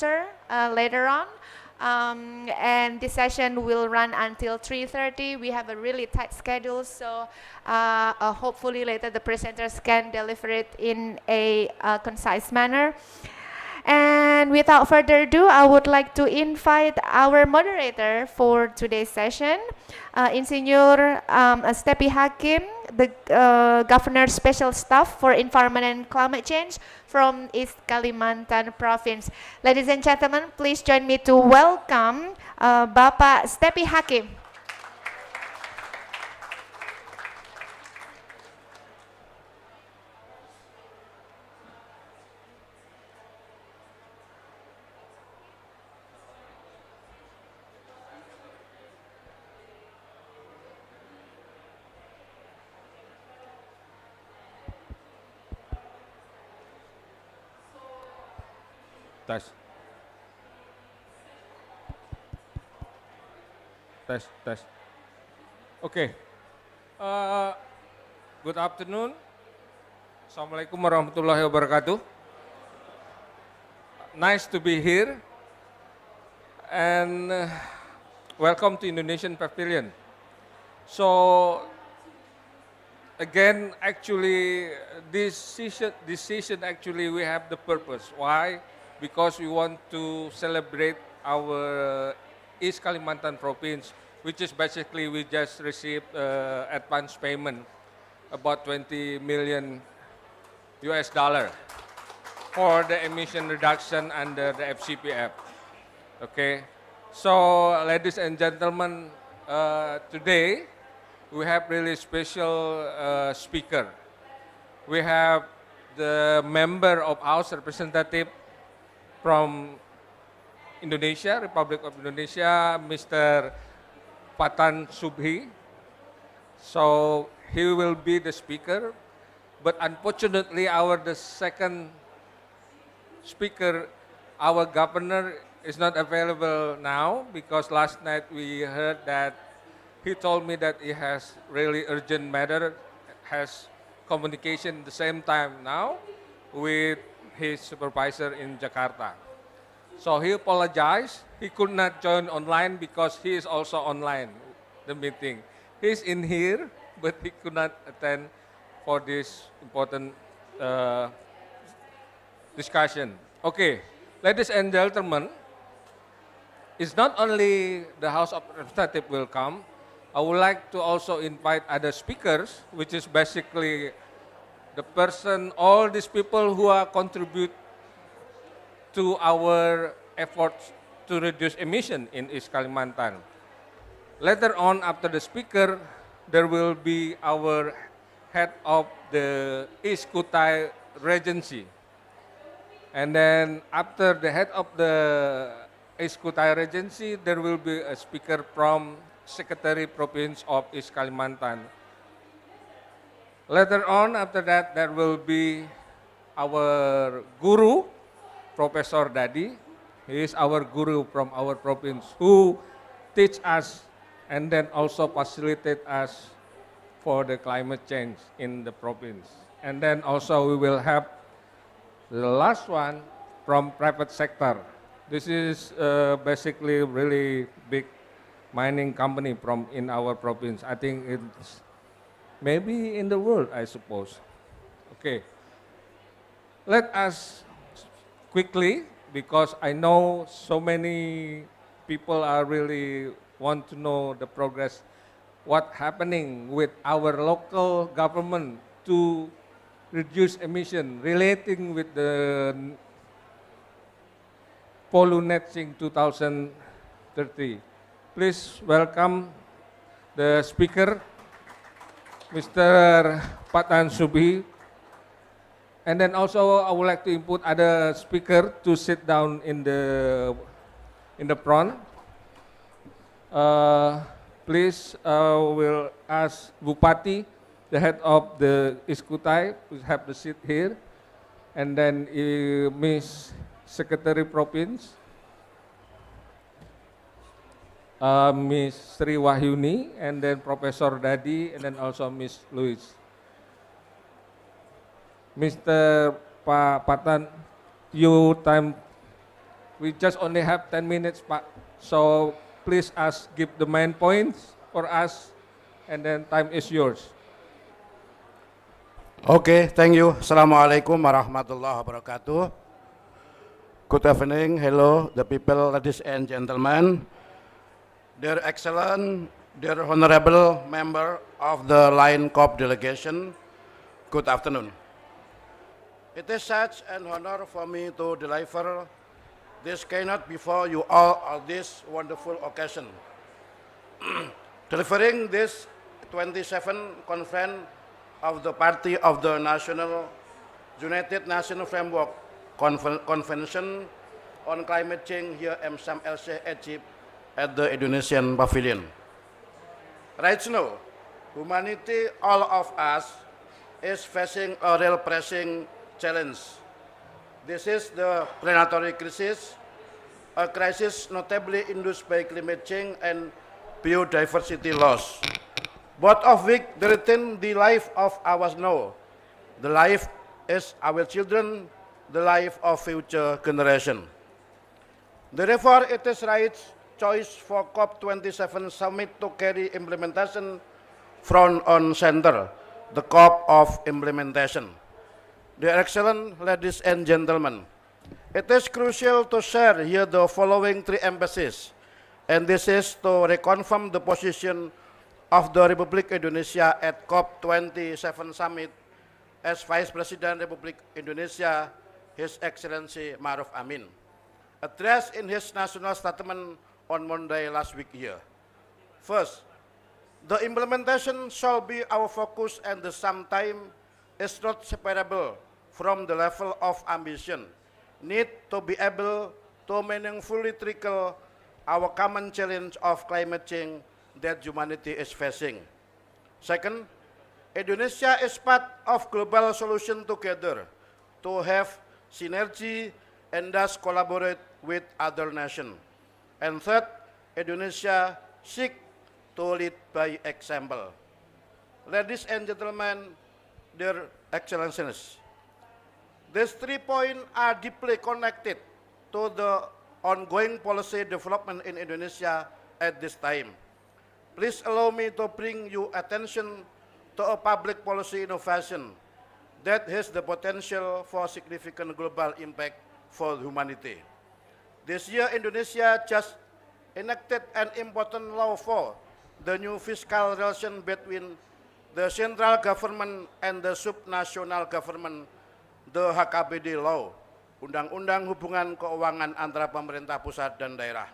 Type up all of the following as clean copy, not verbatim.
answer later on. And this session will run until 3:30. We have a really tight schedule, so hopefully later the presenters can deliver it in a concise manner. And without further ado, I would like to invite our moderator for today's session, Insinyur Stepi Hakim, the Governor's Special Staff for Environment and Climate Change from East Kalimantan Province. Ladies and gentlemen, please join me to welcome Bapak Stepi Hakim. Tes. Tes, tes. Okay. Good afternoon. Assalamualaikum warahmatullahi wabarakatuh. Nice to be here. And welcome to Indonesian Pavilion. So, again, actually, this session actually we have the purpose. Why? Because we want to celebrate our East Kalimantan province, which is basically we just received advance payment about 20 million US dollar for the emission reduction under the FCPF. Okay, so ladies and gentlemen, today we have really special speaker. We have the member of House Representative from Indonesia, Republic of Indonesia, Mr. Patan Subhi. So he will be the speaker, but unfortunately the second speaker, our governor is not available now because last night we heard that he told me that he has really urgent matter, has communication at the same time now with his supervisor in Jakarta. So he apologized. He could not join online because he is also online, the meeting. He's in here, but he could not attend for this important discussion. Okay, ladies and gentlemen, it's not only the House of Representatives will come. I would like to also invite other speakers, which is basically the person, all these people who are contribute to our efforts to reduce emission in East Kalimantan. Later on, after the speaker, there will be our head of the East Kutai Regency. And then after the head of the East Kutai Regency, there will be a speaker from Secretary Province of East Kalimantan. Later on, after that, there will be our guru, Professor Dadi. He is our guru from our province who teach us and then also facilitate us for the climate change in the province. And then also we will have the last one from private sector. This is basically really big mining company from in our province. I think it's maybe in the world, I suppose. Okay. Let us quickly, because I know so many people are really want to know the progress, what happening with our local government to reduce emission relating with the Folu Netzink 2030. Please welcome the speaker, Mr. Patan Subhi. And then also I would like to input other speaker to sit down in the front. Please will ask Bupati, the head of the East Kutai, to have the seat here. And then Miss Secretary Province, Miss Sri Wahyuni, and then Professor Dadi, and then also Miss Louis. Mr. Patan, your time We just only have 10 minutes, Pak. So please give the main points for us, and then time is yours. Okay, thank you. Assalamualaikum warahmatullahi wabarakatuh. Good evening, hello, the people, ladies and gentlemen. Dear Excellent, dear Honorable Member of the Line COP delegation, good afternoon. It is such an honor for me to deliver this keynote before you all on this wonderful occasion. Delivering this 27th conference of the Party of the United Nations Framework Convention on Climate Change here in Sham El Sheikh, Egypt, at the Indonesian Pavilion. Right now, humanity, all of us, is facing a real pressing challenge. This is the planetary crisis, a crisis notably induced by climate change and biodiversity loss, both of which threaten the life of us now, the life is our children, the life of future generation. Therefore, it is right choice for COP27 summit to carry implementation front and center, the COP of implementation. Dear excellent ladies and gentlemen, it is crucial to share here the following three emphases, and this is to reconfirm the position of the Republic Indonesia at COP27 summit as Vice President Republic Indonesia, His Excellency Maruf Amin, addressed in his national statement on Monday last week here. First, the implementation shall be our focus and the same time is not separable from the level of ambition need to be able to meaningfully tackle our common challenge of climate change that humanity is facing. Second, Indonesia is part of global solution together to have synergy and thus collaborate with other nations. And third, Indonesia seek to lead by example. Ladies and gentlemen, dear excellencies, these 3 points are deeply connected to the ongoing policy development in Indonesia at this time. Please allow me to bring your attention to a public policy innovation that has the potential for significant global impact for humanity. This year, Indonesia just enacted an important law for the new fiscal relation between the central government and the subnational government, the HKBD law, Undang-Undang Hubungan Keuangan antara pemerintah pusat dan daerah.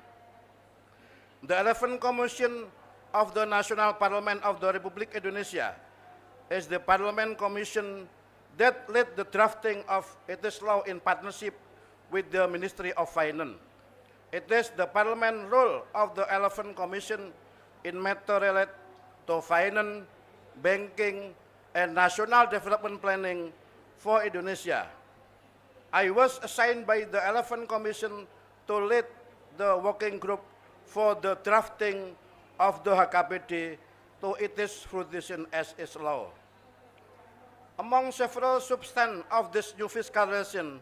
The 11th Commission of the National Parliament of the Republic Indonesia is the Parliament Commission that led the drafting of this law in partnership with the Ministry of Finance. It is the Parliament role of the 11th Commission in matter related to finance, banking, and national development planning for Indonesia. I was assigned by the 11th Commission to lead the working group for the drafting of the HKBD to its fruition as its law. Among several substance of this new fiscal relation,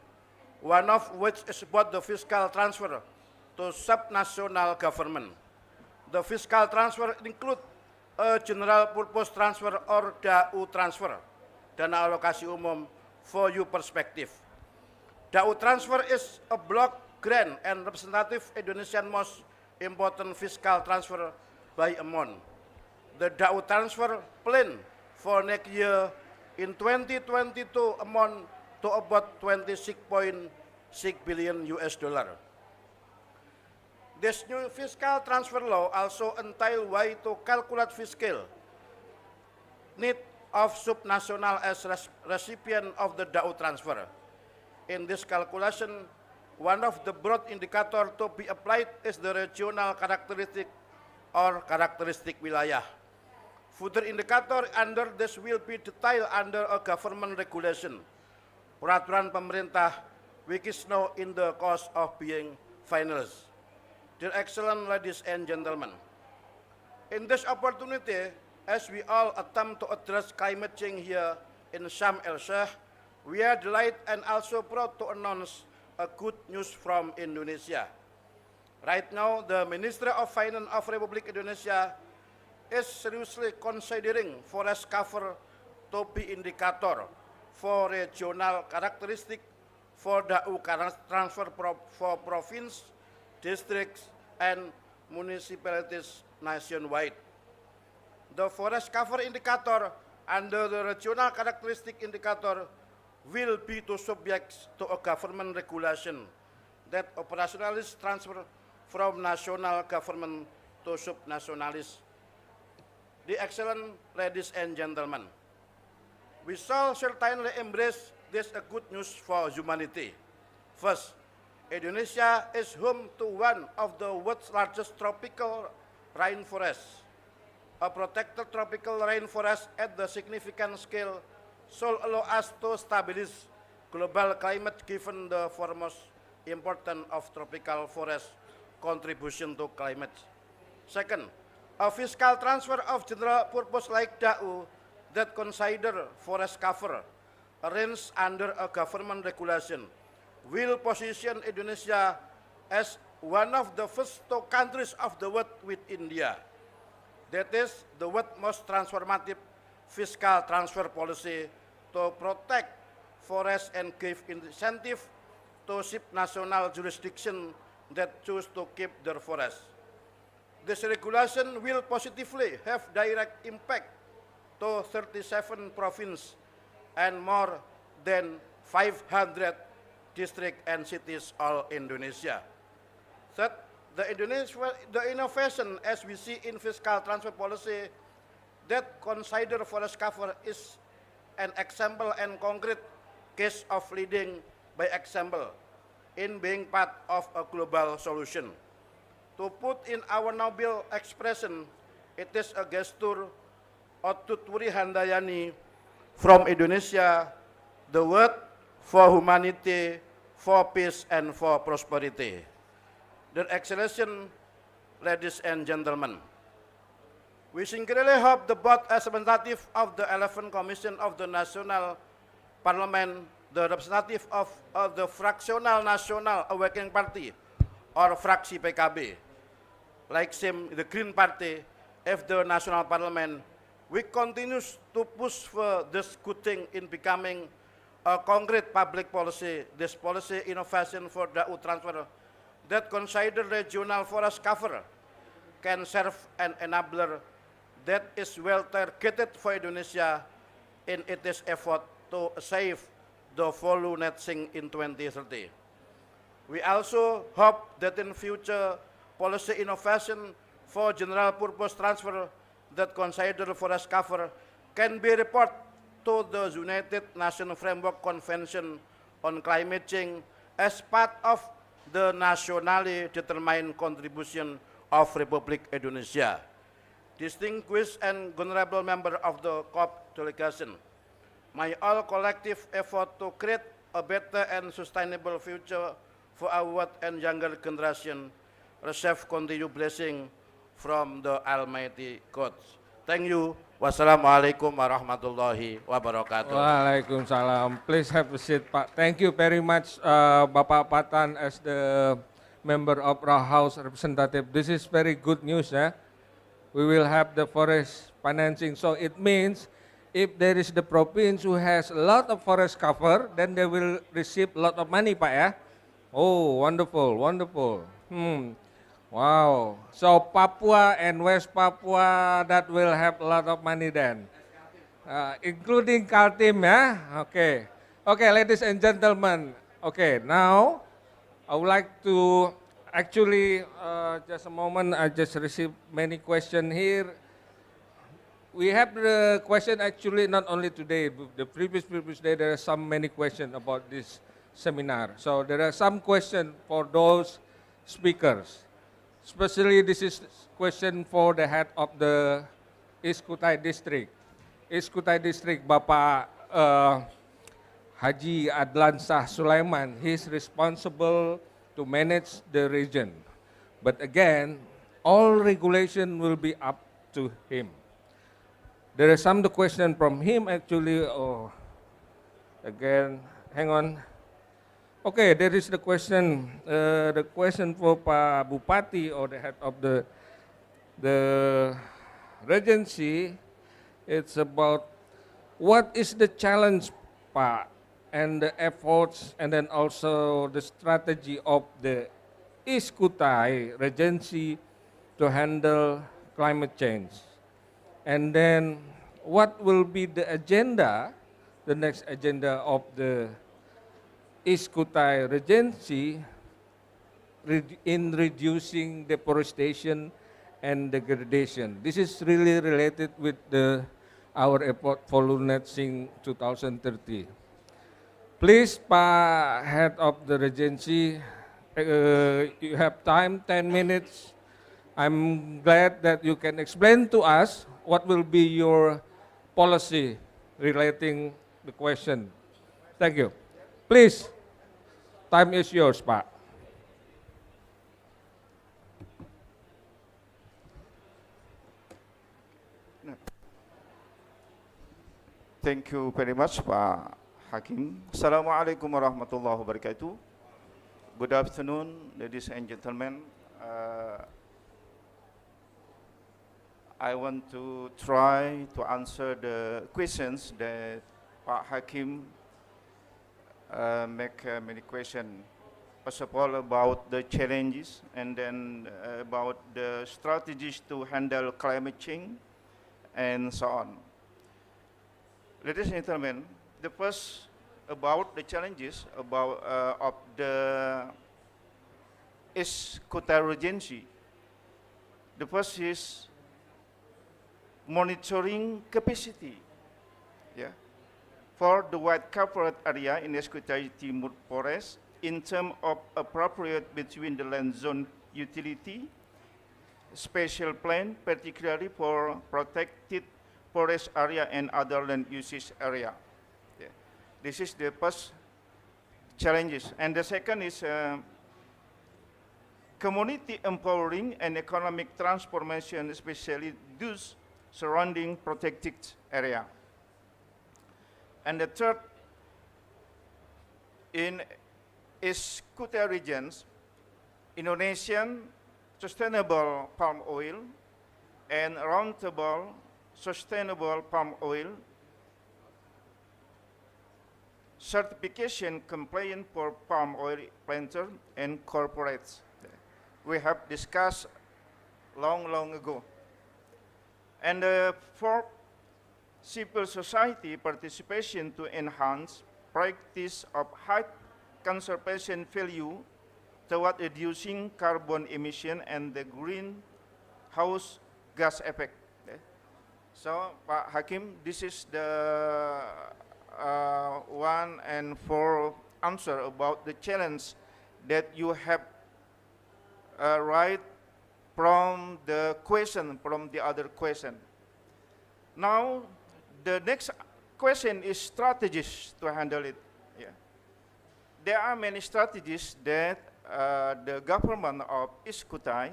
one of which is about the fiscal transfer to subnational government. The fiscal transfer include a general purpose transfer or DAU transfer, dana alokasi umum, for your perspective. DAU transfer is a block grant and representative Indonesian most important fiscal transfer by amount. The DAU transfer plan for next year in 2022 amount to about 26.6 billion US dollar. This new fiscal transfer law also entails way to calculate fiscal need of subnational as recipient of the DAU transfer. In this calculation, one of the broad indicators to be applied is the regional characteristic or characteristic wilayah. Further indicator under this will be detailed under a government regulation, peraturan pemerintah, which is now in the course of being finalized. Dear excellent ladies and gentlemen, in this opportunity, as we all attempt to address climate change here in Sham El Sheikh, we are delighted and also proud to announce a good news from Indonesia. Right now, the Ministry of Finance of Republik Indonesia is seriously considering forest cover to be indicator for regional characteristic for the transfer for province, districts, and municipalities nationwide. The forest cover indicator under the regional characteristic indicator will be to subject to a government regulation that operationalize transfer from national government to subnationalis. The excellent ladies and gentlemen, we shall certainly embrace this a good news for humanity. First, Indonesia is home to one of the world's largest tropical rainforests. A protected tropical rainforest at the significant scale should allow us to stabilize global climate given the foremost importance of tropical forest contribution to climate. Second, a fiscal transfer of general purpose like DAU that consider forest cover arranged under a government regulation will position Indonesia as one of the first two countries of the world with India. That is the world's most transformative fiscal transfer policy to protect forests and give incentive to subnational jurisdiction that choose to keep their forests. This regulation will positively have direct impact to 37 provinces and more than 500 districts and cities all Indonesia. Third, the innovation as we see in fiscal transfer policy that consider forest cover is an example and concrete case of leading by example in being part of a global solution. To put in our noble expression, it is a gesture Otuturi Handayani from Indonesia, the word for humanity, for peace, and for prosperity. Their Excellency, ladies and gentlemen, we sincerely hope the board as representative of the 11th Commission of the National Parliament, the representative of the Fractional National Awakening Party, or Fraksi PKB, like same the Green Party, if the National Parliament, we continue to push for this good thing in becoming a concrete public policy, this policy innovation for the transfer that consider regional forest cover can serve an enabler that is well targeted for Indonesia in its effort to save the Folu Netzink in 2030. We also hope that in future policy innovation for general purpose transfer that consider forest cover can be reported to the United Nations Framework Convention on Climate Change as part of the nationally determined contribution of Republic Indonesia. Distinguished and honorable member of the COP delegation, my all collective effort to create a better and sustainable future for our and younger generation receive continued blessing from the Almighty God. Thank you. Wassalamualaikum warahmatullahi wabarakatuh. Waalaikumsalam. Please have a seat, Pak. Thank you very much, Bapak Patan, as the member of our House representative. This is very good news. We will have the forest financing. So it means if there is the province who has a lot of forest cover, then they will receive a lot of money, Pak. Oh, wonderful, wonderful. Wow. So Papua and West Papua, that will have a lot of money then. Including Kaltim, Okay. Okay, ladies and gentlemen. Okay, now I would like to actually, just a moment, I just received many questions here. We have the question actually not only today, the previous day there are many questions about this seminar. So there are some questions for those speakers. Especially this is question for the head of the East Kutai District. East Kutai District, Bapak Haji Adlan Shah Sulaiman, he is responsible to manage the region. But again, all regulation will be up to him. There are some question from him actually. Oh, again, hang on. Okay, there is the question for Pak Bupati or the head of the regency. It's about what is the challenge, Pak, and the efforts, and then also the strategy of the East Kutai Regency to handle climate change. And then what will be the agenda, the next agenda of the East Kutai Regency in reducing deforestation and degradation. This is really related with our effort Folu Netzink 2030. Please, Pak Head of the Regency, you have time, 10 minutes. I'm glad that you can explain to us what will be your policy relating the question. Thank you. Please, time is yours, Pak. Thank you very much, Pak Hakim. Assalamualaikum warahmatullahi wabarakatuh. Good afternoon, ladies and gentlemen. I want to try to answer the questions that Pak Hakim make many questions. First of all, about the challenges, and then about the strategies to handle climate change, and so on. Ladies and gentlemen, the first about the challenges of the East Kutai Regency. The first is monitoring capacity, for the wide covered area in East Kutai Timur Forest in terms of appropriate between the land zone utility, special plan, particularly for protected forest area and other land usage area. This is the first challenges. And the second is community empowering and economic transformation, especially those surrounding protected area. And the third, in East Kutai regions, Indonesian sustainable palm oil and roundtable sustainable palm oil certification compliant for palm oil planter and corporates. We have discussed long ago. And fourth, civil society participation to enhance practice of high conservation value toward reducing carbon emission and the greenhouse gas effect. So, Pak Hakim, this is the one and four answer about the challenge that you have right from the question, from the other question. Now, the next question is strategies to handle it. There are many strategies that the government of East Kutai.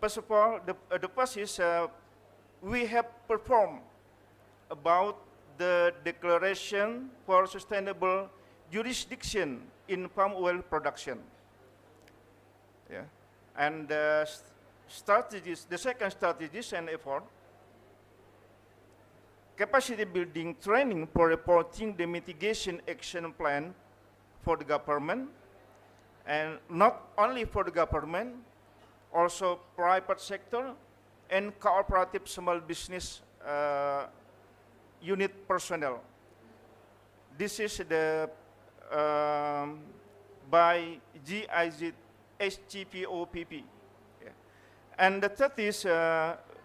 First of all, the first is we have performed about the declaration for sustainable jurisdiction in palm oil production. And the strategies, the second strategies and effort, capacity building training for reporting the mitigation action plan for the government, and not only for the government, also private sector and cooperative small business unit personnel. This is the by GIZ HGPOPP. And the third is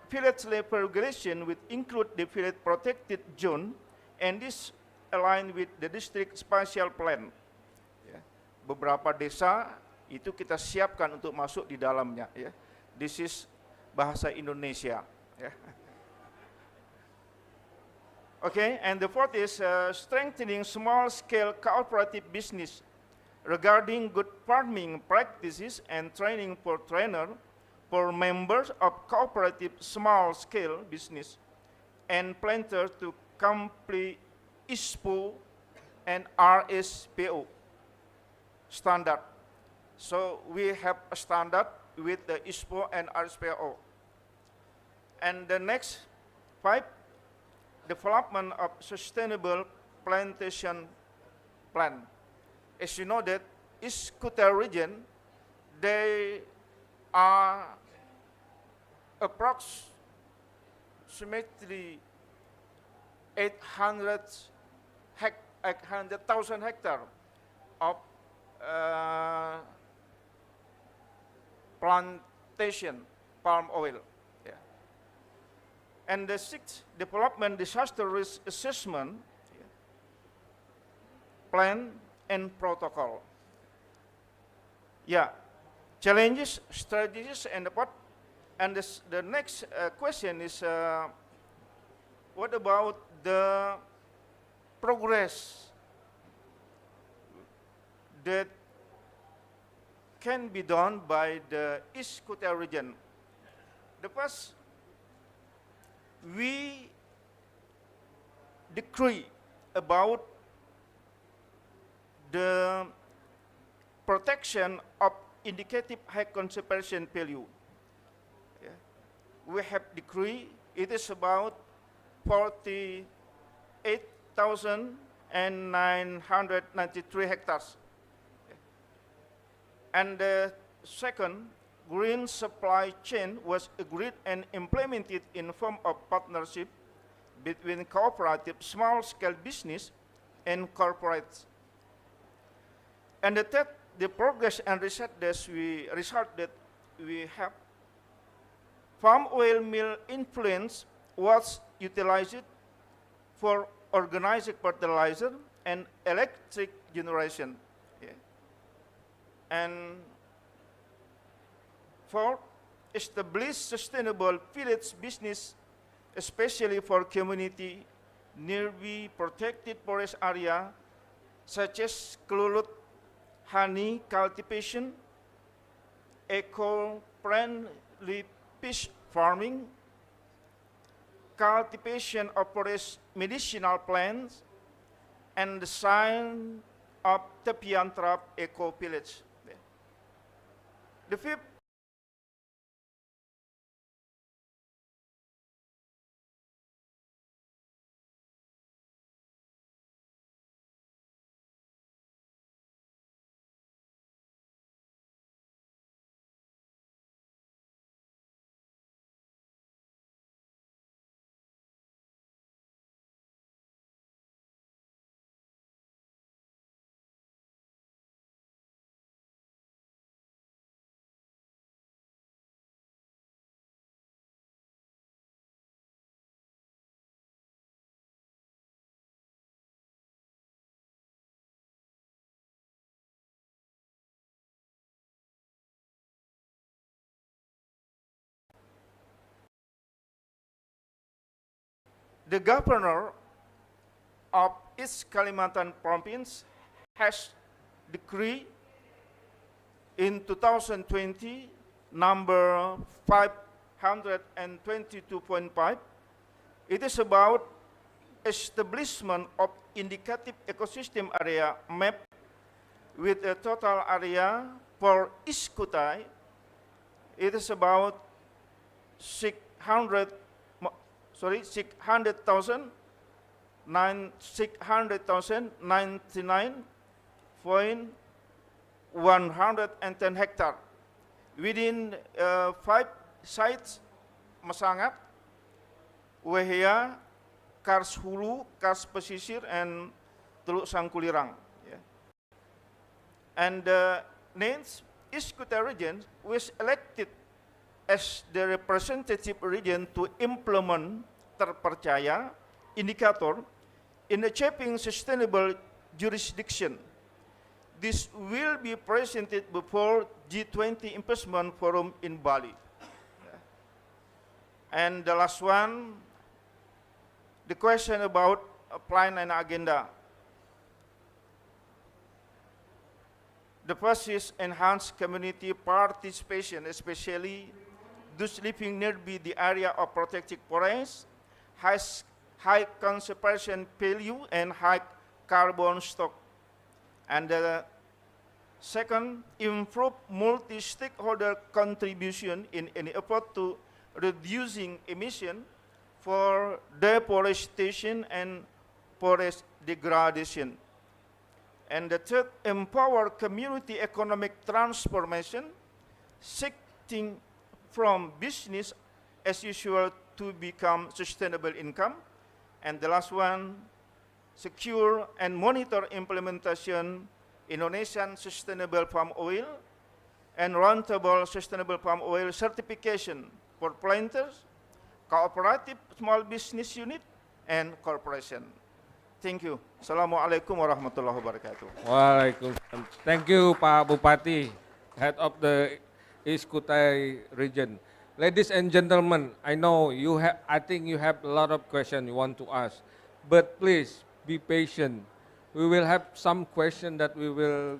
village level regulation, which include the village protected zone, and this align with the district spatial plan. Beberapa desa itu kita siapkan untuk masuk di dalamnya. This is bahasa Indonesia. Okay, and the fourth is strengthening small-scale cooperative business regarding good farming practices and training for for members of cooperative small-scale business and planters to complete ISPO and RSPO. standard. So we have a standard with the ISPO and RSPO. And the next 5, development of sustainable plantation plan. As you know that East Kuta region, they are approximately 800,000 hectares of plantation palm oil. Yeah. And the 6th, development disaster risk assessment plan and protocol. Yeah, challenges, strategies, and what? And the next question is, what about the progress that can be done by the East Kuta region? The first, we decree about the protection of indicative high conservation value. Yeah. We have decree, it is about 48,993 hectares. And the second, green supply chain was agreed and implemented in form of partnership between cooperative small-scale business and corporates. And the third, the progress and result that we have, palm oil mill influence was utilized for organic fertilizer and electric generation. Yeah. And fourth, establish sustainable village business, especially for community nearby protected forest area, such as Klulut honey cultivation, eco-friendly fish farming, cultivation of forest medicinal plants, and the sign of Tepian Trap Eco Village. The fifth, the governor of East Kalimantan province has decree in 2020 number 522.5. It is about establishment of indicative ecosystem area map with a total area for East Kutai. It is about 600,099.110 hectare within 5 sites: Masangat, Wehia, Kars Hulu, Kars Pesisir, and Teluk Sangkulirang. Yeah. And the next East Kuta region was elected as the representative region to implement terpercaya indicator in achieving sustainable jurisdiction. This will be presented before G20 Investment Forum in Bali. And the last one, the question about a plan and agenda. The first is enhanced community participation, especially those living nearby the area of protected forests, has high conservation value and high carbon stock. And the Second, improve multi-stakeholder contribution in any effort to reducing emission for deforestation and forest degradation. And the third, empower community economic transformation, shifting from business as usual to become sustainable income. And the last one, secure and monitor implementation Indonesian sustainable palm oil and roundtable sustainable palm oil certification for planters, cooperative small business unit, and corporation. Thank you. Assalamualaikum warahmatullahi wabarakatuh. Waalaikumsalam. Thank you, Pak Bupati, head of the East Kutai region. Ladies and gentlemen, I know I think you have a lot of questions you want to ask, but please be patient. We will have some questions that we will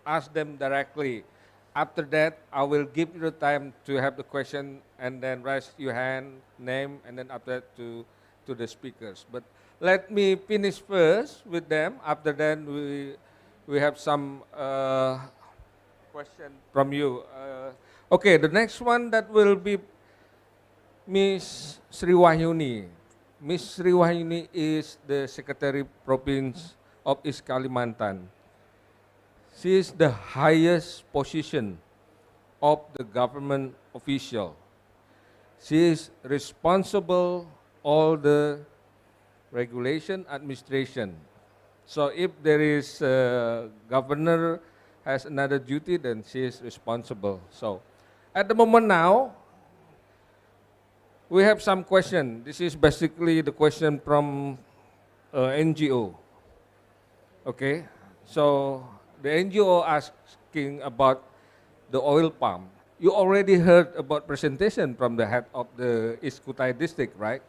ask them directly. After that, I will give you the time to have the question and then raise your hand, name, and then after that to the speakers. But let me finish first with them. After that, we have some question from you. Okay, the next one that will be Miss Sri Wahyuni. Miss Sri Wahyuni is the Secretary Province of East Kalimantan. She is the highest position of the government official. She is responsible all the regulation administration. So if there is a governor has another duty, then she is responsible. So at the moment now, we have some question. This is basically the question from NGO. Okay, so the NGO asking about the oil palm. You already heard about presentation from the head of the East Kutai district, right?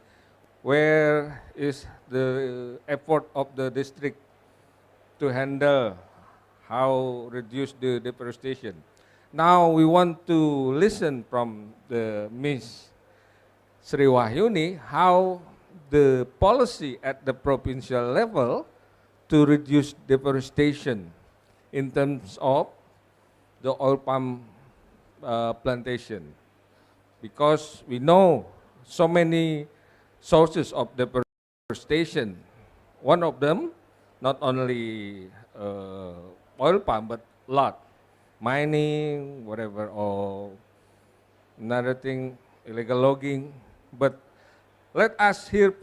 Where is the effort of the district to handle how reduce the deforestation. Now we want to listen from the Miss Sri Wahyuni how the policy at the provincial level to reduce deforestation in terms of the oil palm plantation. Because we know so many sources of deforestation. One of them, not only oil palm, but a lot. Mining, whatever, or another thing, illegal logging. But let us hear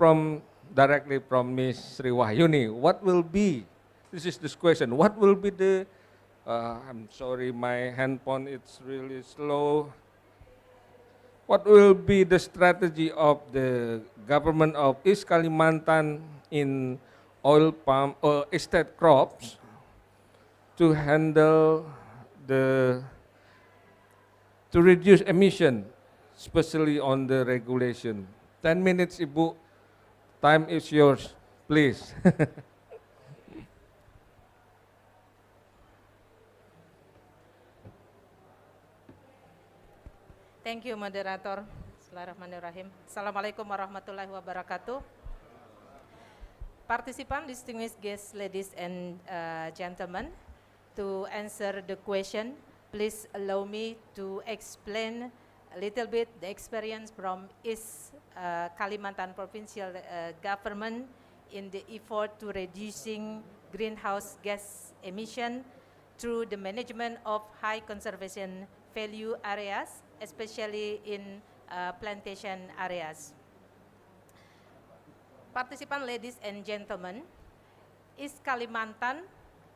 directly from Ms. Sri Wahyuni, what will be, this is this question, what will be the, I'm sorry, my handphone, it's really slow. What will be the strategy of the government of East Kalimantan in oil palm or estate crops to handle to reduce emission, especially on the regulation? 10 minutes, Ibu. Time is yours, please. Thank you, moderator. Bismillahirrahmanirrahim. Assalamualaikum warahmatullahi wabarakatuh. Participant, distinguished guests, ladies and gentlemen, to answer the question, please allow me to explain a little bit the experience from East Kalimantan provincial government in the effort to reducing greenhouse gas emission through the management of high conservation value areas, especially in plantation areas. Participant, ladies and gentlemen, East Kalimantan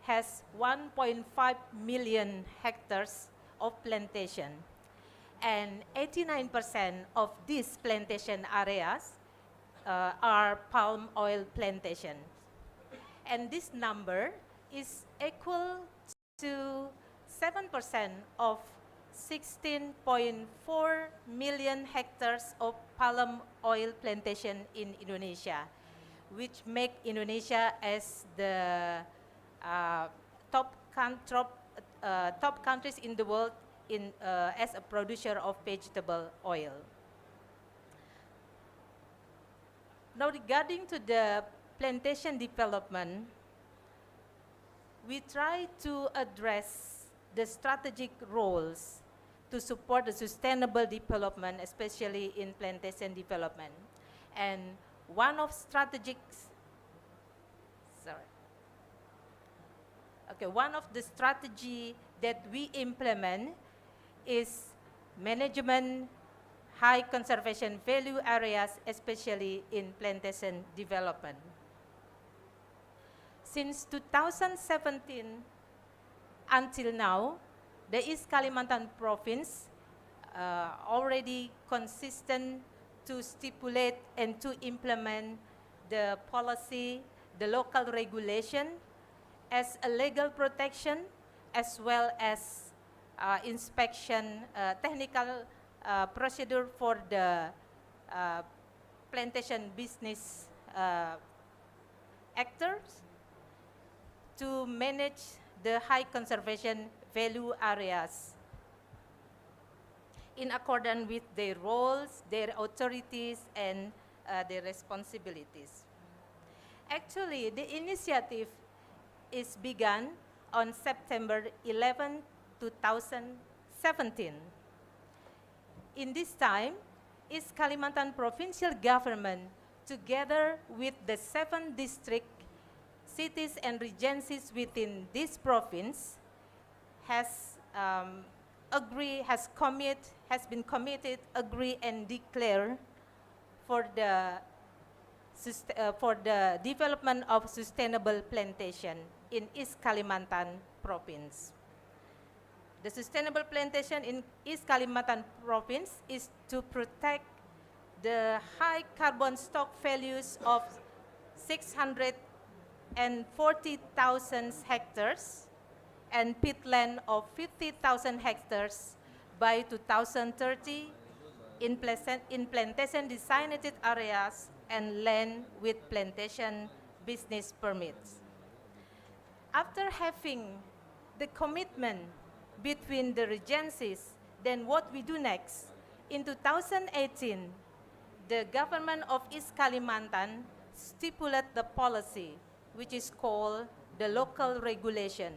has 1.5 million hectares of plantation, and 89% of these plantation areas are palm oil plantation. And this number is equal to 7% of 16.4 million hectares of palm oil plantation in Indonesia, which make Indonesia as the top countries in the world as a producer of vegetable oil. Now, regarding to the plantation development, we try to address the strategic roles to support the sustainable development, especially in plantation development. And one of one of the strategy that we implement is management high conservation value areas, especially in plantation development. Since 2017 until now, the East Kalimantan province already consistent to stipulate and to implement the policy, the local regulation as a legal protection, as well as inspection, technical procedure for the plantation business actors to manage the high conservation value areas in accordance with their roles, their authorities, and their responsibilities. Actually, the initiative is begun on September 11, 2017. In this time, East Kalimantan provincial government, together with the 7 district cities and regencies within this province, has been committed, agree, and declare for the development of sustainable plantation in East Kalimantan province. The sustainable plantation in East Kalimantan province is to protect the high carbon stock values of 640,000 hectares and peatland of 50,000 hectares by 2030 in plantation designated areas and land with plantation business permits. After having the commitment between the regencies, then what we do next? In 2018, the government of East Kalimantan stipulated the policy, which is called the local regulation,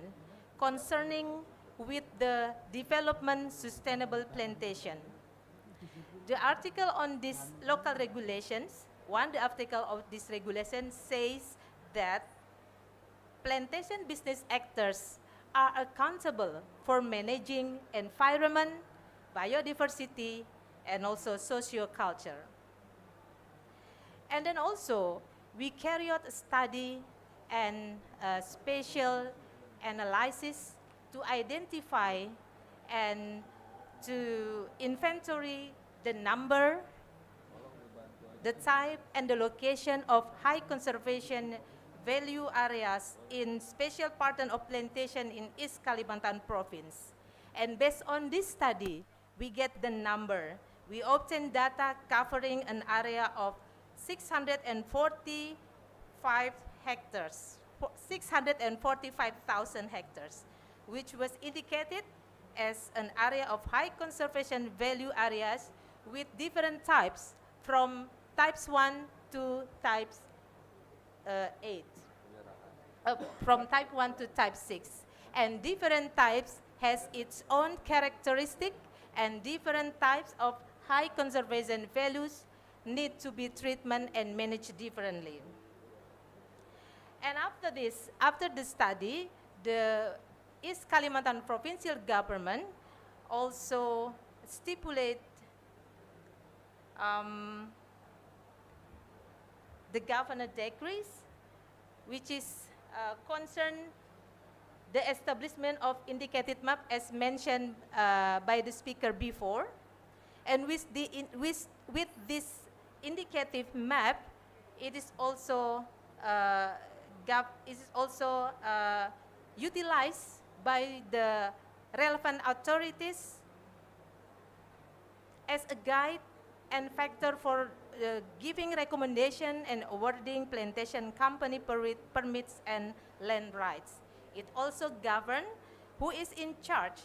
concerning with the development sustainable plantation. The article on these local regulations, the article of this regulation says that plantation business actors are accountable for managing environment, biodiversity, and also socio-culture. And then also, we carry out a study and spatial analysis to identify and to inventory the number, the type, and the location of high conservation value areas in special pattern of plantation in East Kalimantan province. And based on this study, we get the number. We obtain data covering an area of 645 hectares, 645,000 hectares, which was indicated as an area of high conservation value areas with different types from types 1 to types 8, from type 1 to type 6. And different types has its own characteristic, and different types of high conservation values need to be treatment and managed differently. And after this, after the study, the East Kalimantan provincial government also stipulate the governor decrees, which is concern the establishment of indicated map as mentioned by the speaker before. And with this indicative map, it is also utilized by the relevant authorities as a guide and factor for giving recommendation and awarding plantation company permits and land rights. It also governs who is in charge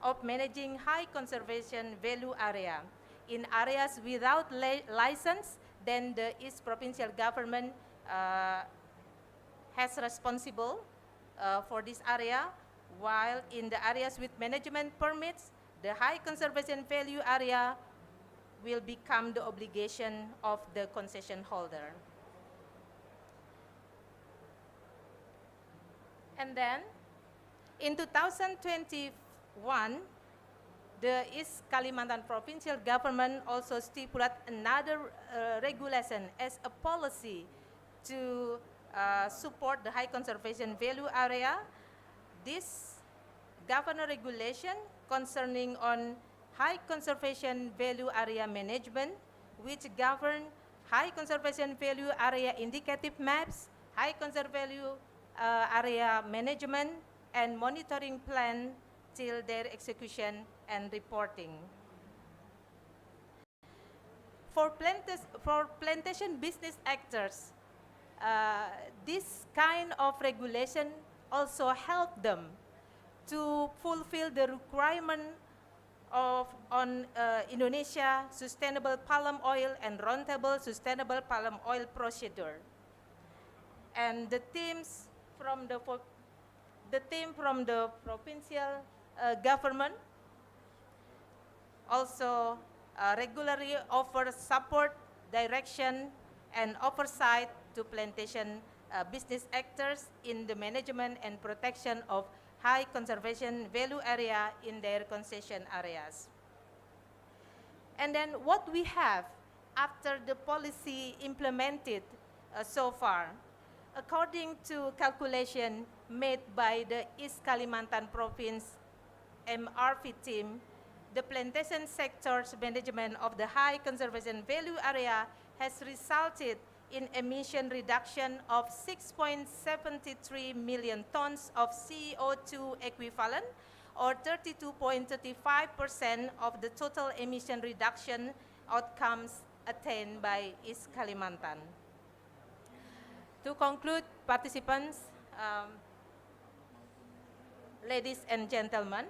of managing high conservation value area. In areas without license, then the East Provincial Government has responsible for this area, while in the areas with management permits, the high conservation value area will become the obligation of the concession holder. And then, in 2021, the East Kalimantan provincial government also stipulated another regulation as a policy to support the high conservation value area. This governor regulation concerning on high conservation value area management, which govern high conservation value area indicative maps, high conservation value area management, and monitoring plan till their execution and reporting. For plantation business actors, this kind of regulation also help them to fulfill the requirement on Indonesia sustainable palm oil and roundtable sustainable palm oil procedure. And the teams from the provincial government also regularly offer support, direction, and oversight to plantation business actors in the management and protection of high conservation value area in their concession areas. And then what we have after the policy implemented so far, according to calculation made by the East Kalimantan Province MRV team, the plantation sector's management of the high conservation value area has resulted in emission reduction of 6.73 million tons of CO2 equivalent, or 32.35% of the total emission reduction outcomes attained by East Kalimantan. To conclude, participants, ladies and gentlemen,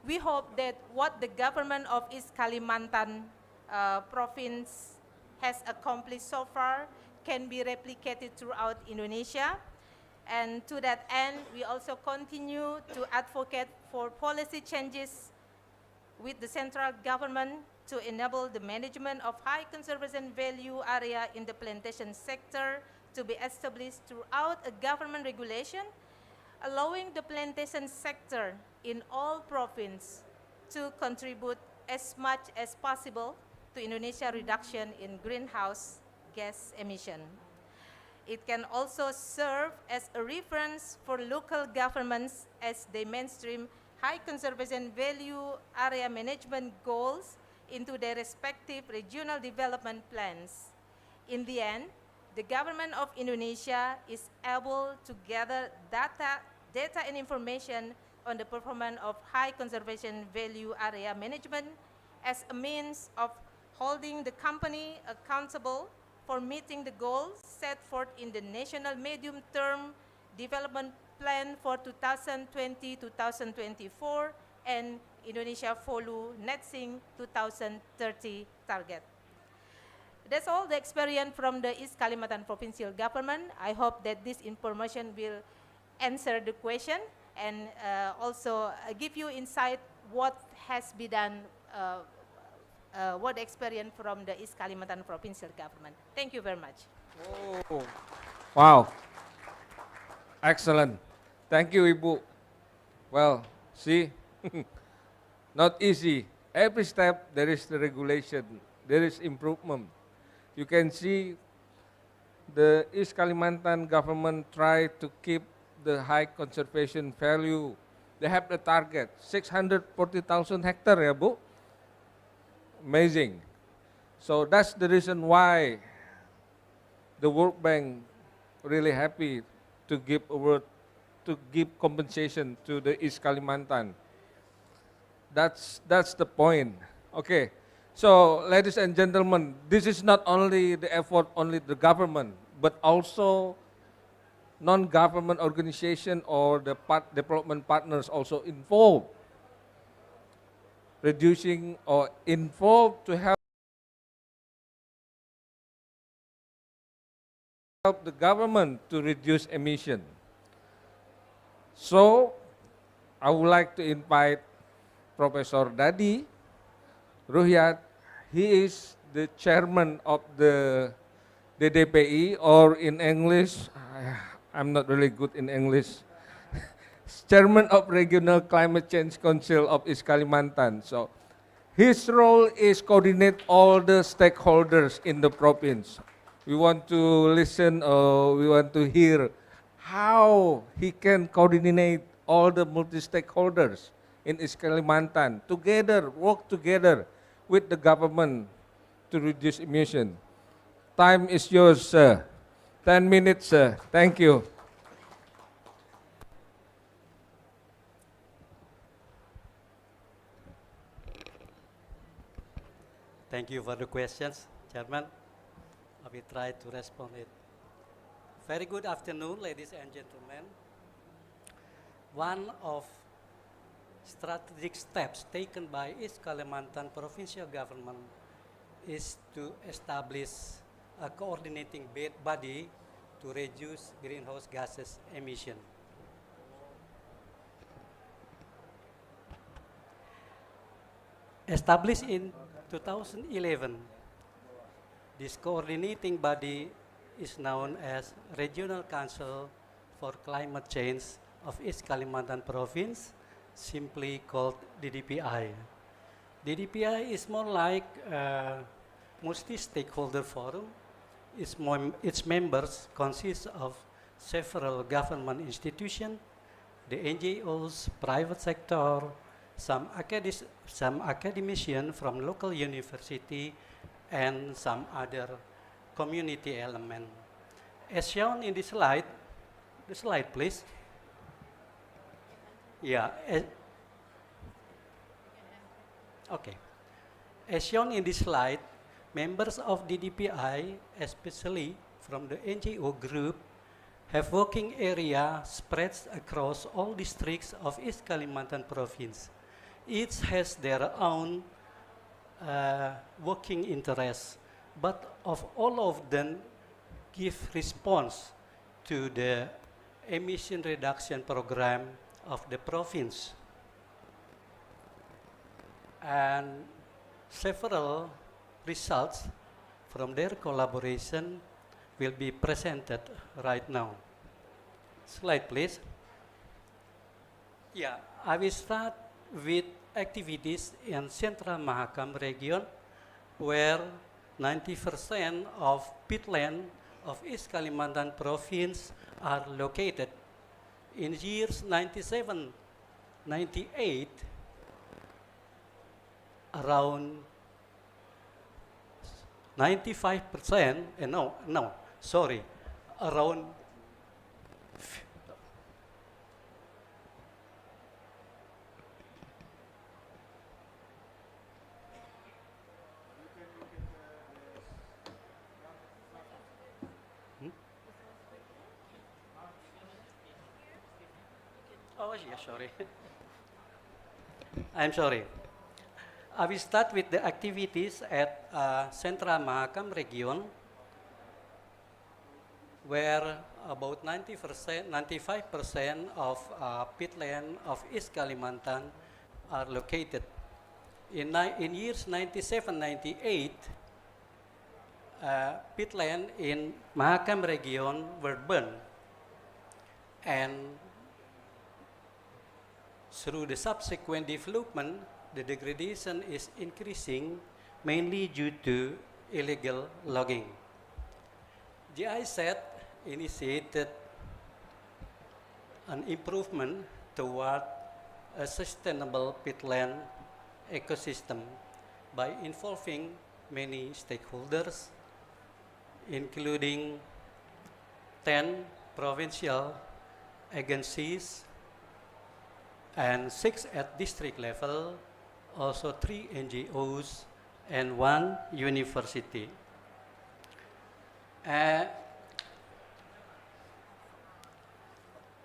we hope that what the government of East Kalimantan province has accomplished so far can be replicated throughout Indonesia. And to that end, we also continue to advocate for policy changes with the central government to enable the management of high conservation value area in the plantation sector to be established throughout a government regulation, allowing the plantation sector in all provinces to contribute as much as possible to Indonesia reduction in greenhouse gas emission. It can also serve as a reference for local governments as they mainstream high conservation value area management goals into their respective regional development plans. In the end, the government of Indonesia is able to gather data and information on the performance of high conservation value area management as a means of holding the company accountable for meeting the goals set forth in the National Medium-Term Development Plan for 2020-2024 and Indonesia Folu Netzink 2030 target. That's all the experience from the East Kalimantan Provincial Government. I hope that this information will answer the question and also give you insight what has been done, what experience from the East Kalimantan Provincial Government. Thank you very much. Oh, wow. Excellent. Thank you, Ibu. Well, see, not easy. Every step there is the regulation, there is improvement. You can see the East Kalimantan government try to keep the high conservation value. They have the target, 640,000 hectares, ya Bu? Amazing. So that's the reason why the World Bank really happy to give award, to give compensation to the East Kalimantan. That's the point. Okay. So, ladies and gentlemen, this is not only the effort only the government, but also non-government organization or the development partners also involved, reducing or involved to help the government to reduce emission. So I would like to invite Professor Dadi Ruhyat. He is the chairman of the DDPI, or in English, I'm not really good in English, chairman of Regional Climate Change Council of East Kalimantan. So his role is coordinate all the stakeholders in the province. We want to listen, we want to hear how he can coordinate all the multi-stakeholders in East Kalimantan together, work together with the government to reduce emission. Time is yours, sir. 10 minutes, sir. Thank you. Thank you for the questions, Chairman. I will try to respond it. Very good afternoon, ladies and gentlemen. One of strategic steps taken by East Kalimantan provincial government is to establish a coordinating body to reduce greenhouse gases emission. Established in 2011, this coordinating body is known as Regional Council for Climate Change of East Kalimantan Province, simply called DDPI. DDPI is more like a multi-stakeholder forum. Its members consist of several government institutions, the NGOs, private sector, some academicians from local university, and some other community element. As shown in the slide please. Yeah. Okay. As shown in this slide, members of DDPI, especially from the NGO group, have working area spread across all districts of East Kalimantan Province. Each has their own working interests, but of all of them give response to the emission reduction program of the province. And several results from their collaboration will be presented right now. Slide, please. Yeah, I will start with activities in Central Mahakam region, where 90% of peatland of East Kalimantan province are located. In years 97, 98, around 95%, around Oh, yeah, sorry. I'm sorry. I will start with the activities at Central Mahakam region, where about 95% of peatland of East Kalimantan are located. In years 97, 98, peatland in Mahakam region were burned, and through the subsequent development, the degradation is increasing mainly due to illegal logging. GIZ initiated an improvement toward a sustainable peatland ecosystem by involving many stakeholders, including 10 provincial agencies and 6 at district level, also 3 NGOs and 1 university.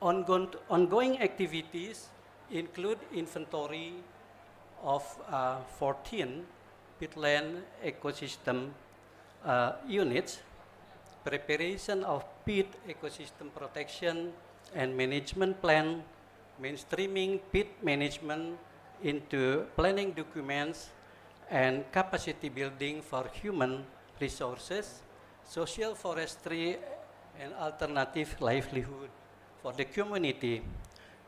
Ongoing activities include inventory of 14 peatland ecosystem units, preparation of peat ecosystem protection and management plan, mainstreaming pit management into planning documents, and capacity building for human resources, social forestry, and alternative livelihood for the community.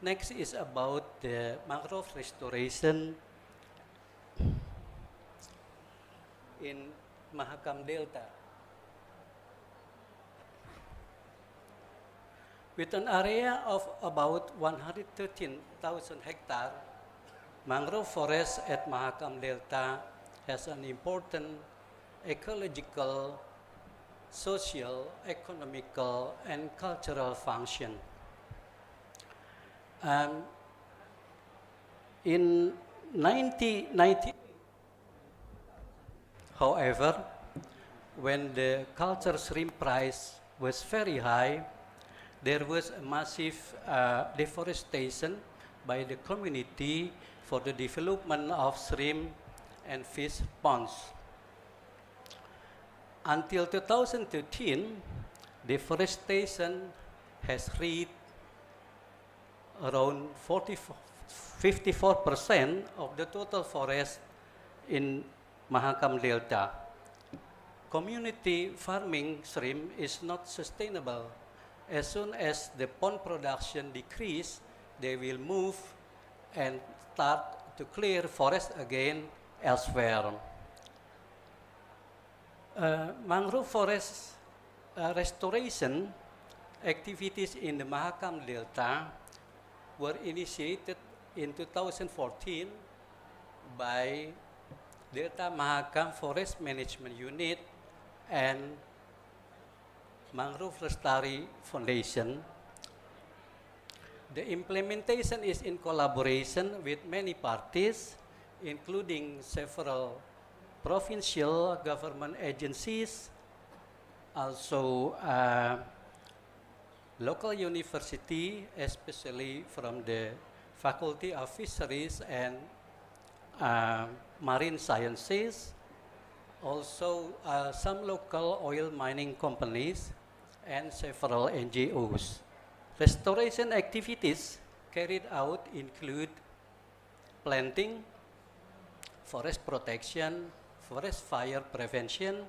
Next is about the mangrove restoration in Mahakam Delta. With an area of about 113,000 hectares, mangrove forest at Mahakam Delta has an important ecological, social, economical, and cultural function. In 1990, however, when the culture shrimp price was very high, there was a massive deforestation by the community for the development of shrimp and fish ponds. Until 2013, deforestation has reached around 54% of the total forest in Mahakam Delta. Community farming shrimp is not sustainable. As soon as the pond production decrease, they will move and start to clear forest again elsewhere. Mangrove forest restoration activities in the Mahakam Delta were initiated in 2014 by Delta Mahakam Forest Management Unit and Mangrove Lestari Foundation. The implementation is in collaboration with many parties, including several provincial government agencies, also local university, especially from the Faculty of Fisheries and Marine Sciences, also some local oil mining companies, and several NGOs. Restoration activities carried out include planting, forest protection, forest fire prevention,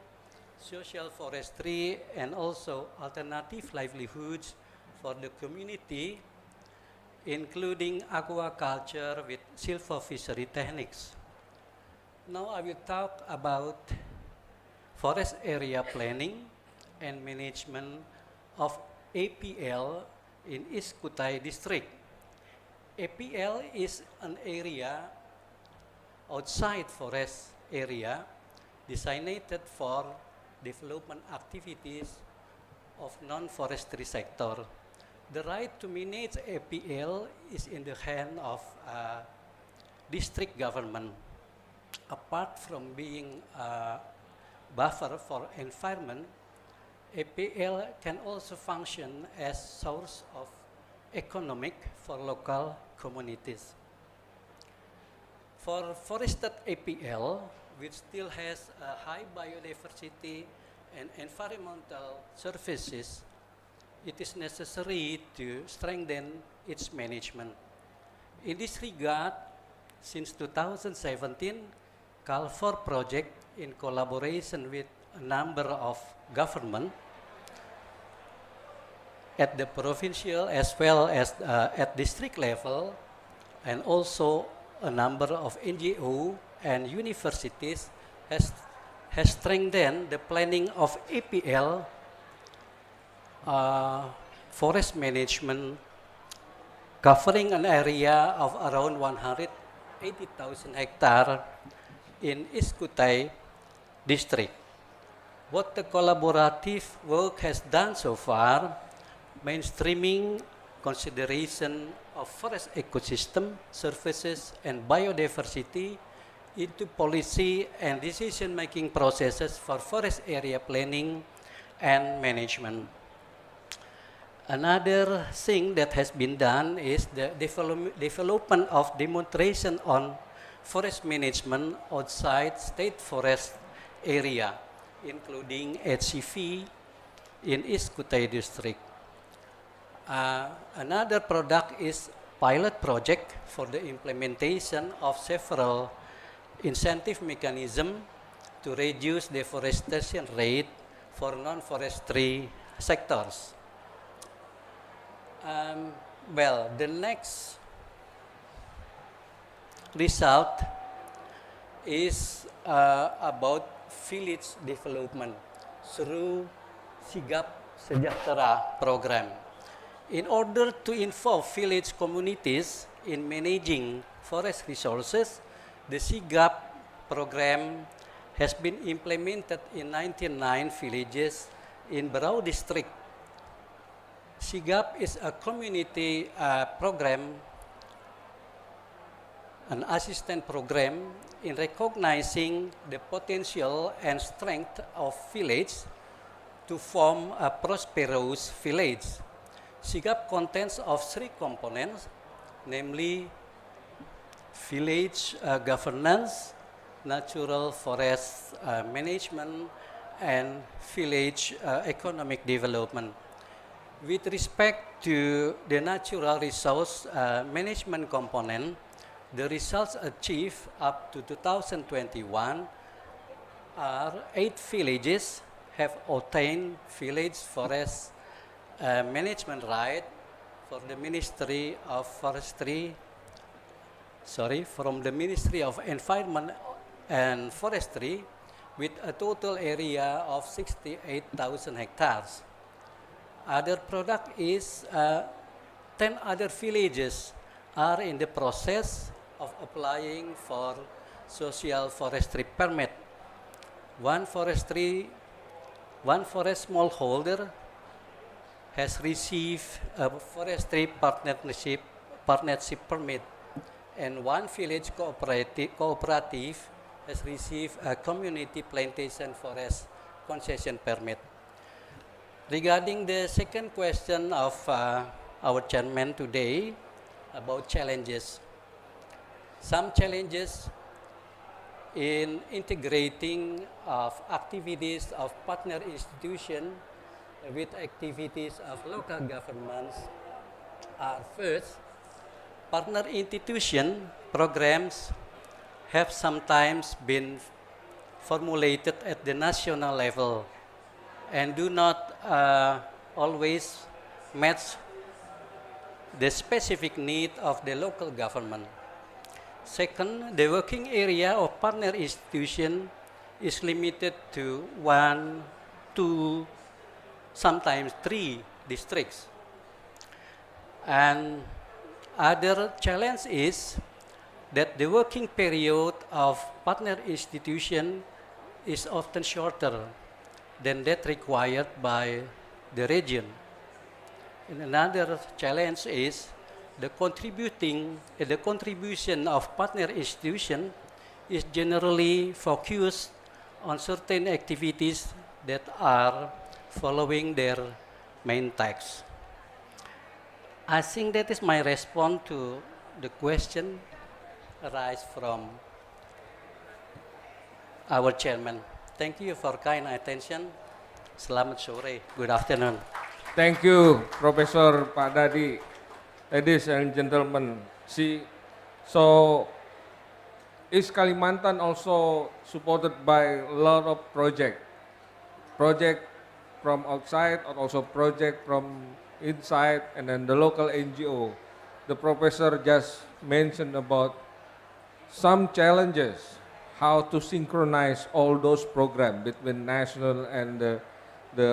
social forestry, and also alternative livelihoods for the community, including aquaculture with silvofishery techniques. Now I will talk about forest area planning and management of APL in East Kutai district. APL is an area outside forest area designated for development activities of non-forestry sector. The right to manage APL is in the hand of district government. Apart from being a buffer for environment, APL can also function as source of economic for local communities. For forested APL, which still has a high biodiversity and environmental services, it is necessary to strengthen its management. In this regard, since 2017, CalFOR project, in collaboration with a number of government at the provincial as well as at district level, and also a number of NGO and universities has strengthened the planning of APL forest management, covering an area of around 180,000 hectares in East Kutai district. What the collaborative work has done so far, mainstreaming consideration of forest ecosystem, services, and biodiversity into policy and decision-making processes for forest area planning and management. Another thing that has been done is the development of demonstration on forest management outside state forest area, including HCV in East Kutai district. Another product is pilot project for the implementation of several incentive mechanisms to reduce deforestation rate for non-forestry sectors. Well, the next result is about village development through Sigap Sejahtera program. In order to involve village communities in managing forest resources, the Sigap program has been implemented in 99 villages in Berau district. Sigap is a community program, an assistance program in recognizing the potential and strength of village to form a prosperous village. Sigap contains of three components, namely village governance, natural forest management, and village economic development. With respect to the natural resource management component, the results achieved up to 2021 are 8 villages have obtained village forest management right for the Ministry of Forestry, from the Ministry of Environment and Forestry, with a total area of 68,000 hectares. Other product is 10 other villages are in the process of applying for social forestry permit. One forest smallholder has received a forestry partnership permit, and one village cooperative has received a community plantation forest concession permit. Regarding the second question of our chairman today about challenges, some challenges in integrating of activities of partner institutions with activities of local governments are: first, partner institution programs have sometimes been formulated at the national level and do not always match the specific need of the local government. Second, the working area of partner institution is limited to 1, 2, sometimes 3 districts. And other challenge is that the working period of partner institution is often shorter than that required by the region. And another challenge is the contribution of partner institution is generally focused on certain activities that are following their main task. I think that is my response to the question arise from our chairman. Thank you for kind attention. Selamat sore. Good afternoon. Thank you, Professor Pak Dadi. Ladies and gentlemen, so East Kalimantan also supported by a lot of project from outside and also project from inside, and then the local NGO. The professor just mentioned about some challenges, how to synchronize all those programs between national and the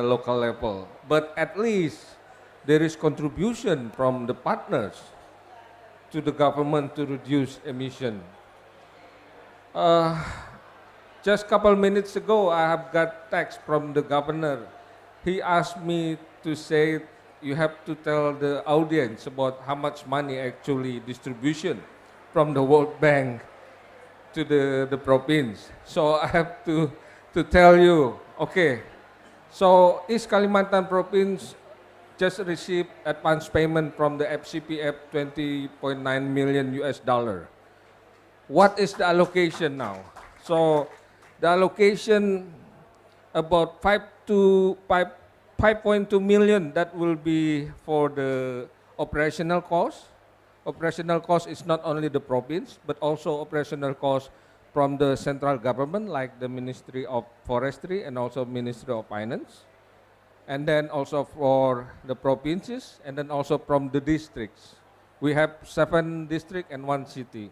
local level. But at least there is contribution from the partners to the government to reduce emission. Just a couple minutes ago, I have got text from the governor. He asked me to say, you have to tell the audience about how much money actually distribution from the World Bank to the province. So I have to tell you, okay, so East Kalimantan province just received advance payment from the FCPF 20.9 million US dollar. What is the allocation now? So the allocation about 5.2 million that will be for the operational cost, operational cost is not only the province, but also operational cost from the central government, like the Ministry of Forestry and also Ministry of Finance. And then also for the provinces, and then also from the districts. We have 7 districts and 1 city.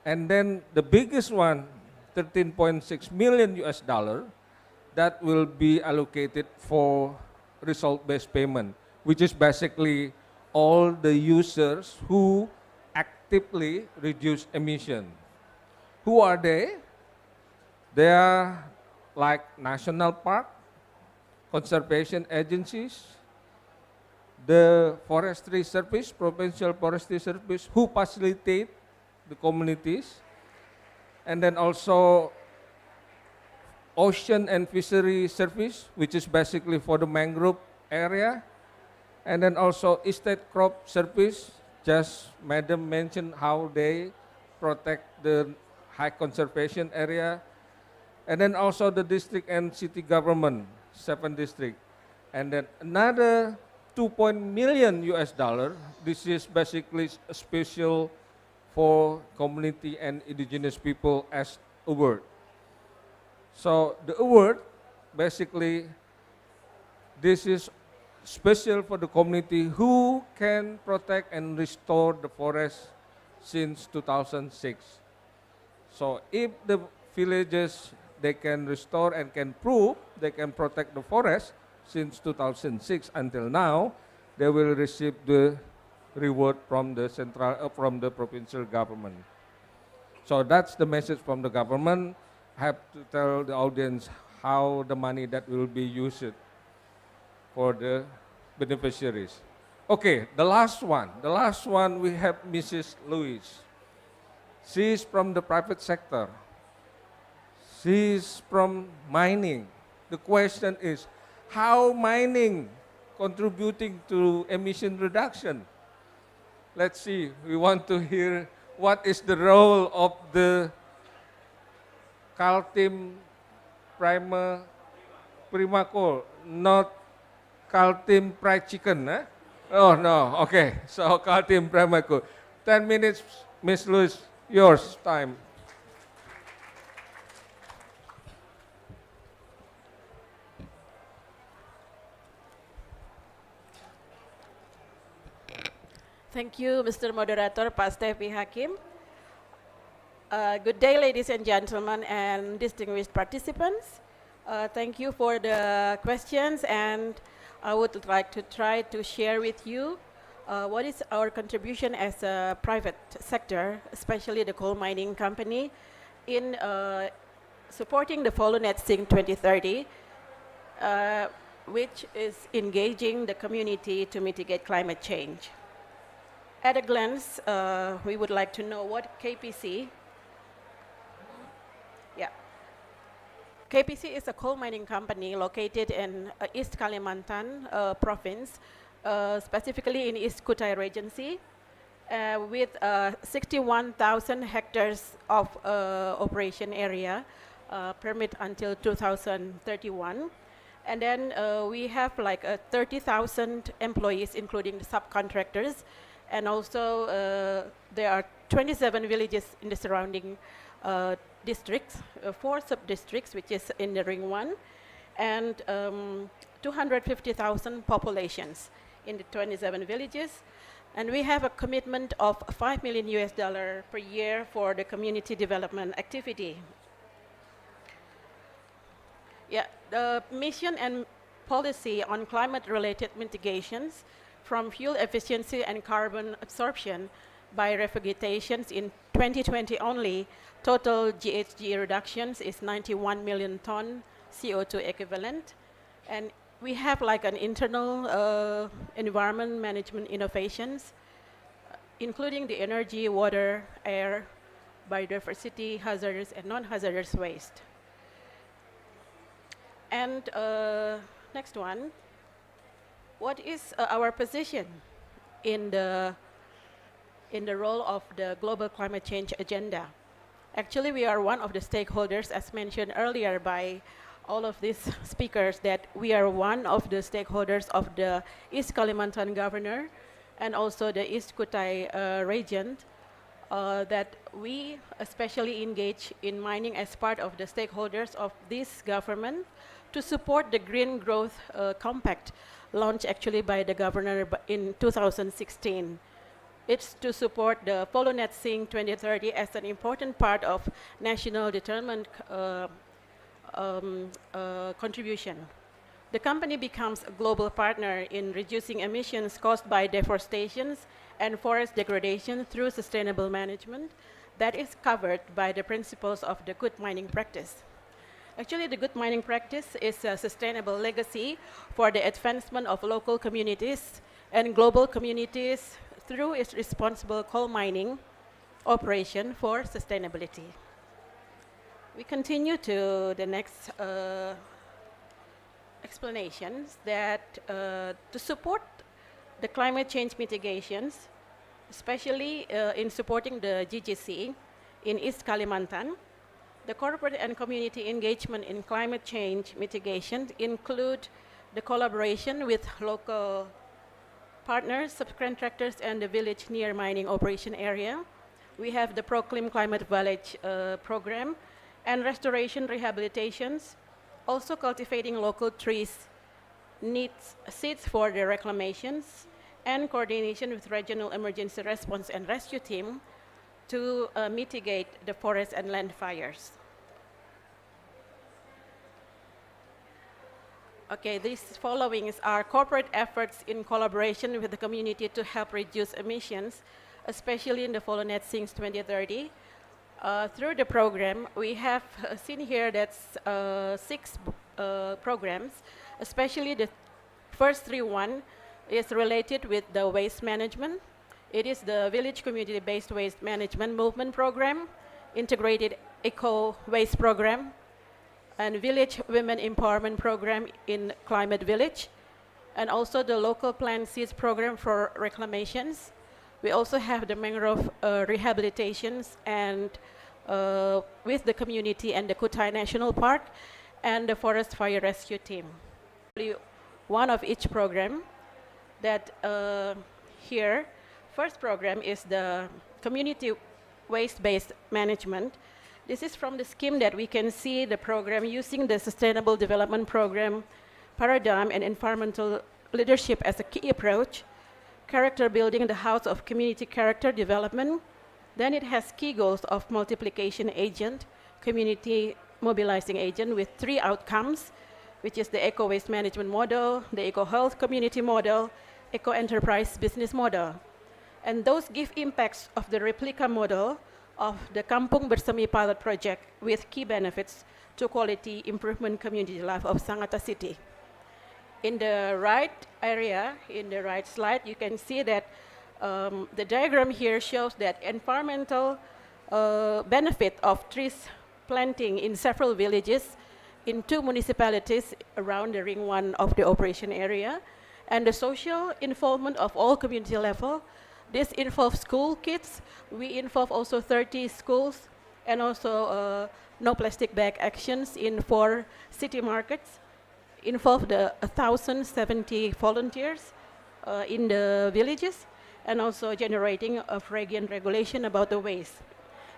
And then the biggest one, 13.6 million US dollar, that will be allocated for result-based payment, which is basically all the users who actively reduce emission. Who are they? They are like national park, conservation agencies, the forestry service, provincial forestry service, who facilitate the communities, and then also ocean and fishery service, which is basically for the mangrove area, and then also estate crop service. Just Madam mentioned how they protect the high conservation area, and then also the district and city government, 7 districts, and then another 2 million US dollar. This is basically special for community and indigenous people as award. So the award, basically, this is special for the community who can protect and restore the forest since 2006. So if the villages, they can restore and can prove they can protect the forest since 2006 until now, they will receive the reward from the from the provincial government. So that's the message from the government. I have to tell the audience how the money that will be used for the beneficiaries. Okay, the last one we have Mrs. Louise. She is from the private sector. She is from mining. The question is, how mining contributing to emission reduction? Let's see, we want to hear what is the role of the Kaltim Primaco, not Kaltim Fried Chicken, eh? Oh no, okay, so Kaltim Primaco. 10 minutes, Miss Louise, yours time. Thank you, Mr. Moderator, Pak Stefi Hakim. Good day, ladies and gentlemen, and distinguished participants. Thank you for the questions, and I would like to try to share with you what is our contribution as a private sector, especially the coal mining company, in supporting the Folu Netzink 2030, which is engaging the community to mitigate climate change. At a glance, we would like to know what KPC. Yeah. KPC is a coal mining company located in East Kalimantan province, specifically in East Kutai Regency, with 61,000 hectares of operation area, permit until 2031. And then we have like 30,000 employees, including the subcontractors. And also, there are 27 villages in the surrounding districts, 4 sub-districts, which is in the Ring 1, and 250,000 populations in the 27 villages. And we have a commitment of $5 million US per year for the community development activity. Yeah, the mission and policy on climate-related mitigations from fuel efficiency and carbon absorption by revegetations in 2020 only, total GHG reductions is 91 million ton CO2 equivalent. And we have like an internal environment management innovations, including the energy, water, air, biodiversity, hazardous and non-hazardous waste. And next one. What is our position in the role of the global climate change agenda? Actually, we are one of the stakeholders, as mentioned earlier by all of these speakers, that we are one of the stakeholders of the East Kalimantan governor and also the East Kutai region, that we especially engage in mining as part of the stakeholders of this government to support the Green Growth Compact launched actually by the governor in 2016. It's to support the Folu Netzink 2030 as an important part of national determined contribution. The company becomes a global partner in reducing emissions caused by deforestation and forest degradation through sustainable management that is covered by the principles of the good mining practice. Actually, the good mining practice is a sustainable legacy for the advancement of local communities and global communities through its responsible coal mining operation for sustainability. We continue to the next explanations that to support the climate change mitigations, especially in supporting the GGC in East Kalimantan, the corporate and community engagement in climate change mitigation include the collaboration with local partners, subcontractors, and the village near mining operation area. We have the Proclaim Climate Village program and restoration rehabilitations, also cultivating local trees, needs seeds for the reclamations, and coordination with regional emergency response and rescue team to mitigate the forest and land fires. Okay, these following are corporate efforts in collaboration with the community to help reduce emissions, especially in the Folu Netzink 2030. Through the program, we have seen here that's 6 programs, especially the first 3 one is related with the waste management. It is the Village Community-Based Waste Management Movement Program, Integrated Eco Waste Program, and Village Women Empowerment Program in Climate Village, and also the Local Plant Seeds Program for reclamations. We also have the mangrove rehabilitations and with the community and the Kutai National Park and the Forest Fire Rescue Team. One of each program that here, first program is the community waste-based management. This is from the scheme that we can see the program using the Sustainable Development Program paradigm and environmental leadership as a key approach, character building the house of community character development. Then it has key goals of multiplication agent, community mobilizing agent with 3 outcomes, which is the eco-waste management model, the eco-health community model, eco-enterprise business model. And those give impacts of the replica model of the Kampung Bersemi pilot project with key benefits to quality improvement community life of Sangatta City. In the right area, in the right slide, you can see that the diagram here shows that environmental benefit of trees planting in several villages in 2 municipalities around the Ring 1 of the operation area, and the social involvement of all community level. This involves school kids. We involve also 30 schools, and also no plastic bag actions in 4 city markets. Involve the 1,070 volunteers in the villages, and also generating of region regulation about the waste.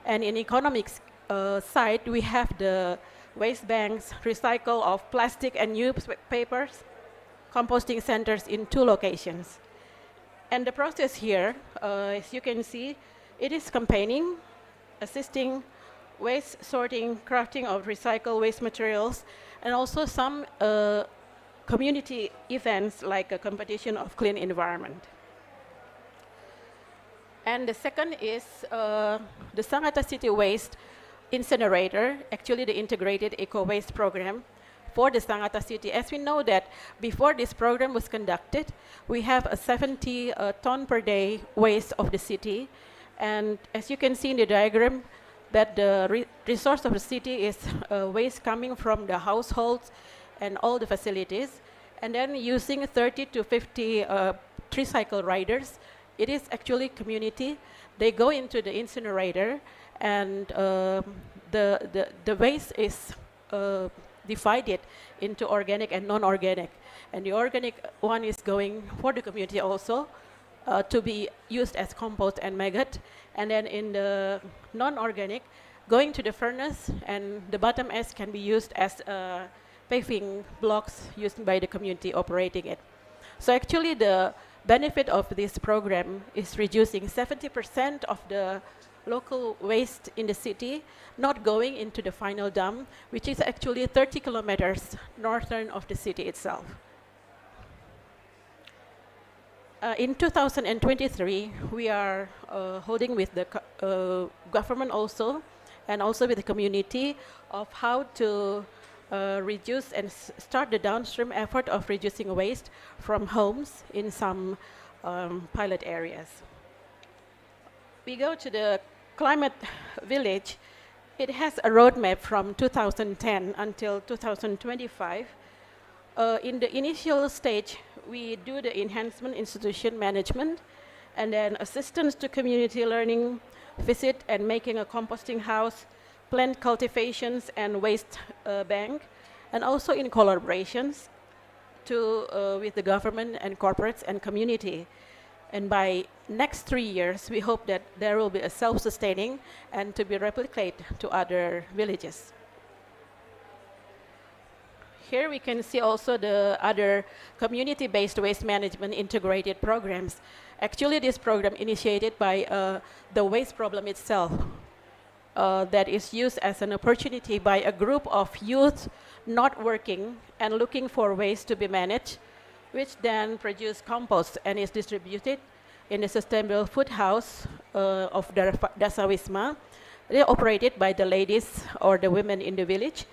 And in economics side, we have the waste banks, recycle of plastic and newspapers, composting centers in 2 locations. And the process here, as you can see, it is campaigning, assisting waste sorting, crafting of recycled waste materials, and also some community events like a competition of clean environment. And the second is the Sangatta City Waste Incinerator, actually the integrated eco-waste program for the Sangatta City. As we know that before this program was conducted, we have a 70 ton per day waste of the city. And as you can see in the diagram, that the resource of the city is waste coming from the households and all the facilities. And then using 30 to 50 tricycle riders, it is actually community. They go into the incinerator, and the waste is divided into organic and non-organic. And the organic one is going for the community also, to be used as compost and maggot. And then in the non-organic, going to the furnace, and the bottom ash can be used as paving blocks used by the community operating it. So actually the benefit of this program is reducing 70% of the local waste in the city not going into the final dump, which is actually 30 kilometers northern of the city itself. In 2023, we are holding with the government also, and also with the community, of how to reduce and start the downstream effort of reducing waste from homes in some pilot areas. We go to the climate village. It has a roadmap from 2010 until 2025. In the initial stage, we do the enhancement institution management, and then assistance to community learning, visit and making a composting house, plant cultivations and waste bank, and also in collaborations with the government and corporates and community. And by next 3 years, we hope that there will be a self-sustaining and to be replicated to other villages. Here we can see also the other community-based waste management integrated programs. Actually, this program initiated by the waste problem itself that is used as an opportunity by a group of youth not working and looking for ways to be managed, which then produce compost and is distributed in the sustainable food house of Dasa Wisma. They are operated by the ladies or the women in the village,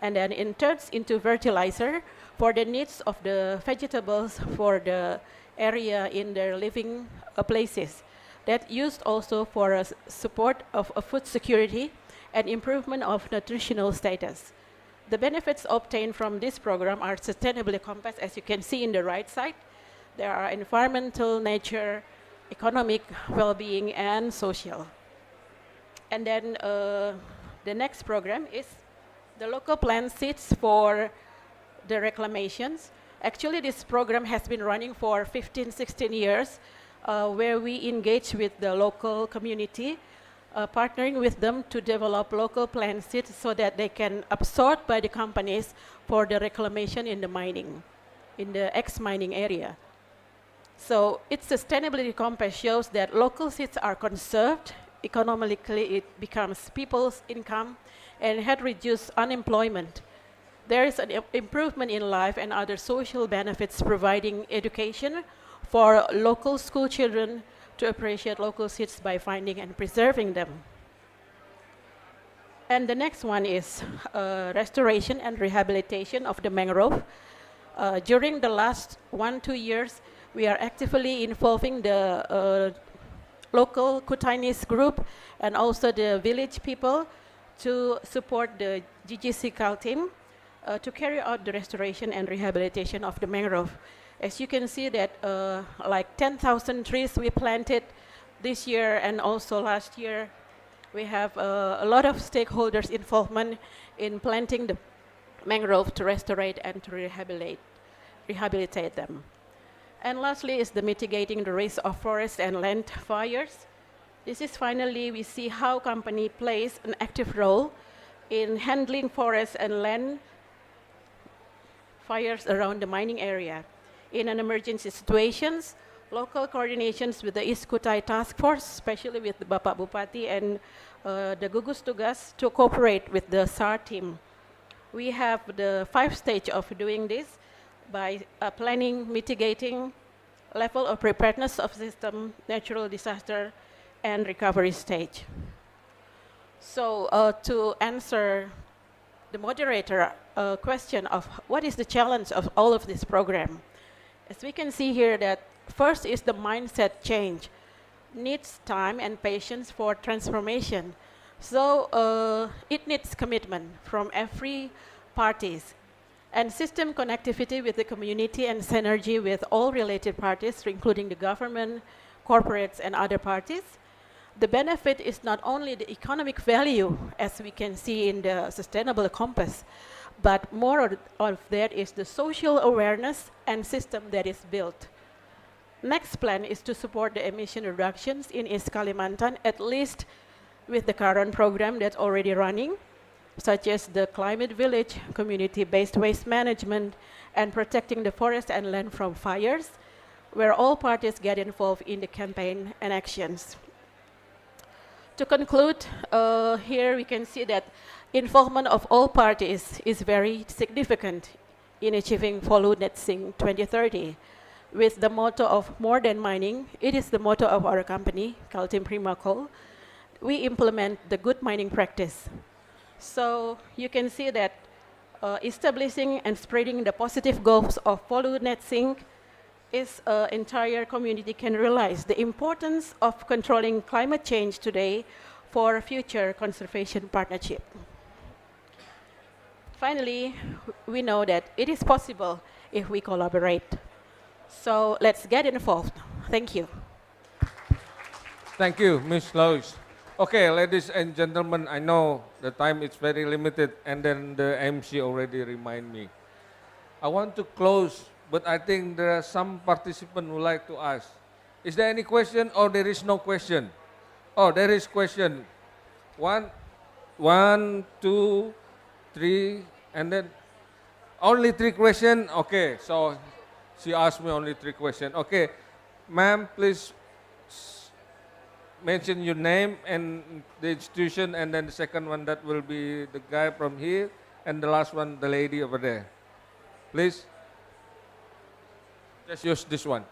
and then it turns into fertilizer for the needs of the vegetables for the area in their living places. That used also for support of food security and improvement of nutritional status. The benefits obtained from this program are sustainably compassed, as you can see in the right side. There are environmental, nature, economic, well-being, and social. And then the next program is the local plant seeds for the reclamations. Actually, this program has been running for 15, 16 years, where we engage with the local community, partnering with them to develop local plant seeds so that they can absorb by the companies for the reclamation in the mining, in the ex-mining area. So its sustainability compass shows that local seeds are conserved, economically it becomes people's income, and had reduced unemployment. There is an improvement in life and other social benefits, providing education for local school children to appreciate local seeds by finding and preserving them. And the next one is restoration and rehabilitation of the mangrove. During the last 1-2 years, we are actively involving the local Kutainese group and also the village people to support the GGC CAL team to carry out the restoration and rehabilitation of the mangrove. As you can see that like 10,000 trees we planted this year and also last year. We have a lot of stakeholders' involvement in planting the mangrove to restore and to rehabilitate them. And lastly is the mitigating the risk of forest and land fires. This is finally we see how company plays an active role in handling forest and land fires around the mining area. In an emergency situations, local coordinations with the East Kutai Task Force, especially with the Bapak Bupati and the Gugus Tugas to cooperate with the SAR team. We have the 5 stages of doing this by planning, mitigating, level of preparedness of system, natural disaster, and recovery stage. So to answer the moderator question of what is the challenge of all of this program, as we can see here that first is the mindset change. Needs time and patience for transformation. So it needs commitment from every parties. And system connectivity with the community and synergy with all related parties, including the government, corporates, and other parties. The benefit is not only the economic value, as we can see in the sustainable compass, but more of that is the social awareness and system that is built. Next plan is to support the emission reductions in East Kalimantan, at least with the current program that's already running, such as the climate village, community-based waste management, and protecting the forest and land from fires, where all parties get involved in the campaign and actions. To conclude, here we can see that involvement of all parties is very significant in achieving Folu Netzink 2030. With the motto of more than mining, it is the motto of our company, Kaltim Prima Coal. We implement the good mining practice. So you can see that establishing and spreading the positive goals of Folu Netzink is entire community can realize the importance of controlling climate change today for future conservation partnership. Finally, we know that it is possible if we collaborate. So let's get involved. Thank you. Thank you, Ms. Lois. Okay, ladies and gentlemen, I know the time is very limited and then the MC already remind me. I want to close, but I think there are some participants who like to ask. Is there any question or there is no question? Oh, there is question. One, two, three, and then only 3 questions? Okay, so she asked me only 3 questions. Okay, ma'am, please mention your name and the institution, and then the second one, that will be the guy from here, and the last one, the lady over there. Please. Just use this one.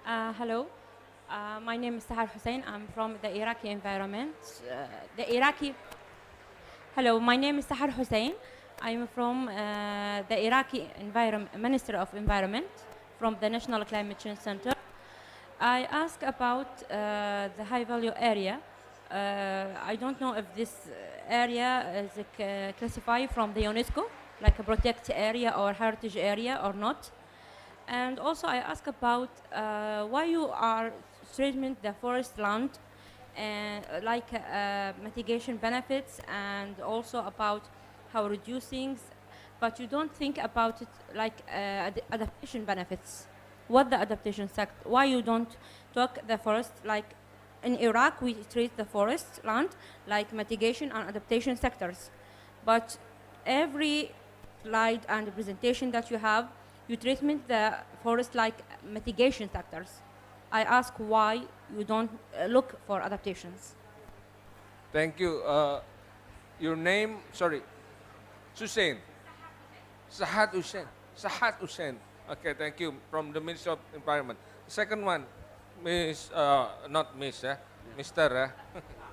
Hello, my name is Sahar Hussein. I'm from the Iraqi environment. Hello, my name is Sahar Hussein. I'm from the Iraqi Minister of Environment from the National Climate Change Center. I ask about the high value area. I don't know if this area is classified from the UNESCO, like a protected area or heritage area or not. And also I ask about why you are treatment the forest land and like mitigation benefits, and also about how reducing, but you don't think about it like adaptation benefits. What the adaptation sector? Why you don't talk the forest like in Iraq we treat the forest land like mitigation and adaptation sectors, but every slide and presentation that you have, you treatment the forest like mitigation sectors. I ask why you don't look for adaptations. Thank you. Your name, sorry, Hussein. Sahad Hussein. Sahad Hussein. Okay, thank you. From the Ministry of Environment. Second one, Miss, not Miss, Mr.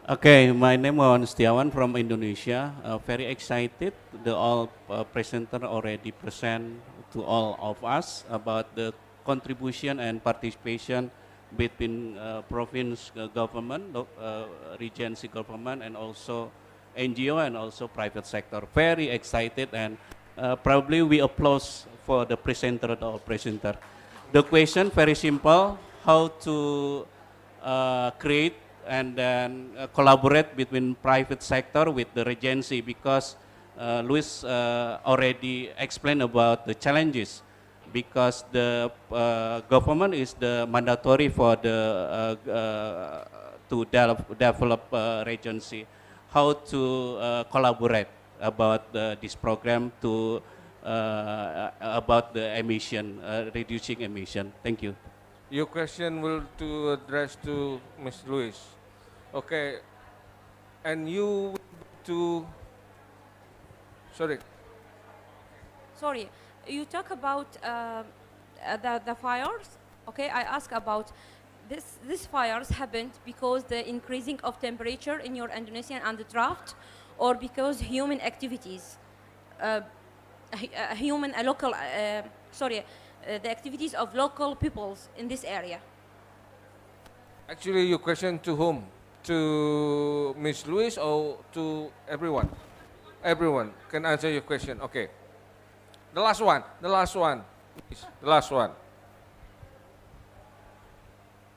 Okay, my name is Setiawan from Indonesia. Very excited. The all presenter already present to all of us about the contribution and participation between province government, regency government, and also NGO and also private sector. Very excited, and probably we applause for the presenter or presenter. The question very simple: how to create and then collaborate between private sector with the regency, because Luis already explained about the challenges, because the government is the mandatory for the to develop regency. How to collaborate about this program to about the emission, reducing emission. Thank you. Your question will to address to Ms. Luis. Okay, and you to, sorry. Sorry, you talk about the fires. Okay, I ask about these fires happened because the increasing of temperature in your Indonesian and the drought, or because human activities, the activities of local peoples in this area. Actually, your question to whom? To Ms. Luis or to everyone? Everyone can answer your question. Okay. The last one. The last one. Please, the last one.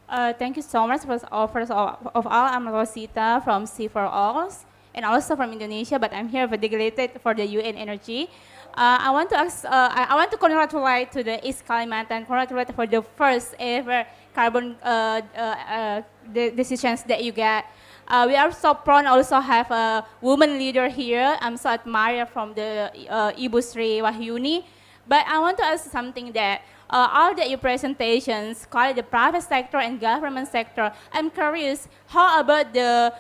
Thank you so much. First of all, I'm Rosita from C4Alls, and also from Indonesia, but I'm here for delegated for the UN Energy. I want to ask, I want to congratulate to the East Kalimantan, congratulate for the first ever carbon the decisions that you get. We are so proud also have a woman leader here. I'm so admire from the Ibu Sri Wahyuni. But I want to ask something that all the your presentations, call it the private sector and government sector. I'm curious, how about the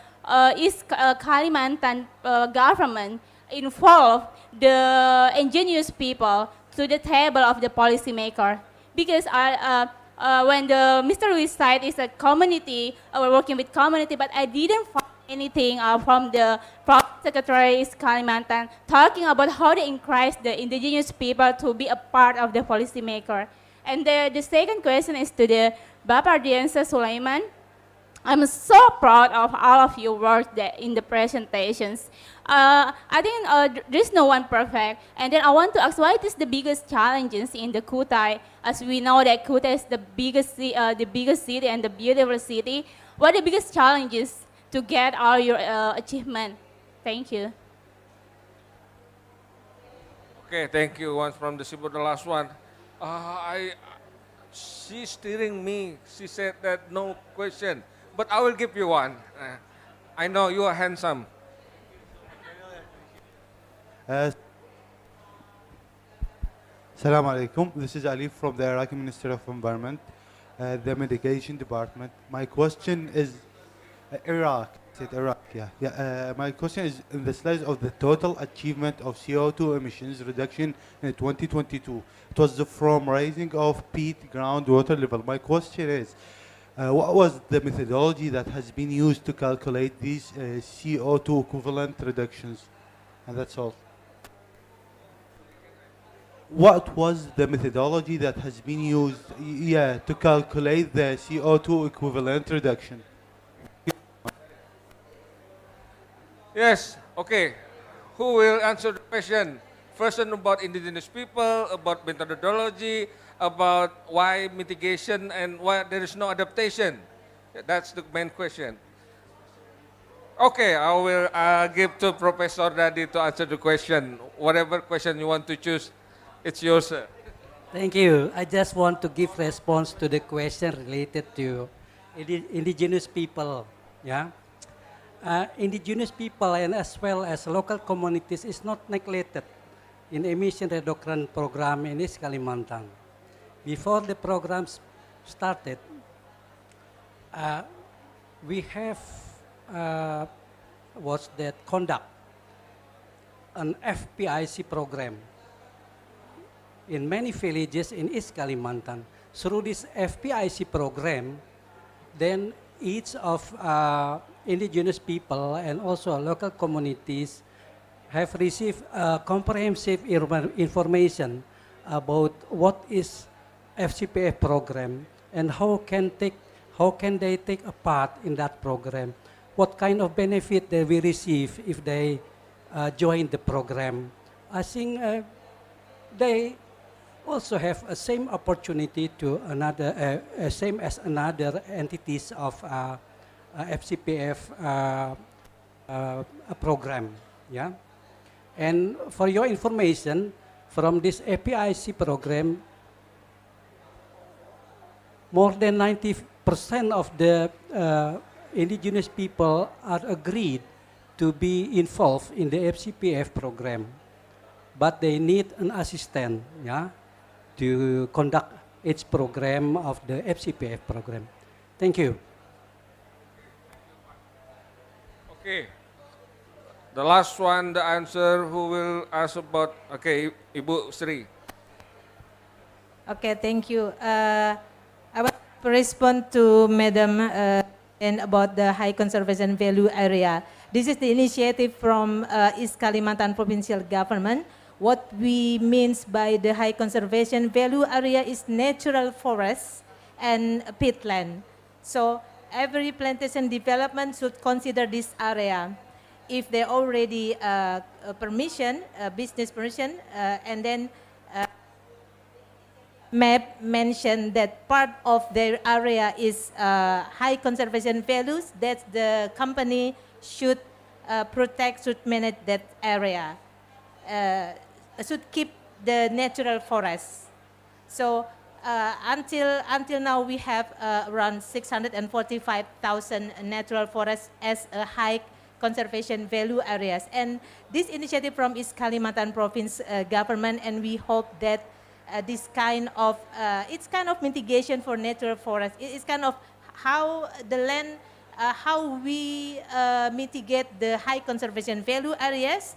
East Kalimantan government involve the ingenious people to the table of the policymaker? Because when the Mr. Luis side is a community, we're working with community, but I didn't find anything from the Secretary East Kalimantan talking about how to encourage the indigenous people to be a part of the policymaker. And the second question is to the Bapak Diansa Sulaiman. I'm so proud of all of your work in the presentations. I think there's no one perfect. And then I want to ask, what is the biggest challenges in the Kutai? As we know that Kutai is the biggest city and the beautiful city. What are the biggest challenges to get all your achievement? Thank you. Okay, thank you. Once from the Sibu, the last one. She's steering me. She said that no question. But I will give you one. I know you are handsome. Assalamu alaikum. This is Ali from the Iraqi Ministry of Environment, the Mitigation Department. My question is Iraq. Iraq, yeah. My question is in the slides of the total achievement of CO2 emissions reduction in 2022. It was from rising of peat groundwater level. My question is, what was the methodology that has been used to calculate these CO2 equivalent reductions? And that's all. What was the methodology that has been used, to calculate the CO2 equivalent reduction? Yes, okay. Who will answer the question? First one about indigenous people, about methodology, about why mitigation and why there is no adaptation. That's the main question. Okay, I will give to Professor Dadi to answer the question. Whatever question you want to choose, it's yours, sir. Thank you. I just want to give response to the question related to indigenous people. Yeah, indigenous people and as well as local communities is not neglected in emission reduction program in East Kalimantan. Before the programs started, we have was that conduct an FPIC program in many villages in East Kalimantan. Through this FPIC program, then each of indigenous people and also local communities have received comprehensive information about what is FCPF program and how can they take a part in that program, what kind of benefit they will receive if they join the program. I think they also have a same opportunity to another, same as another entities of FCPF program. Yeah, and for your information, from this FPIC program, more than 90% of the indigenous people are agreed to be involved in the FCPF program, but they need an assistant, yeah, to conduct its program of the FCPF program. Thank you. Okay. The last one, the answer, who will ask about, okay, Ibu Sri. Okay, thank you. I want to respond to Madam and about the high conservation value area. This is the initiative from East Kalimantan provincial government. What we means by the high conservation value area is natural forests and peatland. So every plantation development should consider this area. If they already permission, business permission, and then map mention that part of their area is high conservation values, that the company should protect, should manage that area. should keep the natural forests. So until now, we have around 645,000 natural forests as a high conservation value areas. And this initiative from East Kalimantan Province government, and we hope that this kind of, it's kind of mitigation for natural forests. It's kind of how the land, how we mitigate the high conservation value areas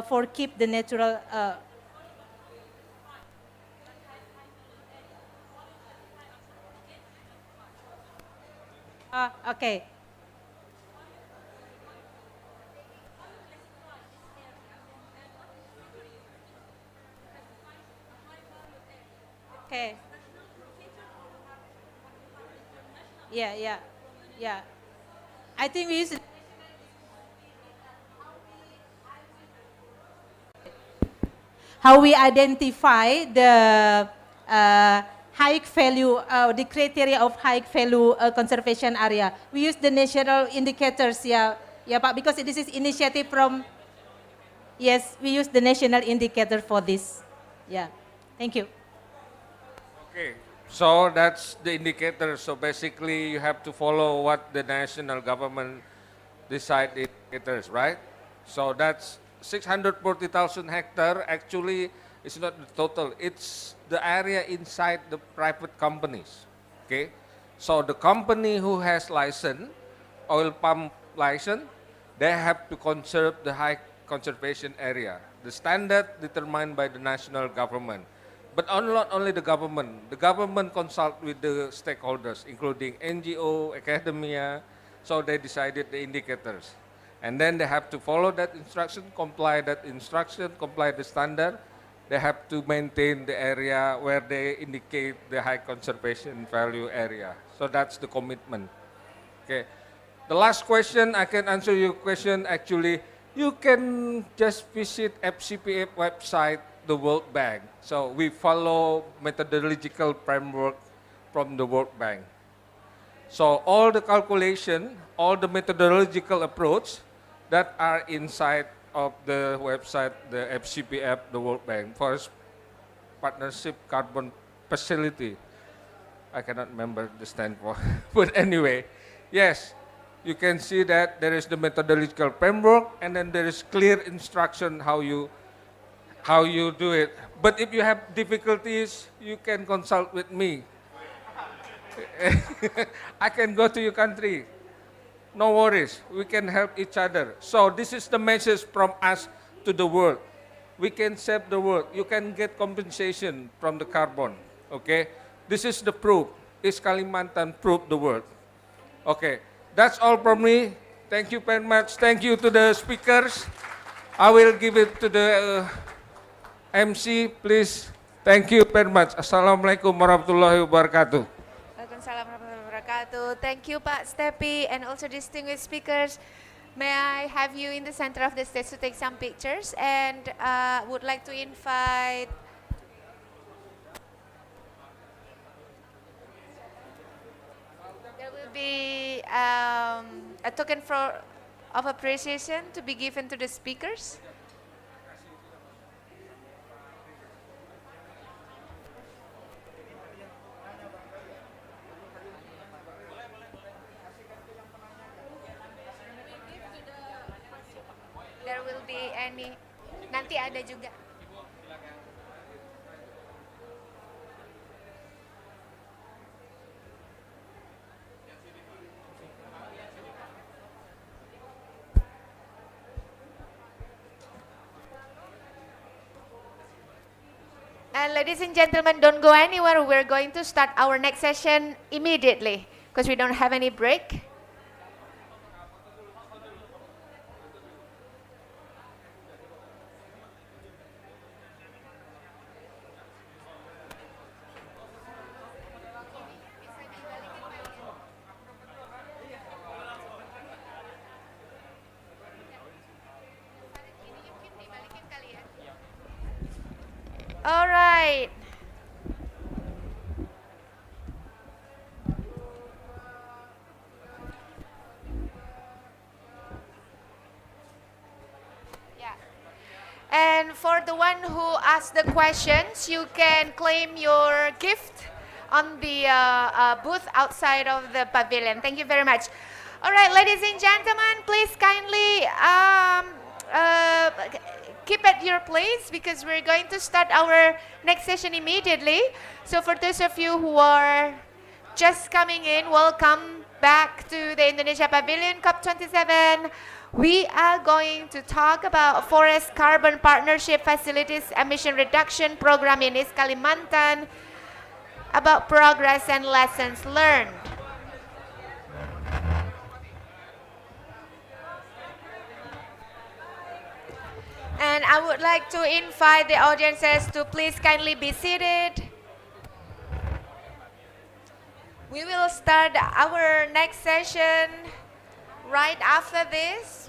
for keep the natural okay. Okay. Yeah, yeah, yeah. I think we use how we identify the high value, the criteria of high value conservation area. We use the national indicators, yeah, yeah, but because this is initiative from, yes, we use the national indicator for this. Yeah, thank you. Okay, so that's the indicator. So basically, you have to follow what the national government decide the indicators, right? So that's 640,000 hectare. Actually, it's not the total. It's the area inside the private companies. Okay, so the company who has license, oil pump license, they have to conserve the high conservation area. The standard determined by the national government. But not only the government consult with the stakeholders, including NGO, academia, so they decided the indicators. And then they have to follow that instruction, comply the standard. They have to maintain the area where they indicate the high conservation value area. So that's the commitment. Okay. The last question, I can answer your question actually. You can just visit FCPF website, the World Bank. So we follow methodological framework from the World Bank. So all the calculation, all the methodological approach that are inside of the website, the FCPF, the World Bank, Forest Partnership Carbon Facility. I cannot remember the stand for, but anyway, yes, you can see that there is the methodological framework, and then there is clear instruction how you do it. But if you have difficulties, you can consult with me. I can go to your country. No worries, we can help each other. So this is the message from us to the world. We can save the world. You can get compensation from the carbon, okay? This is the proof. East Kalimantan proved the world. Okay, that's all from me. Thank you very much. Thank you to the speakers. I will give it to the MC, please. Thank you very much. Assalamualaikum warahmatullahi wabarakatuh. Waalaikumsalam warahmatullahi wabarakatuh. Thank you, Pak Stepi, and also distinguished speakers. May I have you in the center of the stage to take some pictures, and would like to invite there will be a token of appreciation to be given to the speakers. There will be any, nanti ada juga. And ladies and gentlemen, don't go anywhere. We're going to start our next session immediately because we don't have any break. All right. Yeah. And for the one everyone who asked the questions, you can claim your gift on the booth outside of the pavilion. Thank you very much. All right, ladies and gentlemen, please kindly keep at your place because we're going to start our next session immediately. So for those of you who are just coming in, welcome back to the Indonesia Pavilion COP27. We are going to talk about Forest Carbon Partnership Facilities Emission Reduction Program in East Kalimantan, about progress and lessons learned. And I would like to invite the audiences to please kindly be seated. We will start our next session right after this.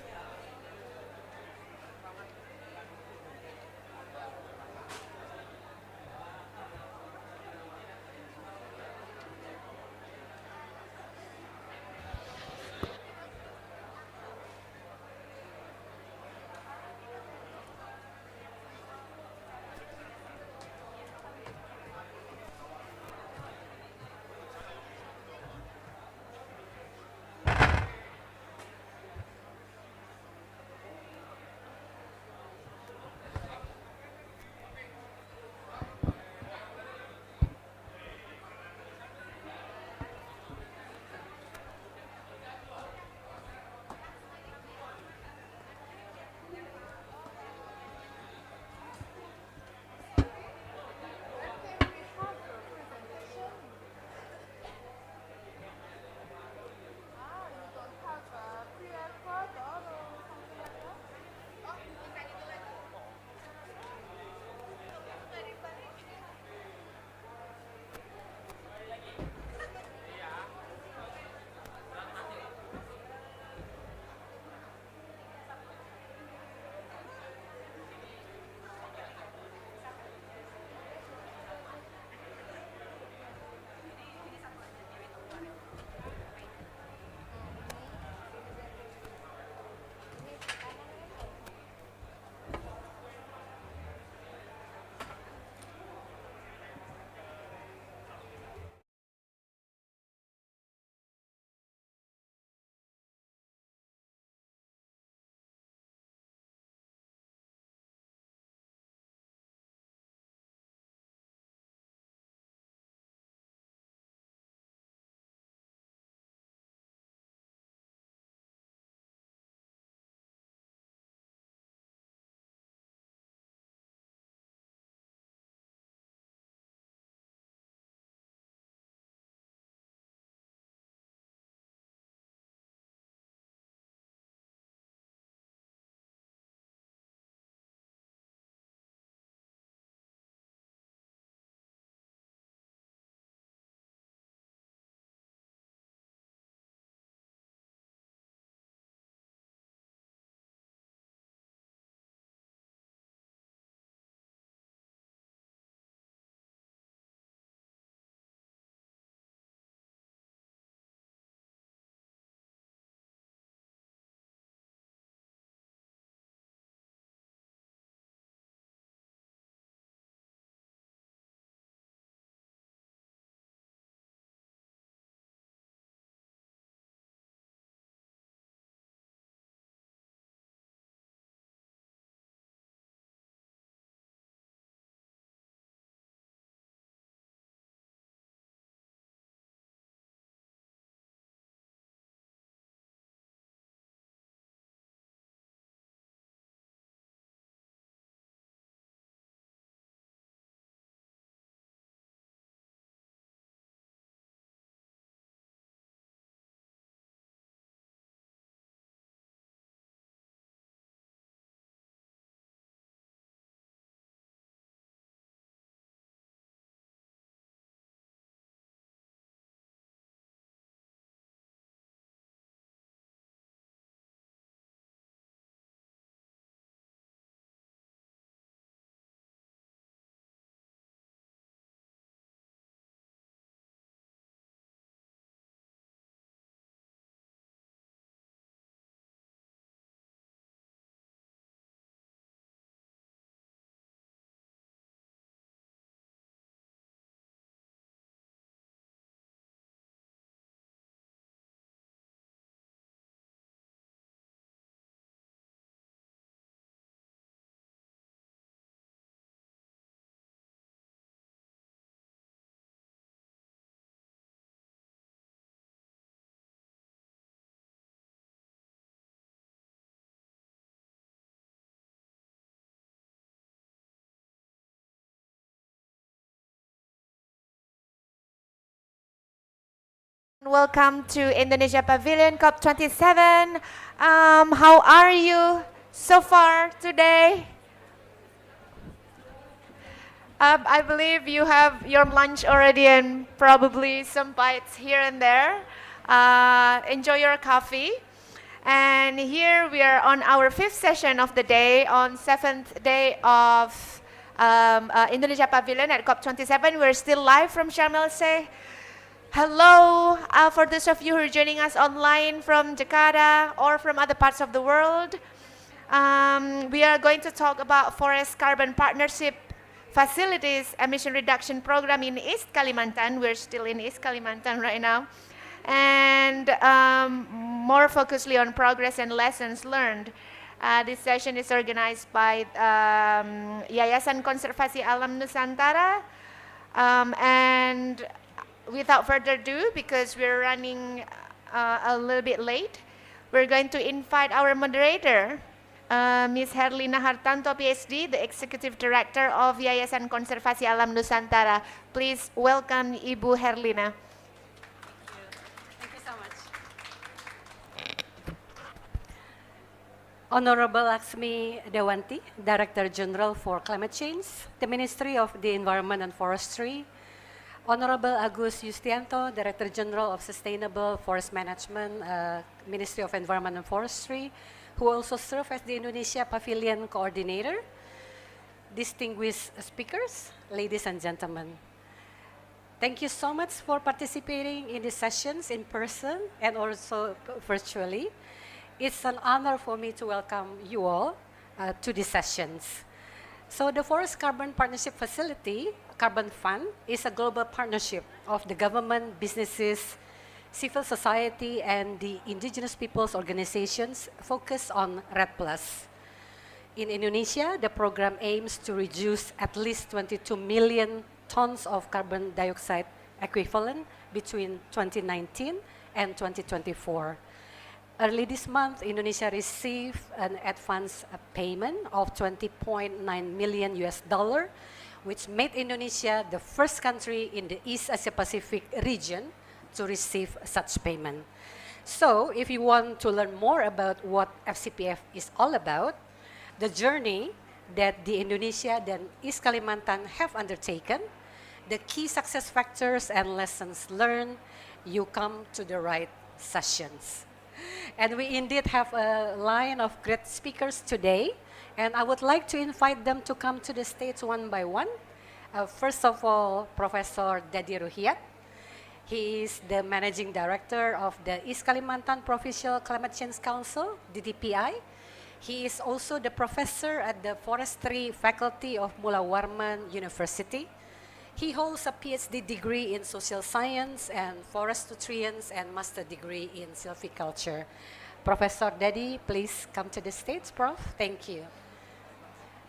Welcome to Indonesia Pavilion COP27. How are you so far today? I believe you have your lunch already and probably some bites here and there. Enjoy your coffee. And here we are on our 5th session of the day, on 7th day of Indonesia Pavilion at COP27. We're still live from Sharm el-Sheikh. Hello, for those of you who are joining us online from Jakarta or from other parts of the world. We are going to talk about Forest Carbon Partnership Facilities Emission Reduction Program in East Kalimantan. We're still in East Kalimantan right now. And more focusedly on progress and lessons learned. This session is organized by Yayasan Konservasi Alam Nusantara. And without further ado, because we're running a little bit late, we're going to invite our moderator, Ms. Herlina Hartanto, PhD, the Executive Director of Yayasan Konservasi Alam Nusantara. Please welcome Ibu Herlina. Thank you so much. Honorable Laksmi Dewanti, Director General for Climate Change, the Ministry of the Environment and Forestry, Honorable Agus Yustianto, Director General of Sustainable Forest Management, Ministry of Environment and Forestry, who also serve as the Indonesia Pavilion Coordinator, distinguished speakers, ladies and gentlemen. Thank you so much for participating in these sessions in person and also virtually. It's an honor for me to welcome you all to these sessions. So the Forest Carbon Partnership Facility, Carbon Fund, is a global partnership of the government, businesses, civil society, and the indigenous peoples organizations focused on REDD+. In Indonesia, the program aims to reduce at least 22 million tons of carbon dioxide equivalent between 2019 and 2024. Early this month, Indonesia received an advance payment of $20.9 million, which made Indonesia the first country in the East Asia Pacific region to receive such payment. So, if you want to learn more about what FCPF is all about, the journey that the Indonesia and East Kalimantan have undertaken, the key success factors and lessons learned, you come to the right sessions. And we indeed have a line of great speakers today, and I would like to invite them to come to the stage one by one. First of all, Professor Dadi Ruhiat. He is the Managing Director of the East Kalimantan Provincial Climate Change Council, DDPI. He is also the professor at the Forestry Faculty of Mula Warman University. He holds a PhD degree in social science and forest nutrients and master degree in silviculture. Professor Dadi, please come to the stage, Prof. Thank you.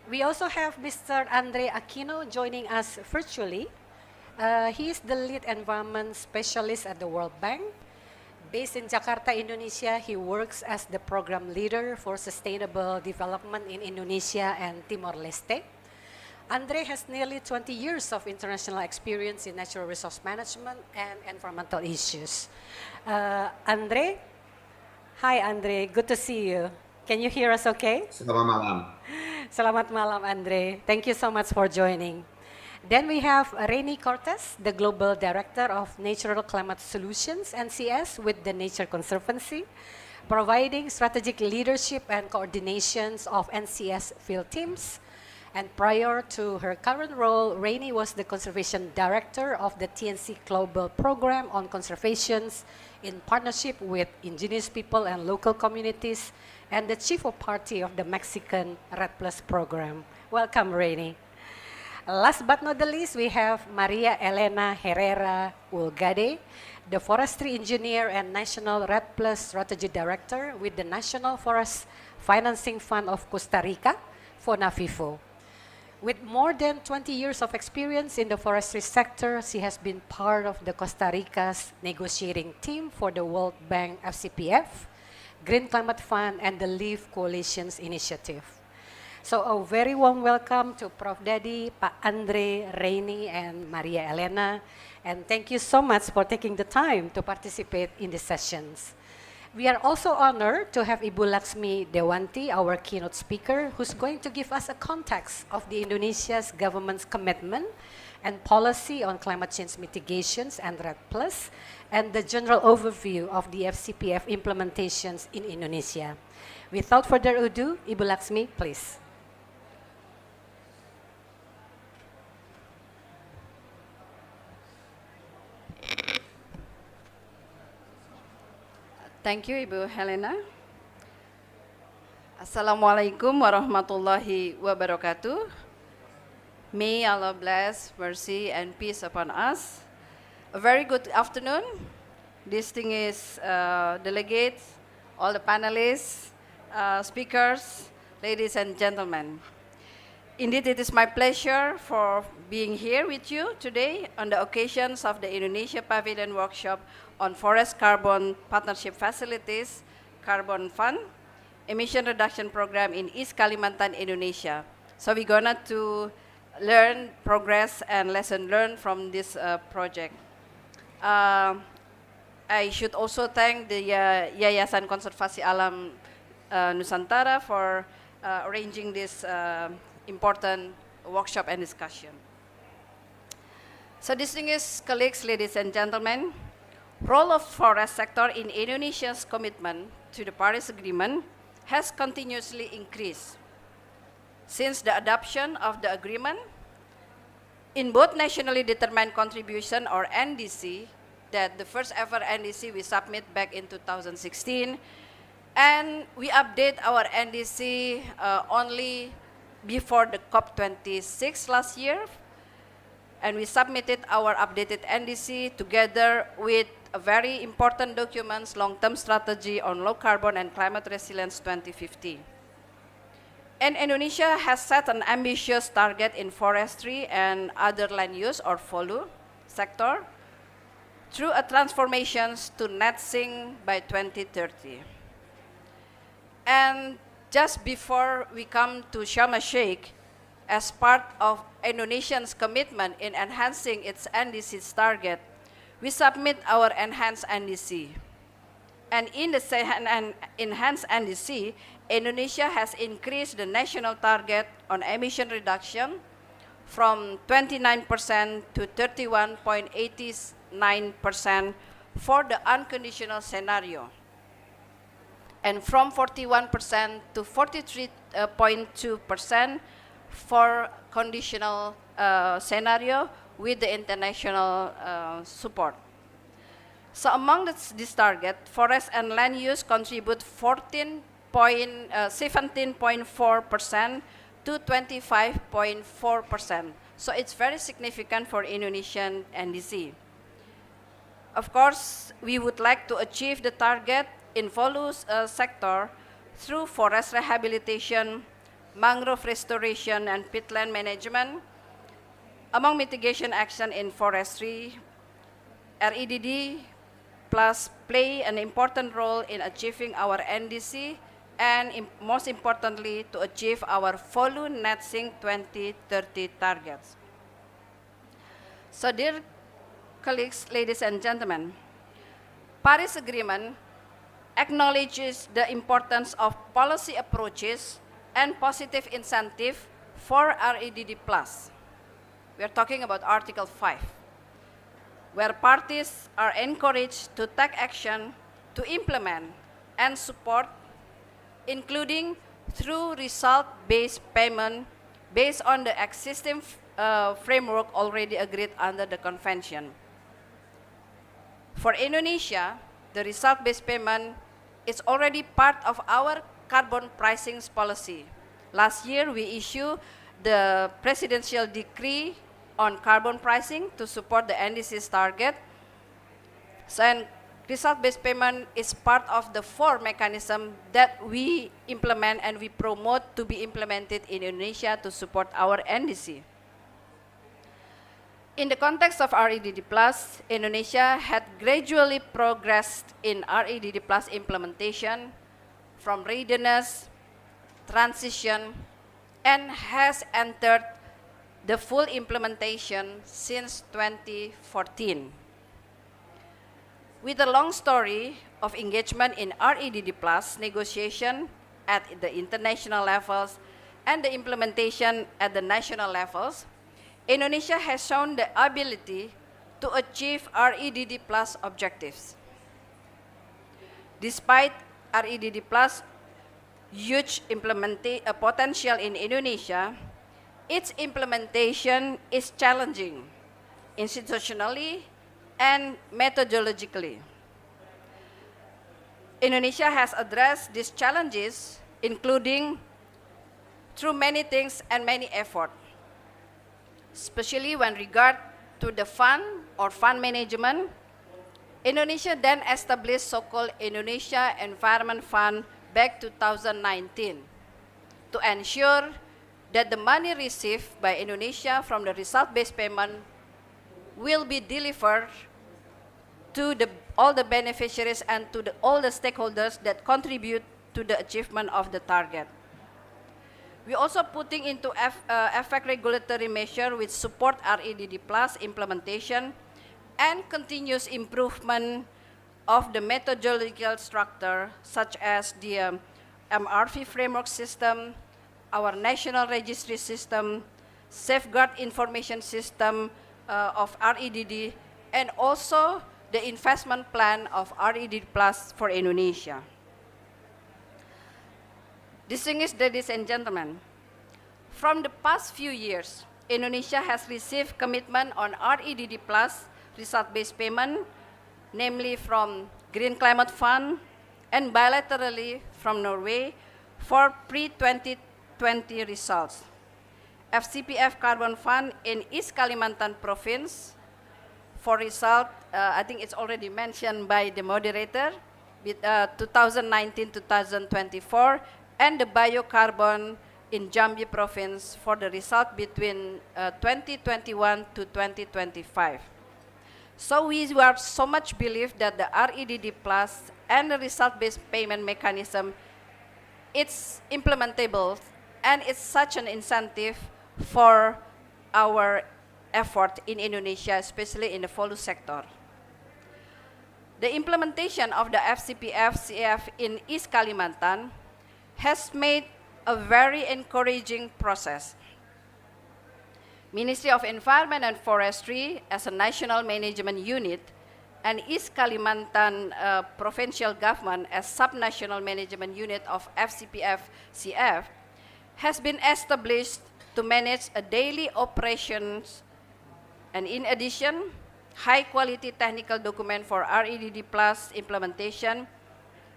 We also have Mr. Andre Aquino joining us virtually. He is the lead environment specialist at the World Bank. Based in Jakarta, Indonesia, he works as the program leader for sustainable development in Indonesia and Timor-Leste. Andre has nearly 20 years of international experience in natural resource management and environmental issues. Andre, hi Andre, good to see you. Can you hear us okay? Selamat malam. Selamat malam, Andre. Thank you so much for joining. Then we have Reni Cortez, the Global Director of Natural Climate Solutions, NCS, with the Nature Conservancy, providing strategic leadership and coordinations of NCS field teams. And prior to her current role, Reni was the Conservation Director of the TNC Global Program on Conservations in partnership with indigenous people and local communities, and the Chief of Party of the Mexican REDD+ program. Welcome, Reni. Last but not the least, we have Maria Elena Herrera Ulgade, the Forestry Engineer and National REDD+ Strategy Director with the National Forest Financing Fund of Costa Rica, FONAFIFO. With more than 20 years of experience in the forestry sector, she has been part of the Costa Rica's negotiating team for the World Bank FCPF, Green Climate Fund, and the LEAF Coalition's initiative. So a very warm welcome to Prof. Dadi, Pak Andre, Reni, and Maria Elena. And thank you so much for taking the time to participate in the sessions. We are also honored to have Ibu Laksmi Dewanti, our keynote speaker, who's going to give us a context of the Indonesia's government's commitment and policy on climate change mitigations and REDD+, and the general overview of the FCPF implementations in Indonesia. Without further ado, Ibu Laksmi, please. Thank you, Ibu Helena. Assalamualaikum warahmatullahi wabarakatuh. May Allah bless, mercy, and peace upon us. A very good afternoon, distinguished delegates, all the panelists, speakers, ladies and gentlemen. Indeed, it is my pleasure for being here with you today on the occasions of the Indonesia Pavilion Workshop on Forest Carbon Partnership Facilities, Carbon Fund, Emission Reduction Program in East Kalimantan, Indonesia. So we're gonna to learn progress and lesson learned from this project. I should also thank the Yayasan Konservasi Alam Nusantara for arranging this important workshop and discussion. So distinguished colleagues, ladies and gentlemen, role of forest sector in Indonesia's commitment to the Paris Agreement has continuously increased. Since the adoption of the agreement, in both nationally determined contribution or NDC, that the first ever NDC we submit back in 2016, and we update our NDC only before the COP26 last year, and we submitted our updated NDC together with a very important documents, long-term strategy on low carbon and climate resilience 2050. And Indonesia has set an ambitious target in forestry and other land use or Folu sector through a transformations to Netzink by 2030. And just before we come to Sharm el-Sheikh, as part of Indonesia's commitment in enhancing its NDC's target, we submit our enhanced NDC. And in the enhanced NDC, Indonesia has increased the national target on emission reduction from 29% to 31.89% for the unconditional scenario, and from 41% to 43.2% for conditional scenario with the international support. So among this target, forest and land use contribute 17.4% to 25.4%. So it's very significant for Indonesian NDC. Of course, we would like to achieve the target in Folu sector through forest rehabilitation, mangrove restoration, and peatland management. Among mitigation action in forestry, REDD plus play an important role in achieving our NDC and most importantly to achieve our Folu Netzink 2030 targets. So dear colleagues, ladies and gentlemen, Paris Agreement acknowledges the importance of policy approaches and positive incentive for REDD+. We are talking about Article 5, where parties are encouraged to take action to implement and support, including through result-based payment based on the existing framework already agreed under the convention. For Indonesia, the result-based payment is already part of our carbon pricing policy. Last year, we issued the presidential decree on carbon pricing to support the NDC's target. So, result-based payment is part of the 4 mechanisms that we implement and we promote to be implemented in Indonesia to support our NDC. In the context of REDD+, Indonesia had gradually progressed in REDD+ implementation from readiness, transition, and has entered the full implementation since 2014. With a long story of engagement in REDD Plus negotiation at the international levels and the implementation at the national levels, Indonesia has shown the ability to achieve REDD Plus objectives. Despite REDD Plus huge potential in Indonesia, its implementation is challenging institutionally and methodologically. Indonesia has addressed these challenges, including through many things and many efforts, especially when regard to the fund or fund management. Indonesia then established so-called Indonesia Environment Fund back 2019 to ensure that the money received by Indonesia from the result-based payment will be delivered to all the beneficiaries and to all the stakeholders that contribute to the achievement of the target. We also putting into effect regulatory measures which support REDD Plus implementation and continuous improvement of the methodological structure, such as the MRV framework system, our national registry system, safeguard information system of REDD, and also the investment plan of REDD Plus for Indonesia. Distinguished ladies and gentlemen, from the past few years, Indonesia has received commitment on REDD Plus result-based payment, namely from Green Climate Fund and bilaterally from Norway for pre-2020 results. FCPF Carbon Fund in East Kalimantan Province for result, I think it's already mentioned by the moderator, with 2019-2024, and the biocarbon in Jambi Province for the result between 2021 to 2025. So we are so much believe that the REDD Plus and the result-based payment mechanism, it's implementable and it's such an incentive for our effort in Indonesia, especially in the Folu sector. The implementation of the FCPF-CF in East Kalimantan has made a very encouraging process. Ministry of Environment and Forestry as a national management unit and East Kalimantan provincial government as sub-national management unit of FCPF-CF has been established to manage a daily operations, and in addition, high-quality technical document for REDD Plus implementation,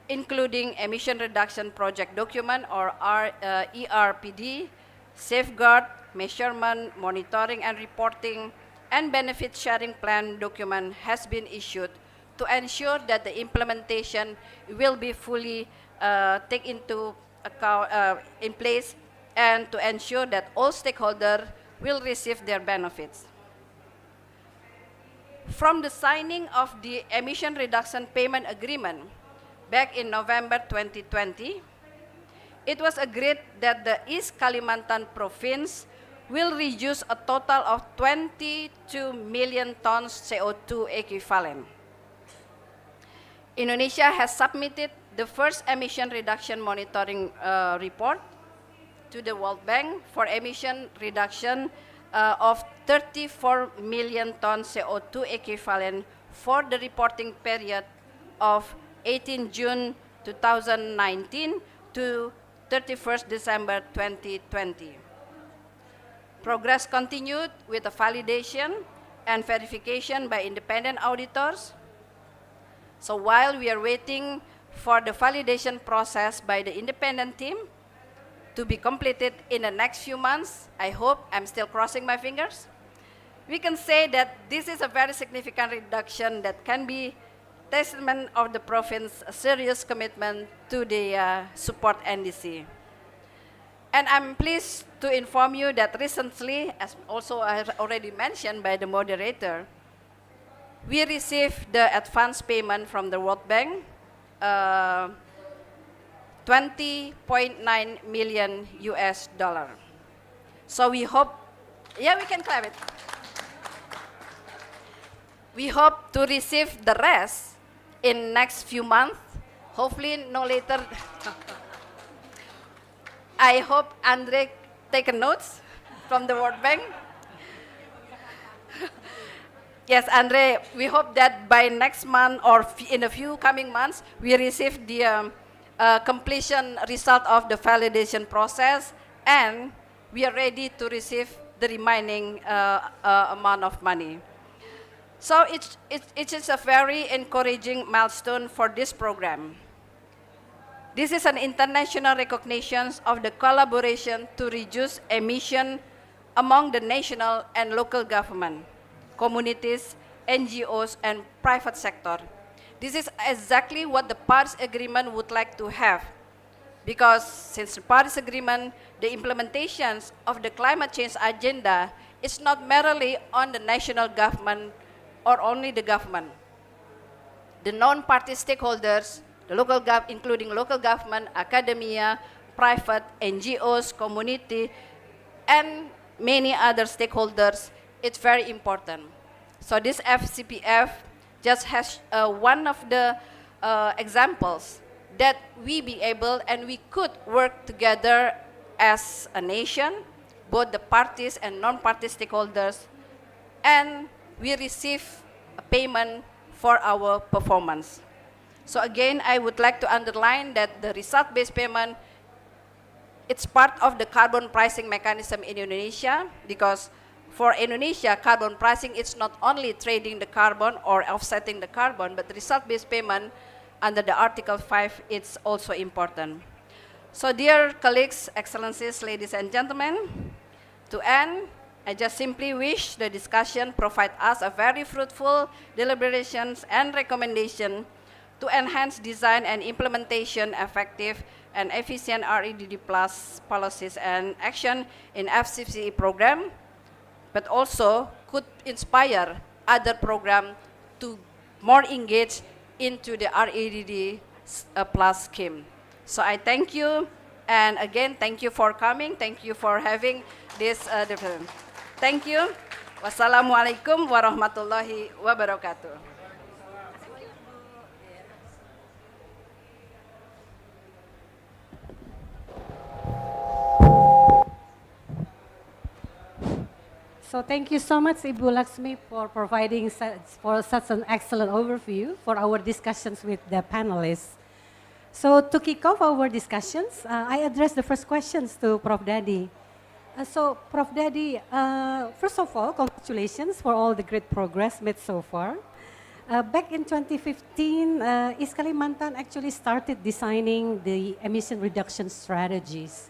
including emission reduction project document or ERPD, safeguard, measurement, monitoring and reporting, and benefit sharing plan document has been issued to ensure that the implementation will be fully taken into account in place and to ensure that all stakeholders will receive their benefits. From the signing of the emission reduction payment agreement back in November 2020, it was agreed that the East Kalimantan province will reduce a total of 22 million tons CO2 equivalent. Indonesia has submitted the first emission reduction monitoring report to the World Bank for emission reduction of 34 million tons CO2 equivalent for the reporting period of 18 June 2019 to 31st December 2020. Progress continued with the validation and verification by independent auditors. So while we are waiting for the validation process by the independent team to be completed in the next few months, I hope, I'm still crossing my fingers, we can say that this is a very significant reduction that can be testament of the province's serious commitment to the support NDC. And I'm pleased to inform you that recently, as also I already mentioned by the moderator, we received the advance payment from the World Bank, 20.9 million US dollar. So we hope Yeah, we can clap it. We hope to receive the rest in next few months, hopefully no later. I hope Andre take notes from the World Bank. Yes, Andre, we hope that by next month or in a few coming months, we receive the completion result of the validation process, and we are ready to receive the remaining amount of money. So it is a very encouraging milestone for this program. This is an international recognition of the collaboration to reduce emission among the national and local government, communities, NGOs, and private sector. This is exactly what the Paris Agreement would like to have, because since the Paris Agreement, the implementations of the climate change agenda is not merely on the national government or only the government. The non-party stakeholders, including local government, academia, private, NGOs, community, and many other stakeholders, it's very important. So this FCPF just has one of the examples that we be able and we could work together as a nation, both the parties and non-party stakeholders, and we receive a payment for our performance. So again, I would like to underline that the result-based payment, it's part of the carbon pricing mechanism in Indonesia, because for Indonesia, carbon pricing is not only trading the carbon or offsetting the carbon, but the result-based payment under the Article 5, it's also important. So dear colleagues, excellencies, ladies and gentlemen, to end, I just simply wish the discussion provide us a very fruitful deliberations and recommendation to enhance design and implementation effective and efficient REDD plus policies and action in FCCE program, but also could inspire other program to more engage into the REDD plus scheme. So I thank you, and again, thank you for coming, thank you for having this different. Thank you. Wassalamualaikum warahmatullahi wabarakatuh. So thank you so much, Ibu Laksmi, for providing such an excellent overview for our discussions with the panelists. So to kick off our discussions, I address the first questions to Prof. Dadi. So Prof. Dadi, first of all, congratulations for all the great progress made so far. Back in 2015, East Kalimantan actually started designing the emission reduction strategies,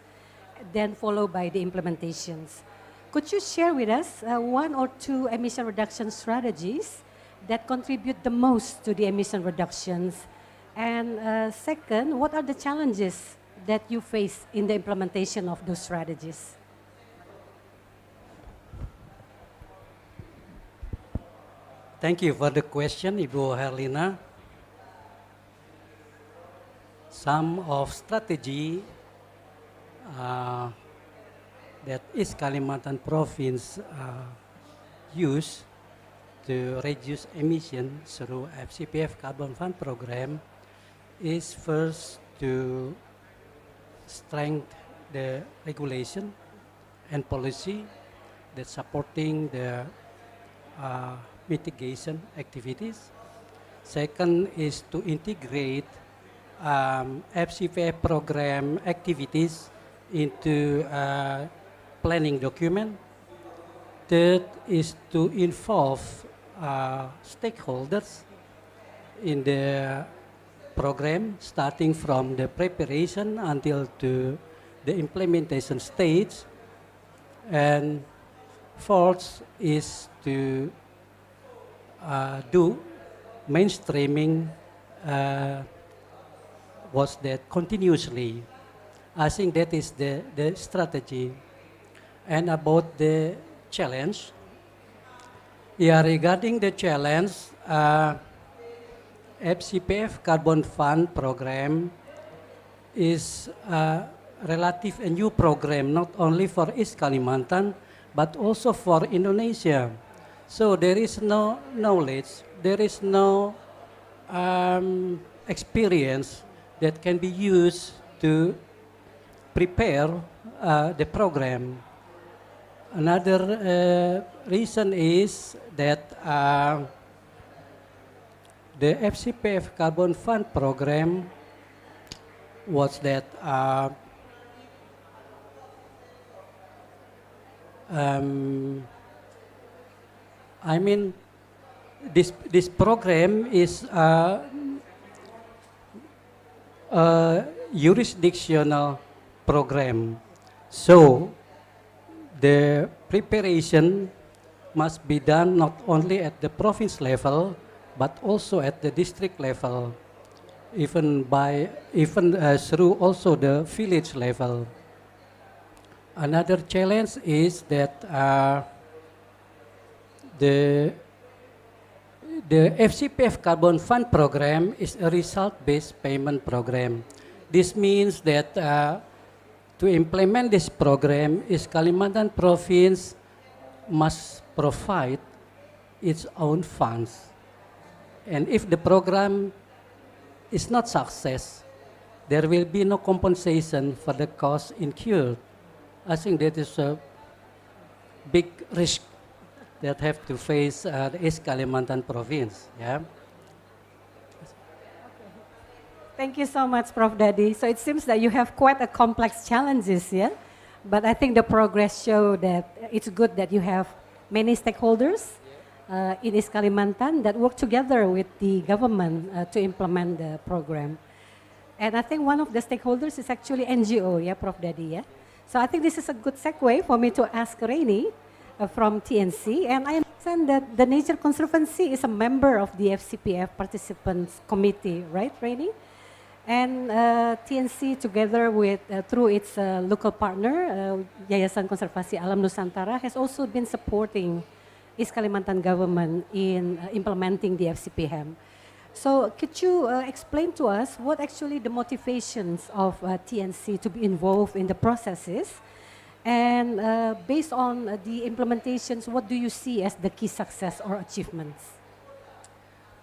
then followed by the implementations. Could you share with us one or two emission reduction strategies that contribute the most to the emission reductions? And second, what are the challenges that you face in the implementation of those strategies? Thank you for the question, Ibu Herlina. Some of strategy that East Kalimantan province use to reduce emission through FCPF Carbon Fund program is first to strengthen the regulation and policy that's supporting the mitigation activities. Second is to integrate FCPF program activities into planning document. Third is to involve stakeholders in the program, starting from the preparation until to the implementation stage. And fourth is to do mainstreaming was that continuously. I think that is the strategy. And about the challenge, yeah, regarding the challenge, FCPF Carbon Fund program is a relative a new program, not only for East Kalimantan, but also for Indonesia. So there is no knowledge, there is no experience that can be used to prepare the program. Another reason is that the FCPF Carbon Fund program was that I mean, this program is a jurisdictional program. So the preparation must be done not only at the province level, but also at the district level, even through also the village level. Another challenge is that the FCPF Carbon Fund program is a result-based payment program. This means that to implement this program, Kalimantan province must provide its own funds. And if the program is not success, there will be no compensation for the cost incurred. I think that is a big risk that have to face the East Kalimantan province. Yeah. Thank you so much, Prof. Dadi. So it seems that you have quite a complex challenges, yeah? But I think the progress show that it's good that you have many stakeholders in East Kalimantan that work together with the government to implement the program. And I think one of the stakeholders is actually NGO, yeah, Prof. Dadi, yeah? So I think this is a good segue for me to ask Rainy from TNC. And I understand that the Nature Conservancy is a member of the FCPF Participants Committee, right, Rainy? And TNC, together with, through its local partner, Yayasan Konservasi Alam Nusantara, has also been supporting East Kalimantan government in implementing the FCPM. So could you explain to us what actually the motivations of TNC to be involved in the processes? And based on the implementations, what do you see as the key success or achievements?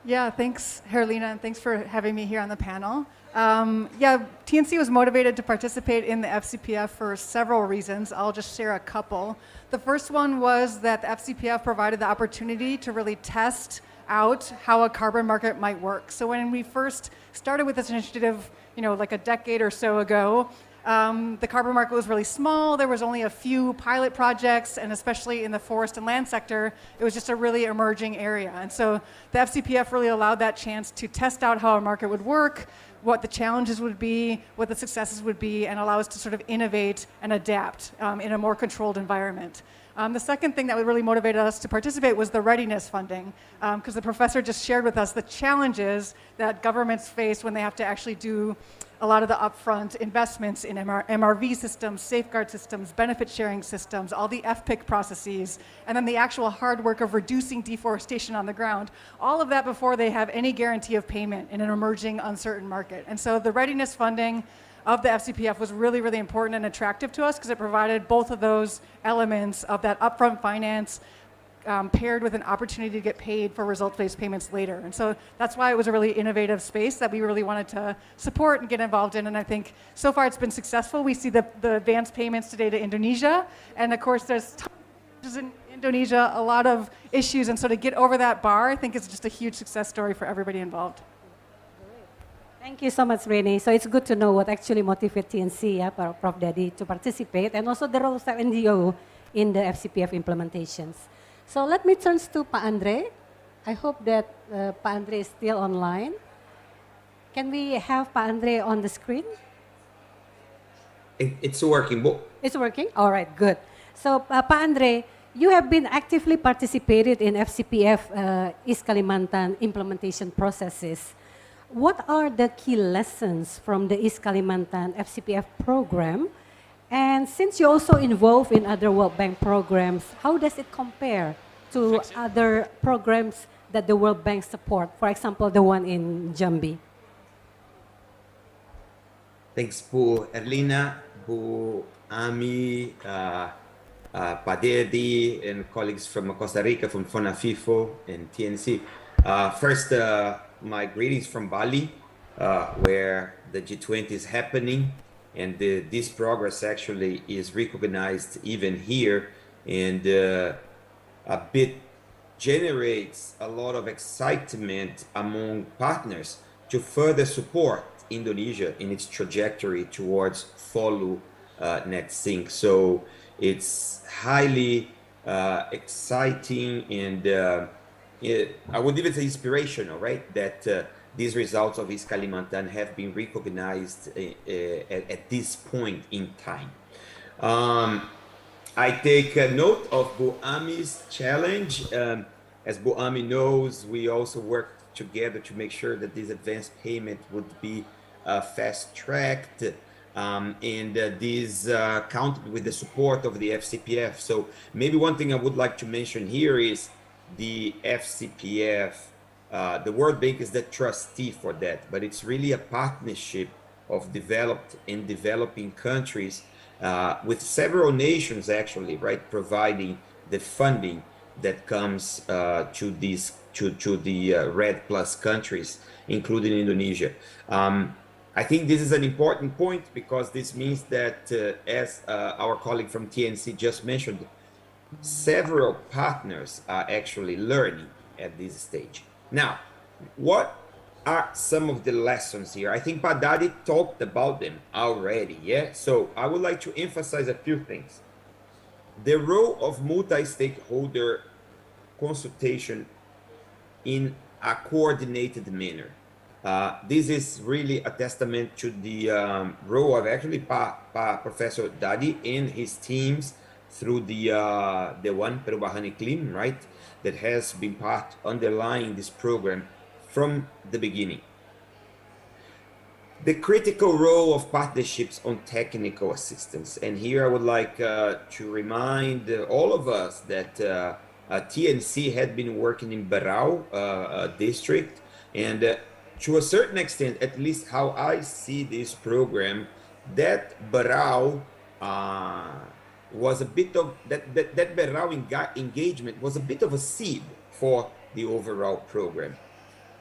Yeah, thanks, Herlina, and thanks for having me here on the panel. Yeah, TNC was motivated to participate in the FCPF for several reasons. I'll just share a couple. The first one was that the FCPF provided the opportunity to really test out how a carbon market might work. So when we first started with this initiative, like a decade or so ago, the carbon market was really small. There was only a few pilot projects, and especially in the forest and land sector, it was just a really emerging area. And so the FCPF really allowed that chance to test out how a market would work, what the challenges would be, what the successes would be, and allow us to sort of innovate and adapt in a more controlled environment. The second thing that really motivated us to participate was the readiness funding, because the professor just shared with us the challenges that governments face when they have to actually do a lot of the upfront investments in MRV systems, safeguard systems, benefit sharing systems, all the FPIC processes, and then the actual hard work of reducing deforestation on the ground. All of that before they have any guarantee of payment in an emerging, uncertain market. And so the readiness funding of the FCPF was really, really important and attractive to us because it provided both of those elements of that upfront finance paired with an opportunity to get paid for result-based payments later. And so that's why it was a really innovative space that we really wanted to support and get involved in. And I think so far it's been successful. We see the advanced payments today to Indonesia. And of course, there's tons in Indonesia, a lot of issues. And so to get over that bar, I think is just a huge success story for everybody involved. Thank you so much, Renee. So it's good to know what actually motivates TNC, yeah, Prof. Dadi, to participate, and also the role of NGO in the FCPF implementations. So let me turn to Pak Andre. I hope that Pak Andre is still online. Can we have Pak Andre on the screen? It's working, Bu. It's working? All right, good. So Pak Andre, you have been actively participated in FCPF East Kalimantan implementation processes. What are the key lessons from the East Kalimantan FCPF program? And since you're also involved in other World Bank programs, how does it compare to other programs that the World Bank support? For example, the one in Jambi. Thanks, Bu Erlina, Bu Ami, Padedi and colleagues from Costa Rica, from FONAFIFO and TNC. First, my greetings from Bali, where the G20 is happening, and this progress actually is recognized even here, and a bit generates a lot of excitement among partners to further support Indonesia in its trajectory towards Folu Netzink. So it's highly exciting, and I would even say inspirational, right? That these results of East Kalimantan have been recognized at this point in time. I take note of Buami's challenge. As Buami knows, we also worked together to make sure that this advance payment would be fast-tracked, and this counted with the support of the FCPF. So maybe one thing I would like to mention here is the FCPF. The World Bank is the trustee for that, but it's really a partnership of developed and developing countries with several nations actually, right, providing the funding that comes to the RED Plus countries, including Indonesia. I think this is an important point because this means that, as our colleague from TNC just mentioned, several partners are actually learning at this stage. Now, what are some of the lessons here? I think Padadi talked about them already, yeah? So I would like to emphasize a few things. The role of multi-stakeholder consultation in a coordinated manner. This is really a testament to the role of actually Professor Dadi and his teams through the Dewan Perubahan Iklim, right? That has been part underlying this program from the beginning. The critical role of partnerships on technical assistance. And here I would like to remind all of us that TNC had been working in Barao district, and to a certain extent, at least how I see this program, that Barao was a bit of, that Barao engagement was a bit of a seed for the overall program.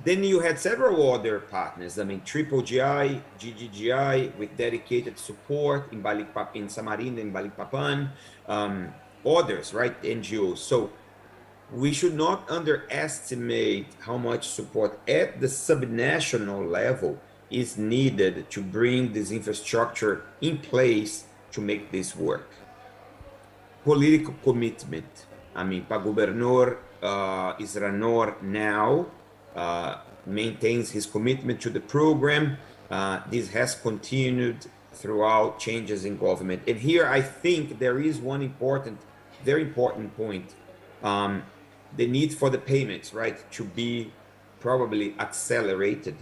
Then you had several other partners, I mean, Triple GI, GGGI, with dedicated support in in Samarinda, in Balikpapan, others, right, NGOs. So we should not underestimate how much support at the subnational level is needed to bring this infrastructure in place to make this work. Political commitment. I mean, Pa-Gobernador Isranor now maintains his commitment to the program. This has continued throughout changes in government. And here I think there is one important, very important point. The need for the payments, right, to be probably accelerated,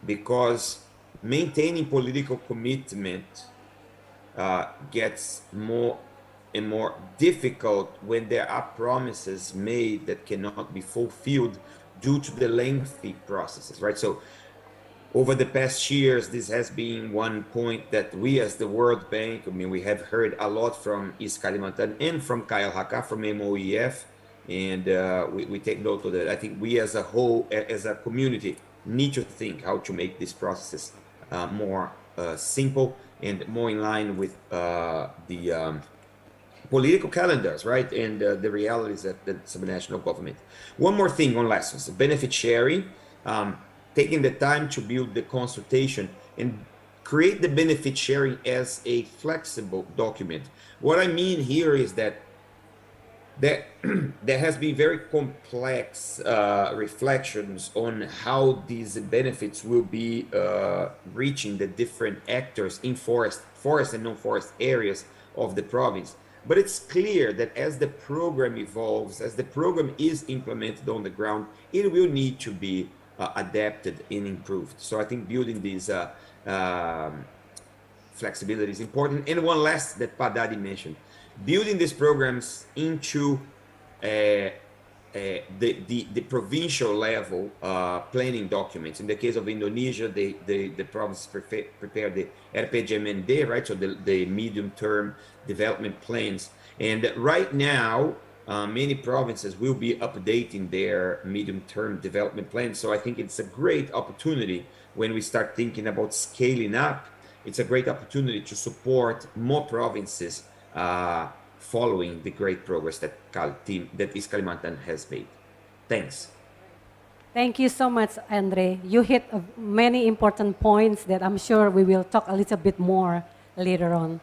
because maintaining political commitment gets more and more difficult when there are promises made that cannot be fulfilled due to the lengthy processes, right? So over the past years, this has been one point that we as the World Bank, I mean, we have heard a lot from East Kalimantan and from KLHK, from MOEF, and we take note of that. I think we as a whole, as a community, need to think how to make these processes more simple and more in line with the political calendars, right? And the realities of the subnational government. One more thing on lessons, benefit sharing, taking the time to build the consultation and create the benefit sharing as a flexible document. What I mean here is that there has been very complex reflections on how these benefits will be reaching the different actors in forest and non-forest areas of the province. But it's clear that as the program evolves, as the program is implemented on the ground, it will need to be adapted and improved. So I think building these flexibility is important. And one last that Padadi mentioned, building these programs into the provincial level planning documents. In the case of Indonesia, the province prepared the RPJMND, right? So the medium-term development plans. And right now, many provinces will be updating their medium-term development plans. So I think it's a great opportunity when we start thinking about scaling up. It's a great opportunity to support more provinces following the great progress that East Kalimantan has made. Thanks. Thank you so much, Andre. You hit many important points that I'm sure we will talk a little bit more later on.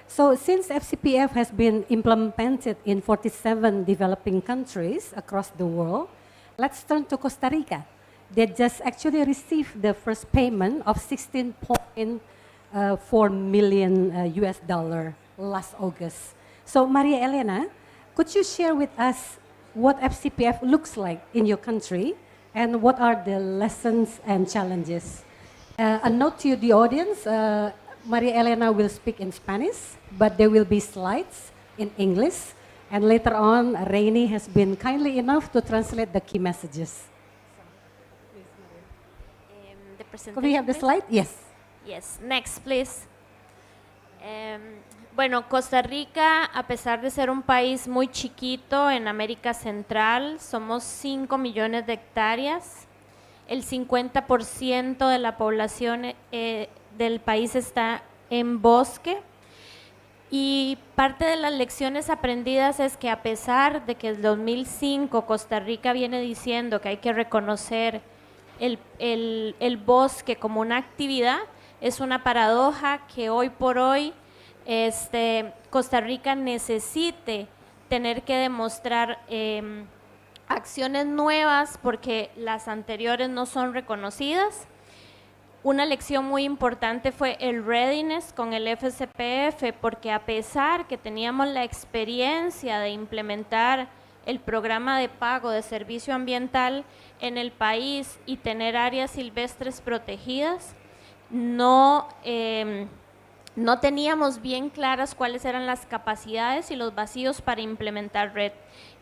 So since FCPF has been implemented in 47 developing countries across the world, let's turn to Costa Rica. They just actually received the first payment of $16.4 million US dollar last August. So Maria Elena, could you share with us what FCPF looks like in your country and what are the lessons and challenges? A note to the audience, Maria Elena will speak in Spanish, but there will be slides in English. And later on, Rainy has been kindly enough to translate the key messages. Could we have the slide? Yes. Yes, next please. Bueno, Costa Rica, a pesar de ser un país muy chiquito en América Central, somos 5 millones de hectáreas. El 50% de la población del país está en bosque. Y parte de las lecciones aprendidas es que a pesar de que en 2005 Costa Rica viene diciendo que hay que reconocer el bosque como una actividad, es una paradoja que hoy por hoy Costa Rica necesite tener que demostrar acciones nuevas porque las anteriores no son reconocidas. Una lección muy importante fue el readiness con el FCPF, porque a pesar que teníamos la experiencia de implementar el programa de pago de servicio ambiental en el país y tener áreas silvestres protegidas, no teníamos bien claras cuáles eran las capacidades y los vacíos para implementar RED.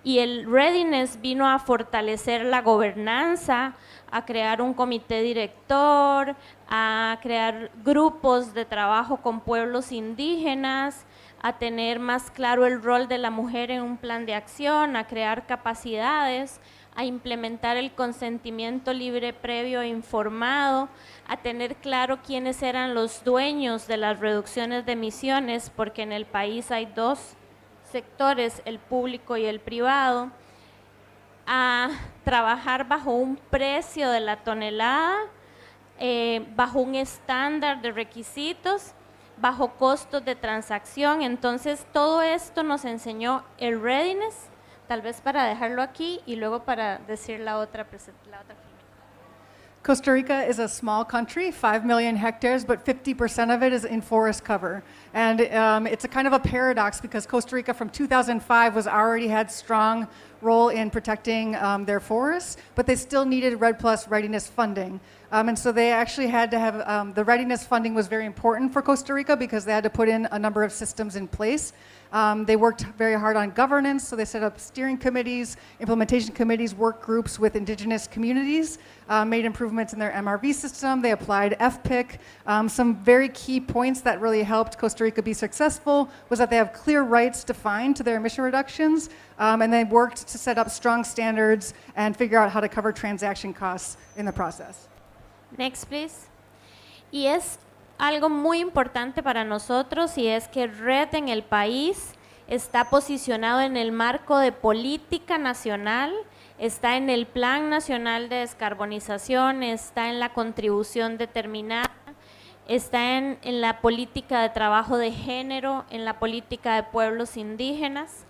Y el readiness vino a fortalecer la gobernanza, a crear un comité director, a crear grupos de trabajo con pueblos indígenas, a tener más claro el rol de la mujer en un plan de acción, a crear capacidades, a implementar el consentimiento libre, previo e informado, a tener claro quiénes eran los dueños de las reducciones de emisiones, porque en el país hay dos sectores, el público y el privado, a trabajar bajo un precio de la tonelada, bajo un estándar de requisitos, bajo costos de transacción. Entonces todo esto nos enseñó el readiness, tal vez para dejarlo aquí y luego para decir la otra Costa Rica is a small country, 5 million hectares, but 50% of it is in forest cover. And it's a kind of a paradox because Costa Rica from 2005 already had strong role in protecting their forests, but they still needed RED Plus readiness funding. And so they actually had to have, the readiness funding was very important for Costa Rica because they had to put in a number of systems in place. They worked very hard on governance, so they set up steering committees, implementation committees, work groups with indigenous communities, made improvements in their MRV system, they applied FPIC. Some very key points that really helped Costa Rica be successful was that they have clear rights defined to their emission reductions, and they worked to set up strong standards and figure out how to cover transaction costs in the process. Next, please. Y es algo muy importante para nosotros y es que RED en el país está posicionado en el marco de política nacional, está en el Plan Nacional de Descarbonización, está en la contribución determinada, está en la política de trabajo de género, en la política de pueblos indígenas.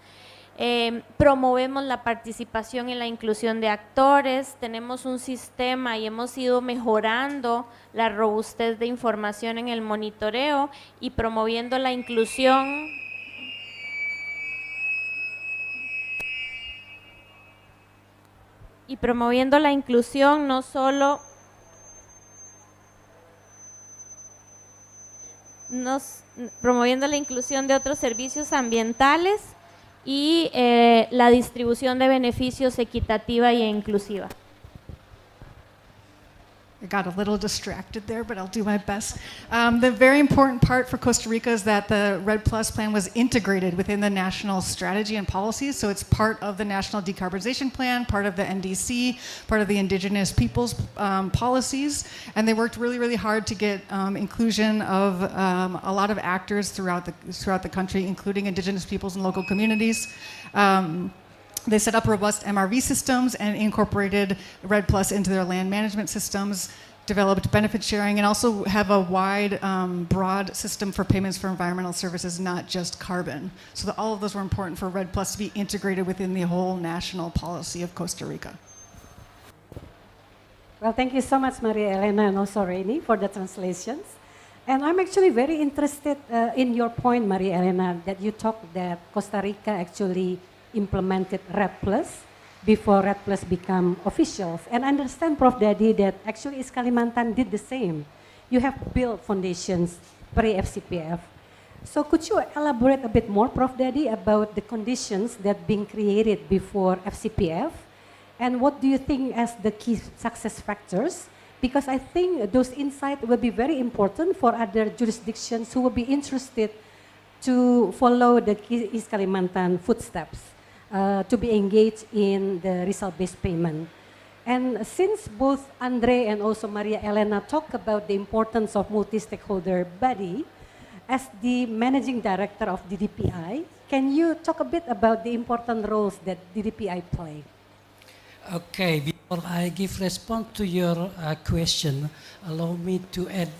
Promovemos la participación y la inclusión de actores, tenemos un sistema y hemos ido mejorando la robustez de información en el monitoreo y promoviendo la inclusión no solo promoviendo la inclusión de otros servicios ambientales y la distribución de beneficios equitativa e inclusiva. I got a little distracted there, but I'll do my best. The very important part for Costa Rica is that the RED Plus plan was integrated within the national strategy and policies. So it's part of the National Decarbonization Plan, part of the NDC, part of the Indigenous Peoples policies. And they worked really, really hard to get inclusion of a lot of actors throughout the country, including Indigenous peoples and local communities. They set up robust MRV systems and incorporated RED Plus into their land management systems, developed benefit sharing, and also have a wide, broad system for payments for environmental services, not just carbon. So all of those were important for RED Plus to be integrated within the whole national policy of Costa Rica. Well, thank you so much, Maria Elena and also Rainy, for the translations. And I'm actually very interested in your point, Maria Elena, that you talked that Costa Rica actually implemented RED Plus before RED Plus become officials. And I understand, Prof. Daddy, that actually East Kalimantan did the same. You have built foundations pre-FCPF. So could you elaborate a bit more, Prof. Daddy, about the conditions that being created before FCPF? And what do you think as the key success factors? Because I think those insights will be very important for other jurisdictions who will be interested to follow the East Kalimantan footsteps. To be engaged in the result-based payment. And since both Andre and also Maria Elena talk about the importance of multi-stakeholder body, as the managing director of DDPI, can you talk a bit about the important roles that DDPI play? Okay, before I give response to your question, allow me to add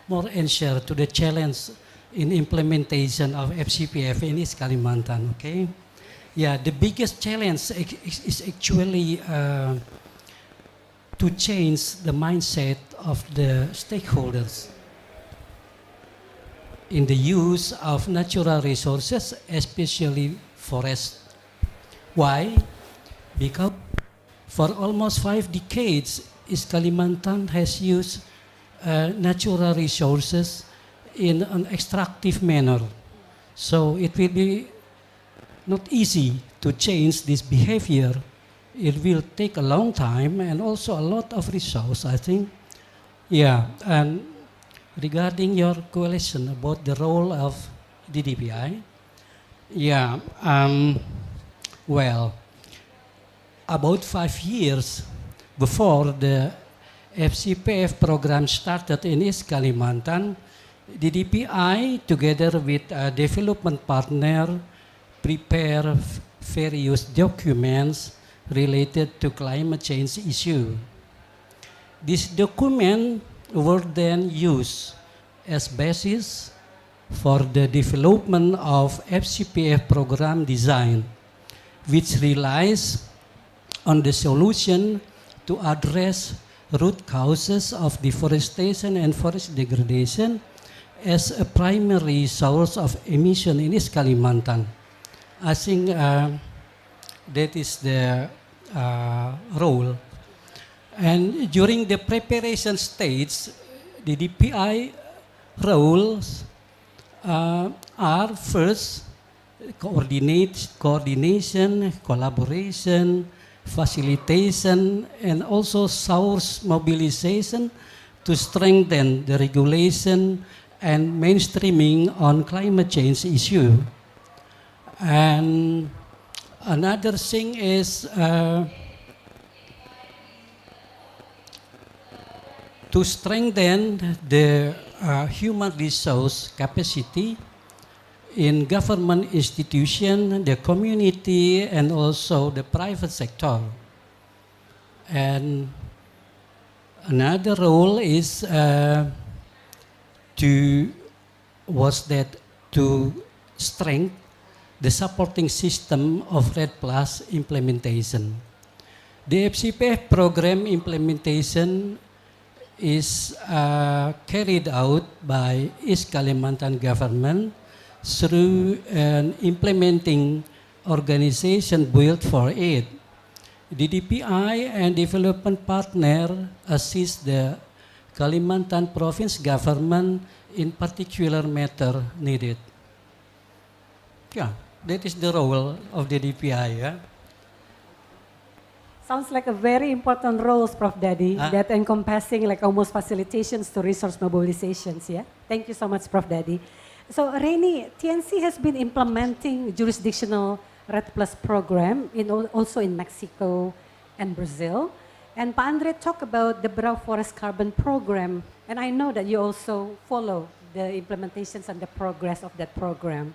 more answer to the challenge in implementation of FCPF in East Kalimantan, okay? Yeah, the biggest challenge is actually to change the mindset of the stakeholders in the use of natural resources, especially forest. Why? Because for almost 5 decades, East Kalimantan has used natural resources in an extractive manner. So it will be not easy to change this behavior. It will take a long time and also a lot of resources, I think. Yeah, and regarding your question about the role of DDPI, yeah, well, about 5 years before the FCPF program started in East Kalimantan, DDPI, together with a development partner, prepare various documents related to climate change issue. These documents were then used as basis for the development of FCPF program design, which relies on the solution to address root causes of deforestation and forest degradation as a primary source of emission in East Kalimantan. I think that is the role. And during the preparation stage, the DPI roles are first coordination, collaboration, facilitation, and also source mobilization to strengthen the regulation and mainstreaming on climate change issue. And another thing is to strengthen the human resource capacity in government institution, the community, and also the private sector. And another role is to strengthen the supporting system of RED Plus implementation. The FCPF program implementation is carried out by East Kalimantan government through an implementing organization built for it. The DPI and development partner assist the Kalimantan province government in particular matter needed. Yeah, that is the role of the DPI. Yeah? Sounds like a very important roles, Prof. Daddy, that encompassing like almost facilitations to resource mobilizations, yeah? Thank you so much, Prof. Daddy. So, Rainy, TNC has been implementing jurisdictional RED Plus program also in Mexico and Brazil. And Pa Andre talked about the Brau Forest Carbon Program, and I know that you also follow the implementations and the progress of that program.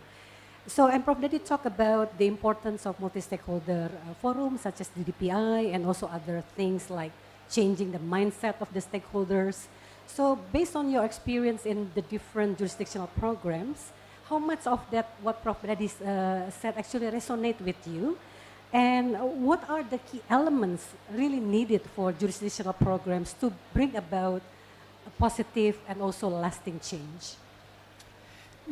So, and Prof. Daddy talked about the importance of multi-stakeholder forums such as the DPI and also other things like changing the mindset of the stakeholders. So, based on your experience in the different jurisdictional programs, how much of that, what Prof. Daddy said, actually resonate with you? And what are the key elements really needed for jurisdictional programs to bring about a positive and also lasting change?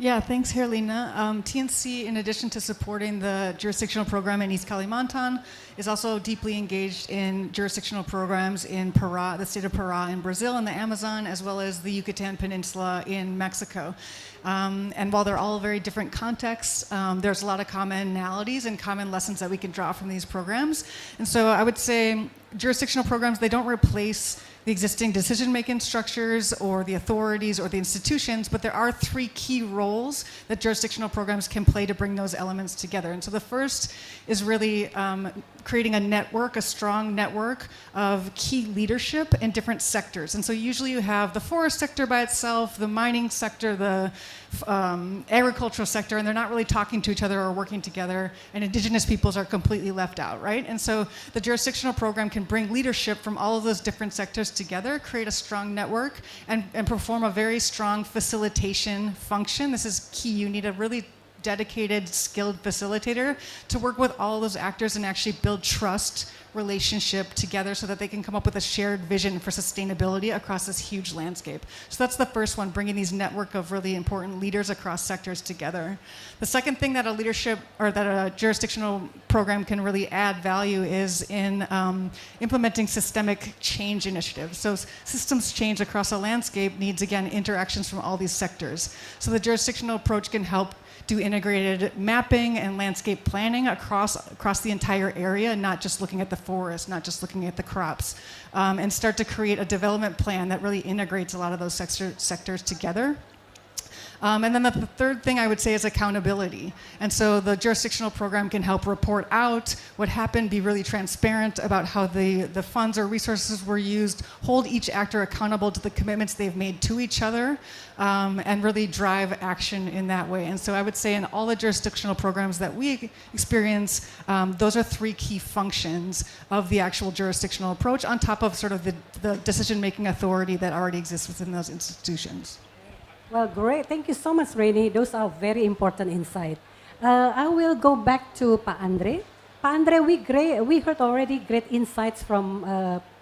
Yeah, thanks, Herlina. TNC, in addition to supporting the jurisdictional program in East Kalimantan, is also deeply engaged in jurisdictional programs in Pará, the state of Pará in Brazil and the Amazon, as well as the Yucatan Peninsula in Mexico. And while they're all very different contexts, there's a lot of commonalities and common lessons that we can draw from these programs. And so I would say jurisdictional programs, they don't replace the existing decision-making structures or the authorities or the institutions, but there are three key roles that jurisdictional programs can play to bring those elements together. And so the first is really creating a network, a strong network of key leadership in different sectors. And so usually you have the forest sector by itself, the mining sector, the agricultural sector, and they're not really talking to each other or working together, and indigenous peoples are completely left out, right? And so the jurisdictional program can bring leadership from all of those different sectors together, create a strong network, and perform a very strong facilitation function. This is key. You need a really dedicated, skilled facilitator to work with all those actors and actually build trust, relationship together so that they can come up with a shared vision for sustainability across this huge landscape. So that's the first one, bringing these network of really important leaders across sectors together. The second thing that a leadership or that a jurisdictional program can really add value is in implementing systemic change initiatives. So systems change across a landscape needs, again, interactions from all these sectors. So the jurisdictional approach can help do integrated mapping and landscape planning across the entire area, not just looking at the forest, not just looking at the crops, and start to create a development plan that really integrates a lot of those sectors together. And then the third thing I would say is accountability. And so the jurisdictional program can help report out what happened, be really transparent about how the funds or resources were used, hold each actor accountable to the commitments they've made to each other, and really drive action in that way. And so I would say in all the jurisdictional programs that we experience, those are three key functions of the actual jurisdictional approach on top of sort of the decision-making authority that already exists within those institutions. Well, great. Thank you so much, Rainy. Those are very important insights. I will go back to Pa Andre. Pa Andre, we heard already great insights from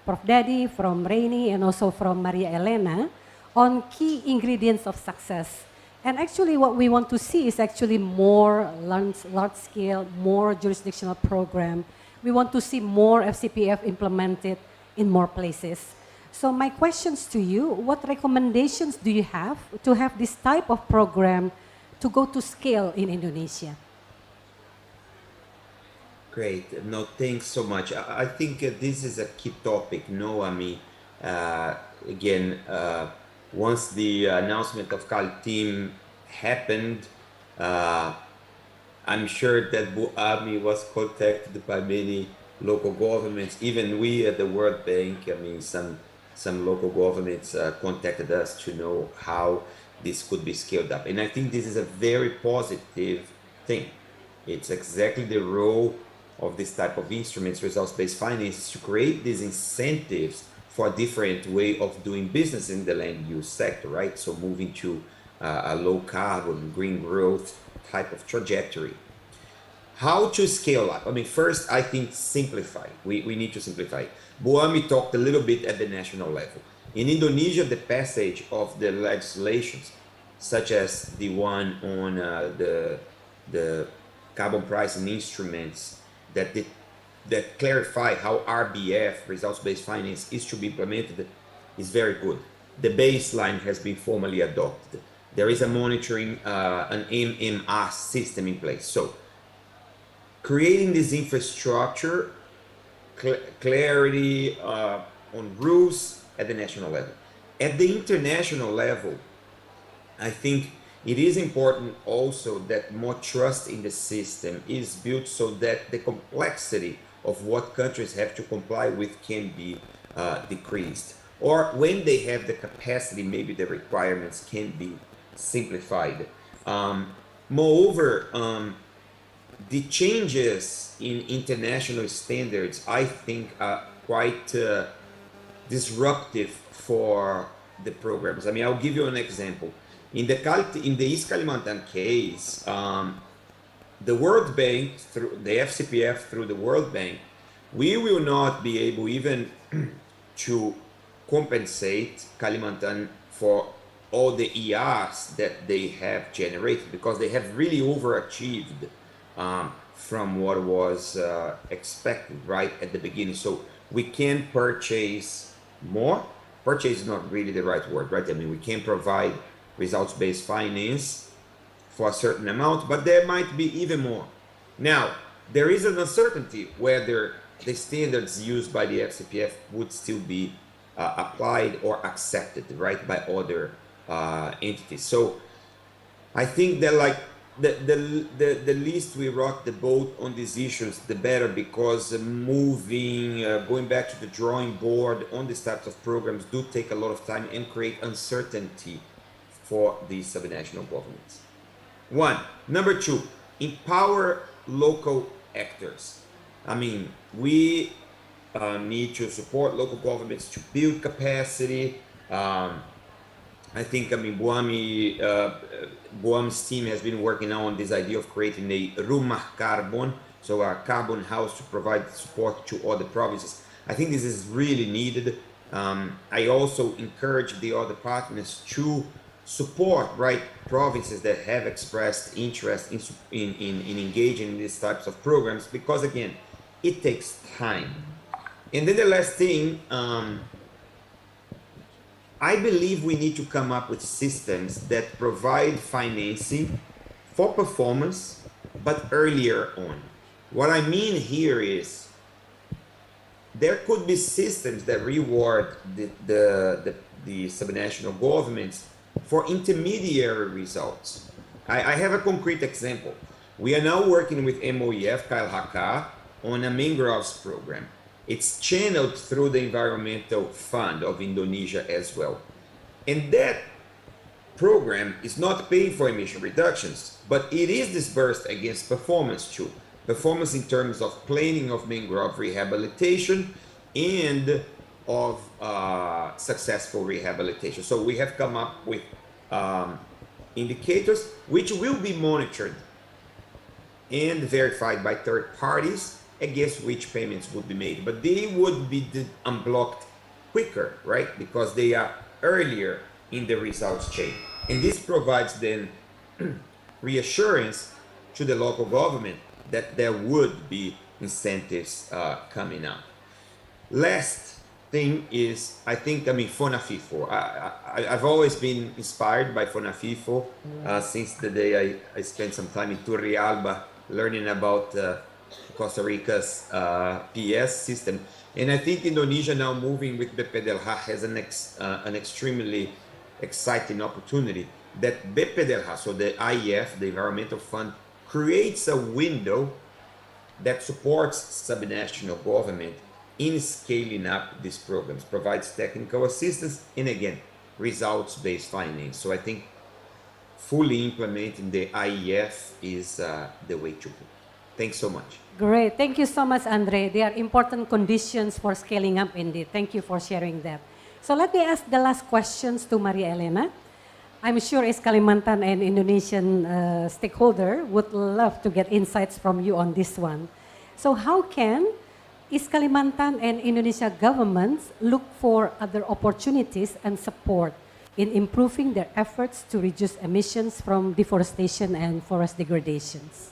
Prof. Daddy, from Rainy, and also from Maria Elena on key ingredients of success. And actually what we want to see is actually more large-scale, more jurisdictional program. We want to see more FCPF implemented in more places. So my questions to you, what recommendations do you have to have this type of program to go to scale in Indonesia? Great. No, thanks so much. I think this is a key topic. No, I mean, again, once the announcement of Kali team happened, I'm sure that Buami was contacted by many local governments. Even we at the World Bank, I mean, some local governments contacted us to know how this could be scaled up. And I think this is a very positive thing. It's exactly the role of this type of instruments, results-based finance, to create these incentives for a different way of doing business in the land use sector, right? So moving to a low carbon, green growth type of trajectory. How to scale up? I mean, first, I think simplify. We need to simplify. Buami talked a little bit at the national level. In Indonesia, the passage of the legislations, such as the one on the carbon pricing instruments that clarify how RBF, results-based finance, is to be implemented, is very good. The baseline has been formally adopted. There is a monitoring, an MMR system in place. So creating this infrastructure clarity on rules at the national level. At the international level, I think it is important also that more trust in the system is built so that the complexity of what countries have to comply with can be decreased. Or when they have the capacity, maybe the requirements can be simplified. Moreover, the changes in international standards, I think, are quite disruptive for the programs. I mean, I'll give you an example. In the East Kalimantan case, the World Bank, through the FCPF, through the World Bank, we will not be able even to compensate Kalimantan for all the ERs that they have generated, because they have really overachieved from what was expected right at the beginning. So we can purchase more. Purchase is not really the right word, right? I mean, we can provide results-based finance for a certain amount, but there might be even more. Now, there is an uncertainty whether the standards used by the FCPF would still be applied or accepted, right, by other entities. So I think that, like, the least we rock the boat on these issues, the better, because going back to the drawing board on these types of programs do take a lot of time and create uncertainty for these subnational governments. One. Number two, empower local actors. I mean, we need to support local governments to build capacity. I think, I mean, Boami's team has been working now on this idea of creating a Rumah Carbon, so a carbon house to provide support to other provinces. I think this is really needed. I also encourage the other partners to support, right, provinces that have expressed interest in engaging in these types of programs, because again, it takes time. And then the last thing, I believe we need to come up with systems that provide financing for performance, but earlier on. What I mean here is there could be systems that reward the subnational governments for intermediary results. I have a concrete example. We are now working with MOEF, KLHK, on a mangroves program. It's channeled through the Environmental Fund of Indonesia as well. And that program is not paying for emission reductions, but it is disbursed against performance too. Performance in terms of planning of mangrove rehabilitation and of successful rehabilitation. So we have come up with indicators which will be monitored and verified by third parties against which payments would be made. But they would be unblocked quicker, right? Because they are earlier in the results chain. And this provides then reassurance to the local government that there would be incentives coming up. Last thing is, I think, I mean, FONAFIFO. I've always been inspired by FONAFIFO since the day I spent some time in Turrialba learning about Costa Rica's PS system. And I think Indonesia now moving with BPDLH has an extremely exciting opportunity that BPDLH, so the IEF, the Environmental Fund, creates a window that supports subnational government in scaling up these programs, provides technical assistance, and again, results-based finance. So I think fully implementing the IEF is the way to go. Thanks so much. Great. Thank you so much, Andre. They are important conditions for scaling up indeed. Thank you for sharing that. So let me ask the last questions to Maria Elena. I'm sure East Kalimantan and Indonesian stakeholder would love to get insights from you on this one. So how can East Kalimantan and Indonesia governments look for other opportunities and support in improving their efforts to reduce emissions from deforestation and forest degradations?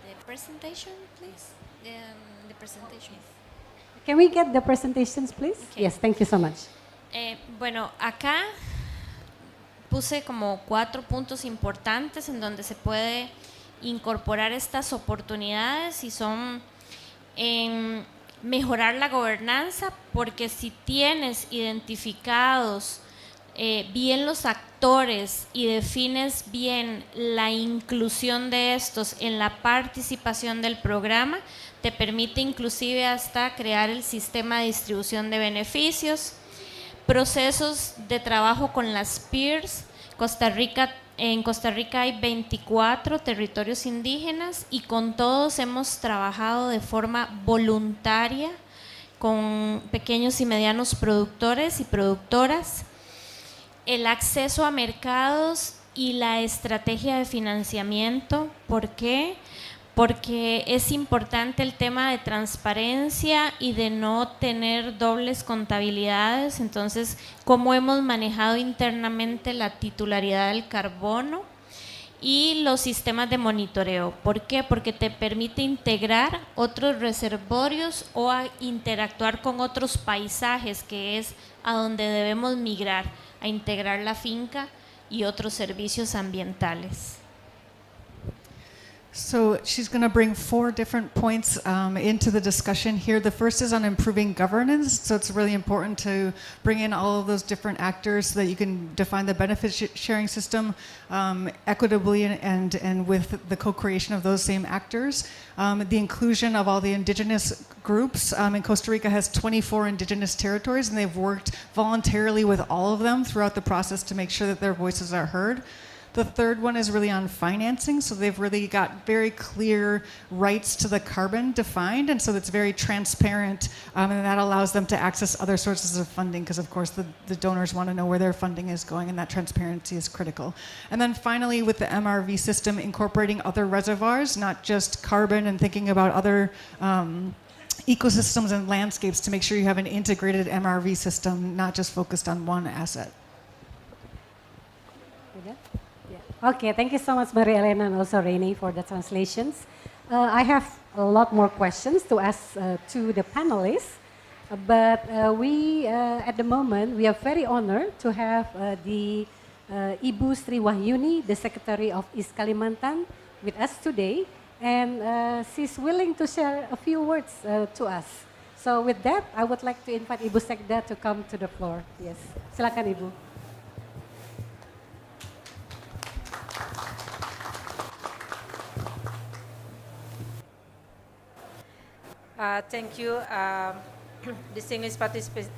The presentation, please. The presentation. Can we get the presentations, please? Okay. Yes, thank you so much. Bueno, acá puse como 4 puntos importantes en donde se puede incorporar estas oportunidades y son en mejorar la gobernanza, porque si tienes identificados bien los actores y defines bien la inclusión de estos en la participación del programa, te permite inclusive hasta crear el sistema de distribución de beneficios, procesos de trabajo con las peers. En Costa Rica hay 24 territorios indígenas y con todos hemos trabajado de forma voluntaria con pequeños y medianos productores y productoras. El acceso a mercados y la estrategia de financiamiento. ¿Por qué? Porque es importante el tema de transparencia y de no tener dobles contabilidades. Entonces, cómo hemos manejado internamente la titularidad del carbono y los sistemas de monitoreo. ¿Por qué? Porque te permite integrar otros reservorios o a interactuar con otros paisajes, que es a donde debemos migrar, a integrar la finca y otros servicios ambientales. So she's going to bring 4 different points into the discussion here. The first is on improving governance. So it's really important to bring in all of those different actors so that you can define the benefit sharing system equitably and with the co-creation of those same actors. The inclusion of all the indigenous groups. In Costa Rica has 24 indigenous territories, and they've worked voluntarily with all of them throughout the process to make sure that their voices are heard. The third one is really on financing, so they've really got very clear rights to the carbon defined, and so it's very transparent, and that allows them to access other sources of funding, because of course the donors want to know where their funding is going, and that transparency is critical. And then finally, with the MRV system, incorporating other reservoirs, not just carbon, and thinking about other ecosystems and landscapes to make sure you have an integrated MRV system, not just focused on one asset. Okay, thank you so much, Maria Elena, and also Rene for the translations. I have a lot more questions to ask to the panelists, but at the moment, we are very honored to have the Ibu Sri Wahyuni, the Secretary of East Kalimantan, with us today, and she's willing to share a few words to us. So with that, I would like to invite Ibu Sekda to come to the floor. Yes, silakan Ibu. Thank you, distinguished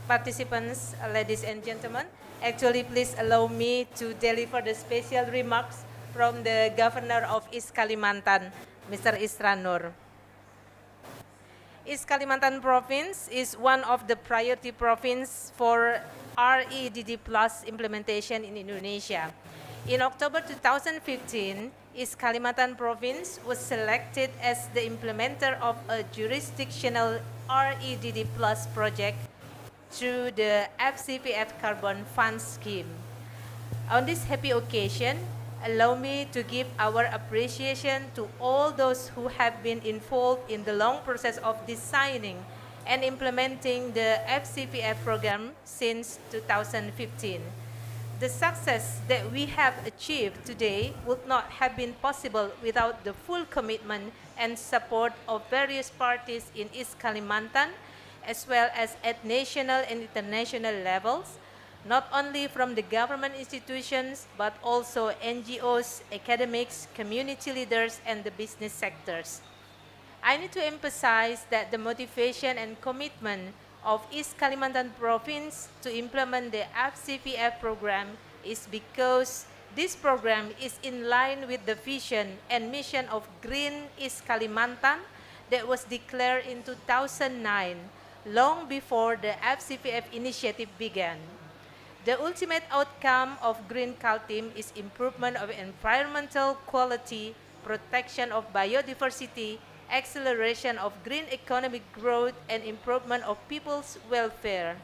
participants, ladies and gentlemen. Actually, please allow me to deliver the special remarks from the Governor of East Kalimantan, Mr. Isranur. East Kalimantan Province is one of the priority provinces for REDD Plus implementation in Indonesia. In October 2015, East Kalimantan Province was selected as the implementer of a jurisdictional REDD Plus project through the FCPF Carbon Fund Scheme. On this happy occasion, allow me to give our appreciation to all those who have been involved in the long process of designing and implementing the FCPF program since 2015. The success that we have achieved today would not have been possible without the full commitment and support of various parties in East Kalimantan, as well as at national and international levels, not only from the government institutions, but also NGOs, academics, community leaders, and the business sectors. I need to emphasize that the motivation and commitment of East Kalimantan Province to implement the FCPF program is because this program is in line with the vision and mission of Green East Kalimantan that was declared in 2009, long before the FCPF initiative began. The ultimate outcome of Green Kaltim is improvement of environmental quality, protection of biodiversity, acceleration of green economic growth, and improvement of people's welfare.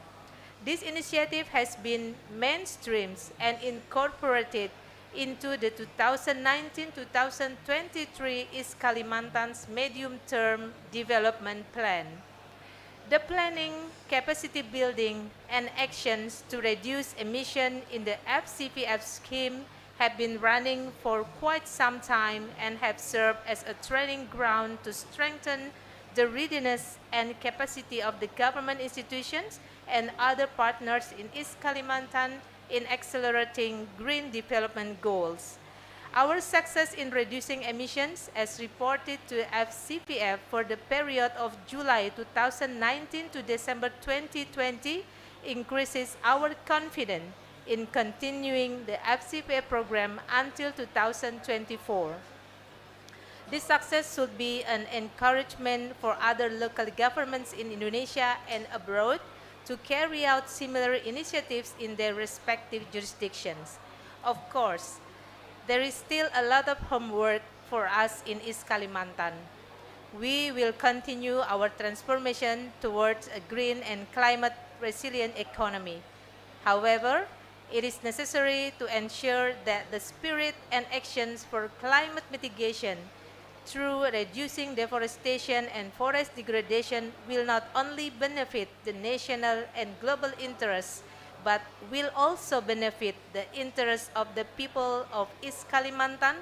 This initiative has been mainstreamed and incorporated into the 2019-2023 East Kalimantan's medium-term development plan. The planning, capacity building, and actions to reduce emission in the FCPF scheme have been running for quite some time and have served as a training ground to strengthen the readiness and capacity of the government institutions and other partners in East Kalimantan in accelerating green development goals. Our success in reducing emissions, as reported to FCPF for the period of July 2019 to December 2020, increases our confidence in continuing the FCPF program until 2024. This success should be an encouragement for other local governments in Indonesia and abroad to carry out similar initiatives in their respective jurisdictions. Of course, there is still a lot of homework for us in East Kalimantan. We will continue our transformation towards a green and climate-resilient economy. However, it is necessary to ensure that the spirit and actions for climate mitigation through reducing deforestation and forest degradation will not only benefit the national and global interests, but will also benefit the interests of the people of East Kalimantan,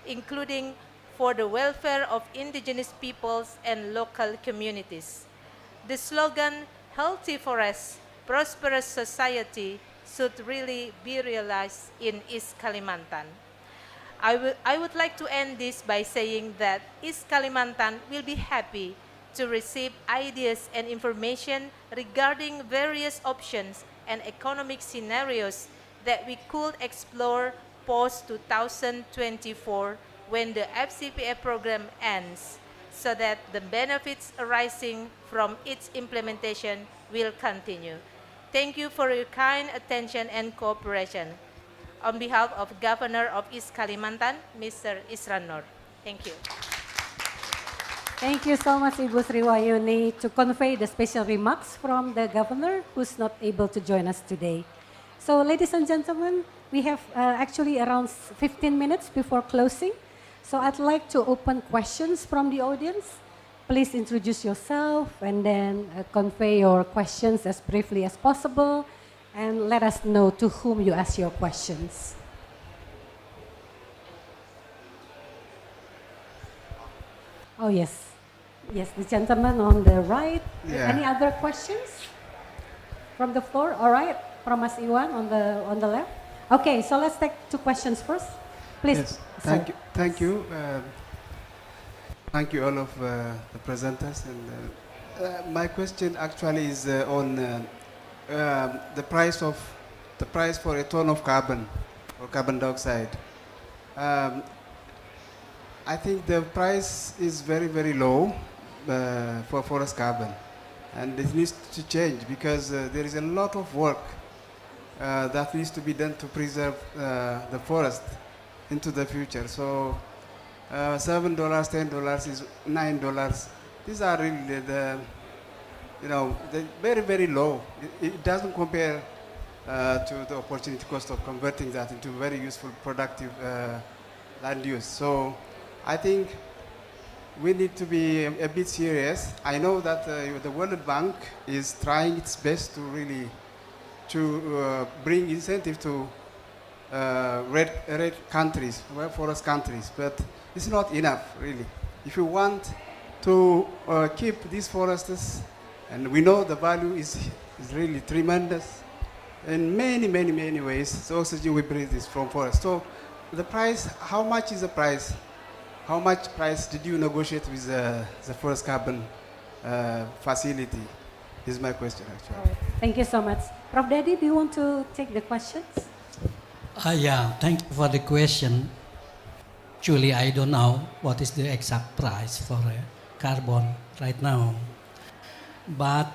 including for the welfare of indigenous peoples and local communities. The slogan, "Healthy Forests, Prosperous Society," should really be realized in East Kalimantan. I would like to end this by saying that East Kalimantan will be happy to receive ideas and information regarding various options and economic scenarios that we could explore post-2024 when the FCPA program ends, so that the benefits arising from its implementation will continue. Thank you for your kind attention and cooperation. On behalf of Governor of East Kalimantan, Mr. Isran Nur. Thank you. Thank you so much, Ibu Sri Wahyuni, to convey the special remarks from the governor who's not able to join us today. So, ladies and gentlemen, we have actually around 15 minutes before closing. So, I'd like to open questions from the audience. Please introduce yourself and then convey your questions as briefly as possible, and let us know to whom you ask your questions. Oh, yes. Yes, the gentleman on the right. Yeah. Any other questions from the floor? All right, from Mas Iwan on the left. Okay, so let's take two questions first. Please. Yes. Thank you. Thank you. Thank you all of the presenters. And my question actually is on the price for a ton of carbon or carbon dioxide. I think the price is very, very low for forest carbon, and it needs to change because there is a lot of work that needs to be done to preserve the forest into the future. So $7, $10 is $9. These are really the very, very low. It doesn't compare to the opportunity cost of converting that into very useful, productive land use. So I think we need to be a bit serious. I know that the World Bank is trying its best to really bring incentive to red countries, forest countries, but it's not enough, really. If you want to keep these forests, and we know the value is really tremendous in many, many, many ways. The oxygen we breathe is from forest. So the price, how much is the price? How much price did you negotiate with the forest carbon facility? Is my question, actually. Right. Thank you so much. Prof. Daddy, do you want to take the questions? Yeah, thank you for the question. Actually, I don't know what is the exact price for carbon right now. But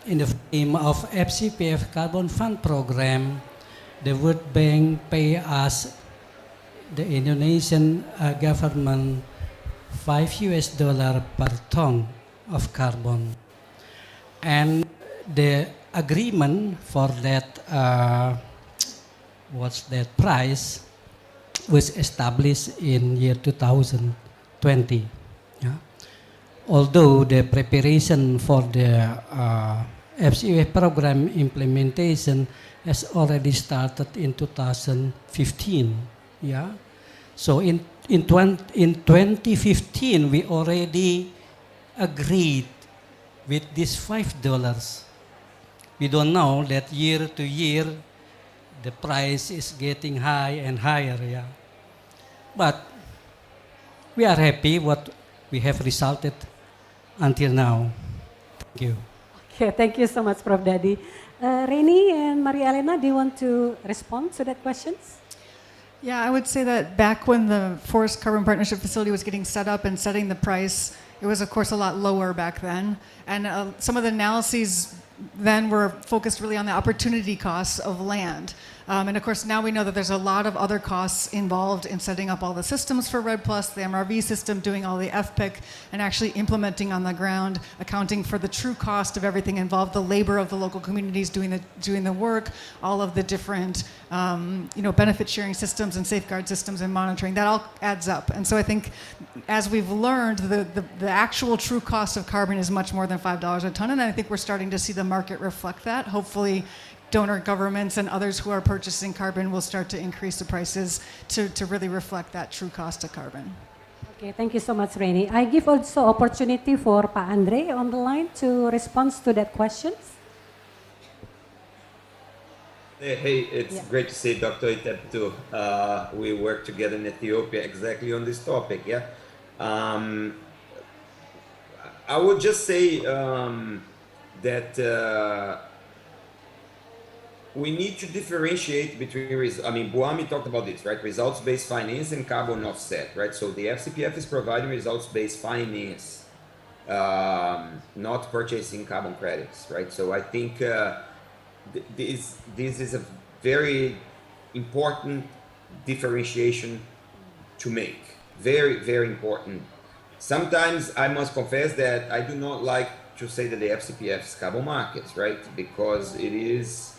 in the frame of FCPF Carbon Fund Program, the World Bank pay us, the Indonesian government, $5 per ton of carbon. And the agreement for that, what's that price, was established in year 2020. Yeah? Although the preparation for the FCPF program implementation has already started in 2015. Yeah, so in 2015 we already agreed with this $5. We don't know that year to year the price is getting high and higher, yeah. But we are happy what we have resulted until now. Thank you. Okay, thank you so much, Prof. Dadi. Reni and Maria Elena, do you want to respond to that questions? Yeah, I would say that back when the Forest Carbon Partnership Facility was getting set up and setting the price, it was, of course, a lot lower back then. And some of the analyses then were focused really on the opportunity costs of land. And of course, now we know that there's a lot of other costs involved in setting up all the systems for REDD+, the MRV system, doing all the FPIC, and actually implementing on the ground, accounting for the true cost of everything involved, the labor of the local communities doing the work, all of the different benefit sharing systems and safeguard systems and monitoring. That all adds up. And so I think as we've learned, the actual true cost of carbon is much more than $5 a ton, and I think we're starting to see the market reflect that. Hopefully, donor governments and others who are purchasing carbon will start to increase the prices to really reflect that true cost of carbon. Okay, thank you so much, Reni. I give also opportunity for Pa Andre on the line to respond to that questions. Hey, it's great to see Dr. Itep too. We work together in Ethiopia exactly on this topic, yeah? I would just say that we need to differentiate between, Buami talked about this, right? Results-based finance and carbon offset, right? So the FCPF is providing results-based finance, not purchasing carbon credits, right? So I think this is a very important differentiation to make. Very, very important. Sometimes I must confess that I do not like to say that the FCPF is carbon markets, right? Because it is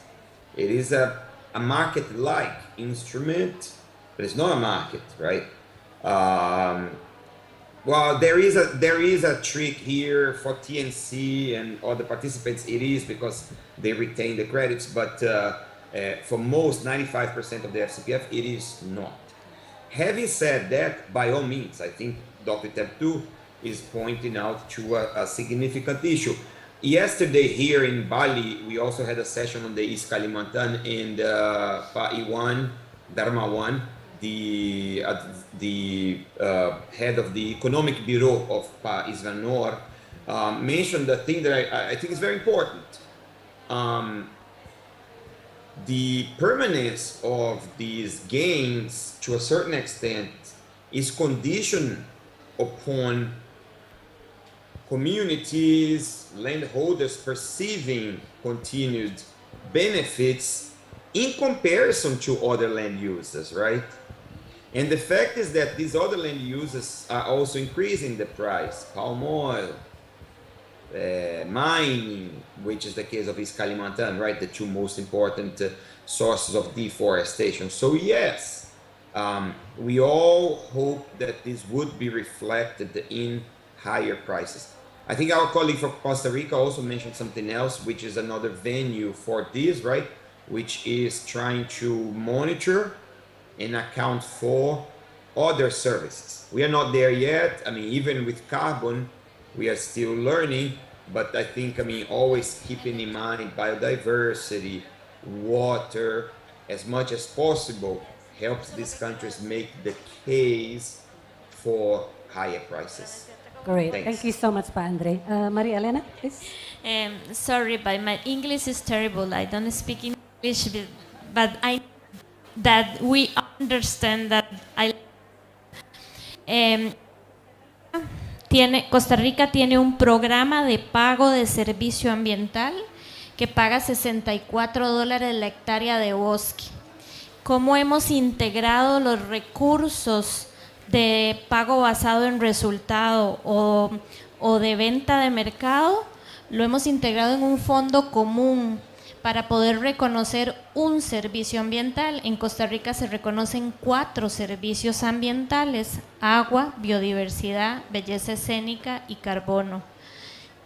a market-like instrument, but it's not a market, right? Well, there is a trick here for TNC and other participants. It is because they retain the credits, but for most, 95% of the FCPF, it is not. Having said that, by all means, I think Dr. Teptu is pointing out to a significant issue. Yesterday here in Bali, we also had a session on the East Kalimantan, and Pa Iwan Darmawan, the head of the Economic Bureau of Pa Isvanor, mentioned the thing that I think is very important. The permanence of these gains, to a certain extent, is conditioned upon communities, landholders perceiving continued benefits in comparison to other land users, right? And the fact is that these other land users are also increasing the price. Palm oil, mining, which is the case of East Kalimantan, right? The two most important sources of deforestation. So yes, we all hope that this would be reflected in higher prices. I think our colleague from Costa Rica also mentioned something else, which is another venue for this, right? Which is trying to monitor and account for other services. We are not there yet. I mean, even with carbon, we are still learning, but I think, always keeping in mind biodiversity, water, as much as possible, helps these countries make the case for higher prices. Great, Thanks. thank you so much, Pa Andre. Maria Elena, please. Sorry, but my English is terrible. I don't speak English, but I that we understand that Costa Rica tiene un programa de pago de servicio ambiental que paga $64 la hectárea de bosque. ¿Cómo hemos integrado los recursos de pago basado en resultado o de venta de mercado? Lo hemos integrado en un fondo común para poder reconocer un servicio ambiental. En Costa Rica se reconocen 4 servicios ambientales: agua, biodiversidad, belleza escénica y carbono.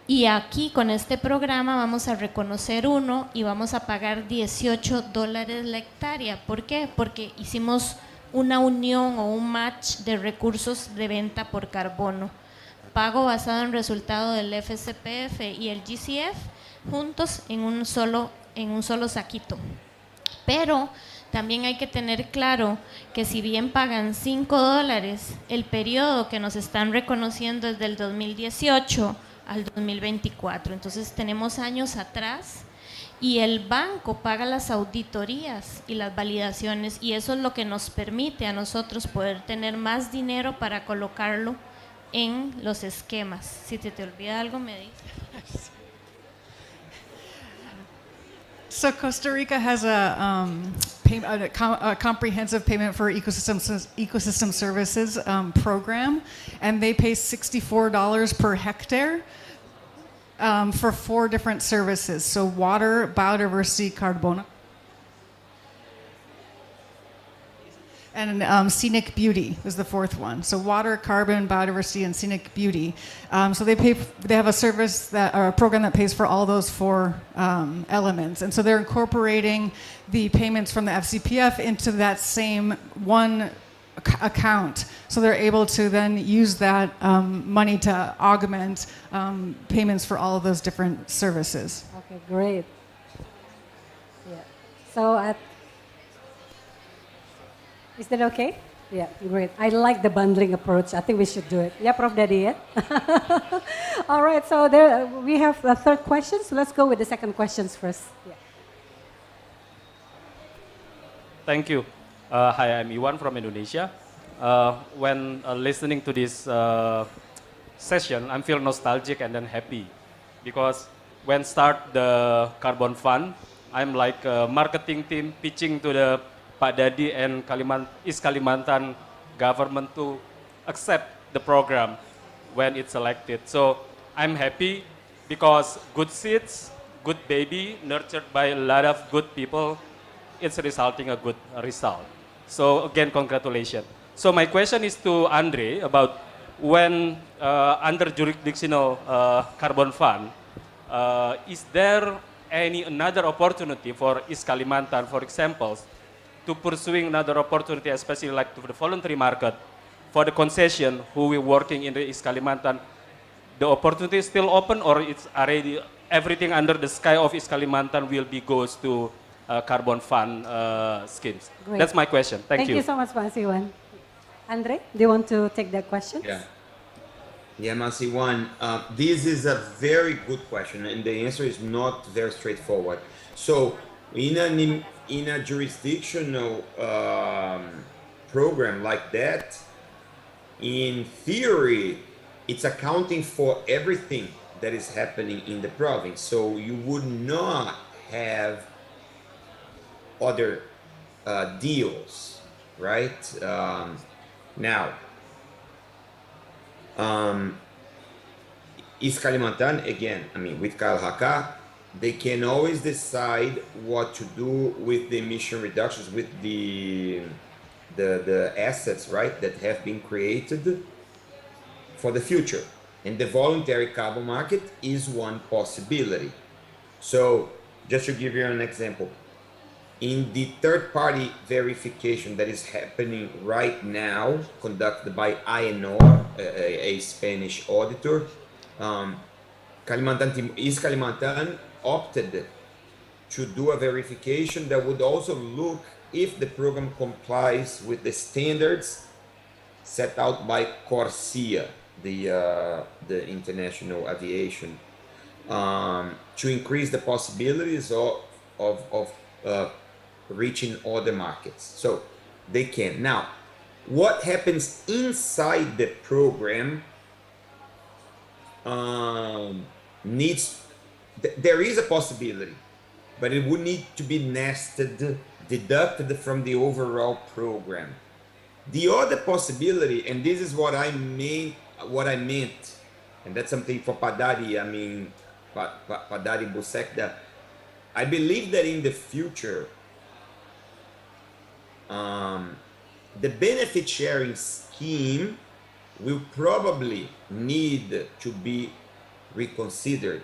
Y aquí con este programa vamos a reconocer uno y vamos a pagar $18 la hectárea. ¿Por qué? Porque hicimos una unión o un match de recursos de venta por carbono. pago basado en resultado del FCPF y el GCF juntos en un solo saquito. Pero también hay que tener claro que si bien pagan $5, el periodo que nos están reconociendo es del 2018 al 2024. Entonces tenemos años atrás y el banco paga las auditorías y las validaciones, y eso es lo que nos permite a nosotros poder tener más dinero para colocarlo en los esquemas. Si te olvida algo, me dices. So Costa Rica has a comprehensive payment for ecosystem services program, and they pay $64 per hectare for 4 different services. So water, biodiversity, carbono, and scenic beauty was the 4th one. So water, carbon, biodiversity, and scenic beauty. So they have a service or a program that pays for all those 4 elements. And so they're incorporating the payments from the FCPF into that same one account. So they're able to then use that money to augment payments for all of those different services. Okay, great. Yeah. So is that okay? Yeah, great. I like the bundling approach. I think we should do it. Yeah, Prof. Daddy, yeah? All right, so there we have the 3rd question. So let's go with the 2nd questions first. Yeah. Thank you. Hi, I'm Iwan from Indonesia. When listening to this session, I feel nostalgic and then happy because when start the Carbon Fund, I'm like a marketing team pitching to the Pak Dadi and East Kalimantan government to accept the program when it's selected. So I'm happy because good seeds, good baby, nurtured by a lot of good people, it's resulting a good result. So again, congratulations. So my question is to Andre about when under jurisdictional Carbon Fund, is there another opportunity for East Kalimantan, for example, to pursuing another opportunity, especially like to the voluntary market, for the concession who will working in the East Kalimantan, the opportunity is still open, or it's already everything under the sky of East Kalimantan will be goes to Carbon Fund schemes? Great. That's my question. Thank you. Thank you so much, Mas Iwan. Andre, do you want to take that question? Yeah, Mas Iwan, this is a very good question, and the answer is not very straightforward. So, in a jurisdictional program like that, in theory, it's accounting for everything that is happening in the province. So you would not have other deals, right? Now, East Kalimantan, again, I mean, with KLHK, they can always decide what to do with the emission reductions, with the assets, right, that have been created for the future. And the voluntary carbon market is one possibility. So just to give you an example, in the third-party verification that is happening right now, conducted by INOR, a Spanish auditor, East Kalimantan opted to do a verification that would also look if the program complies with the standards set out by CORSIA, the international aviation, to increase the possibilities of reaching other markets. So they can. Now, what happens inside the program there is a possibility, but it would need to be nested, deducted from the overall program. The other possibility, and this is what I meant, and that's something for Padari, I mean, Padari Busekda, I believe that in the future, the benefit sharing scheme will probably need to be reconsidered.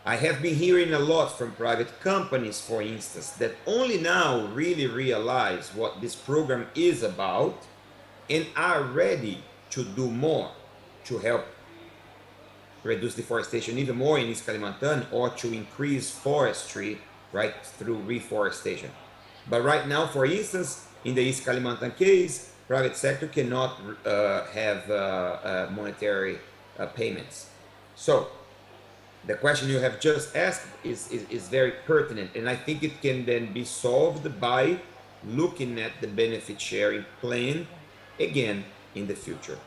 I have been hearing a lot from private companies, for instance, that only now really realize what this program is about and are ready to do more to help reduce deforestation even more in East Kalimantan or to increase forestry, right, through reforestation. But right now, for instance, in the East Kalimantan case, private sector cannot have monetary payments. So the question you have just asked is very pertinent, and I think it can then be solved by looking at the benefit sharing plan again in the future.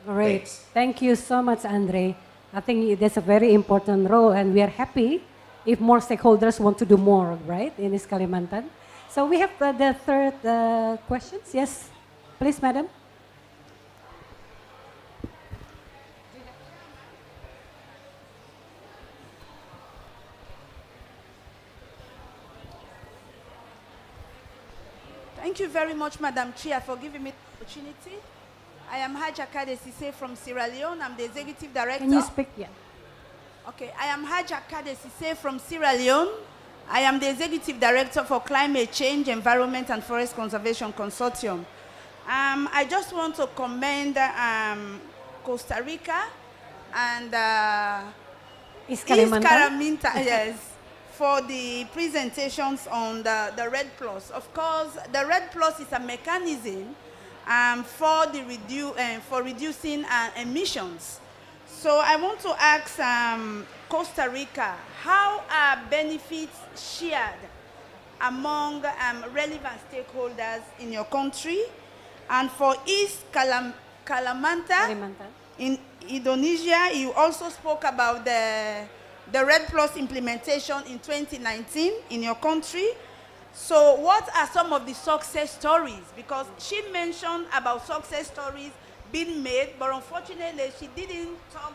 Great. Thanks. Thank you so much, Andre. I think that's a very important role, and we are happy if more stakeholders want to do more, right, in East Kalimantan. So we have the third questions. Yes, please, madam. Thank you very much, Madam Chair, for giving me the opportunity. I am Haja Kade Sise from Sierra Leone. I'm the Executive Director. Can you speak? Yeah. Okay, I am Haja Kade Sise from Sierra Leone. I am the Executive Director for Climate Change, Environment and Forest Conservation Consortium. I just want to commend Costa Rica and East Kalimantan, yes, for the presentations on the Red Plus. Of course, the Red Plus is a mechanism for reducing emissions. So I want to ask Costa Rica, how are benefits shared among relevant stakeholders in your country? And for East Kalimantan, in Indonesia, you also spoke about the Red Plus implementation in 2019 in your country. So what are some of the success stories? Because she mentioned about success stories being made, but unfortunately she didn't talk,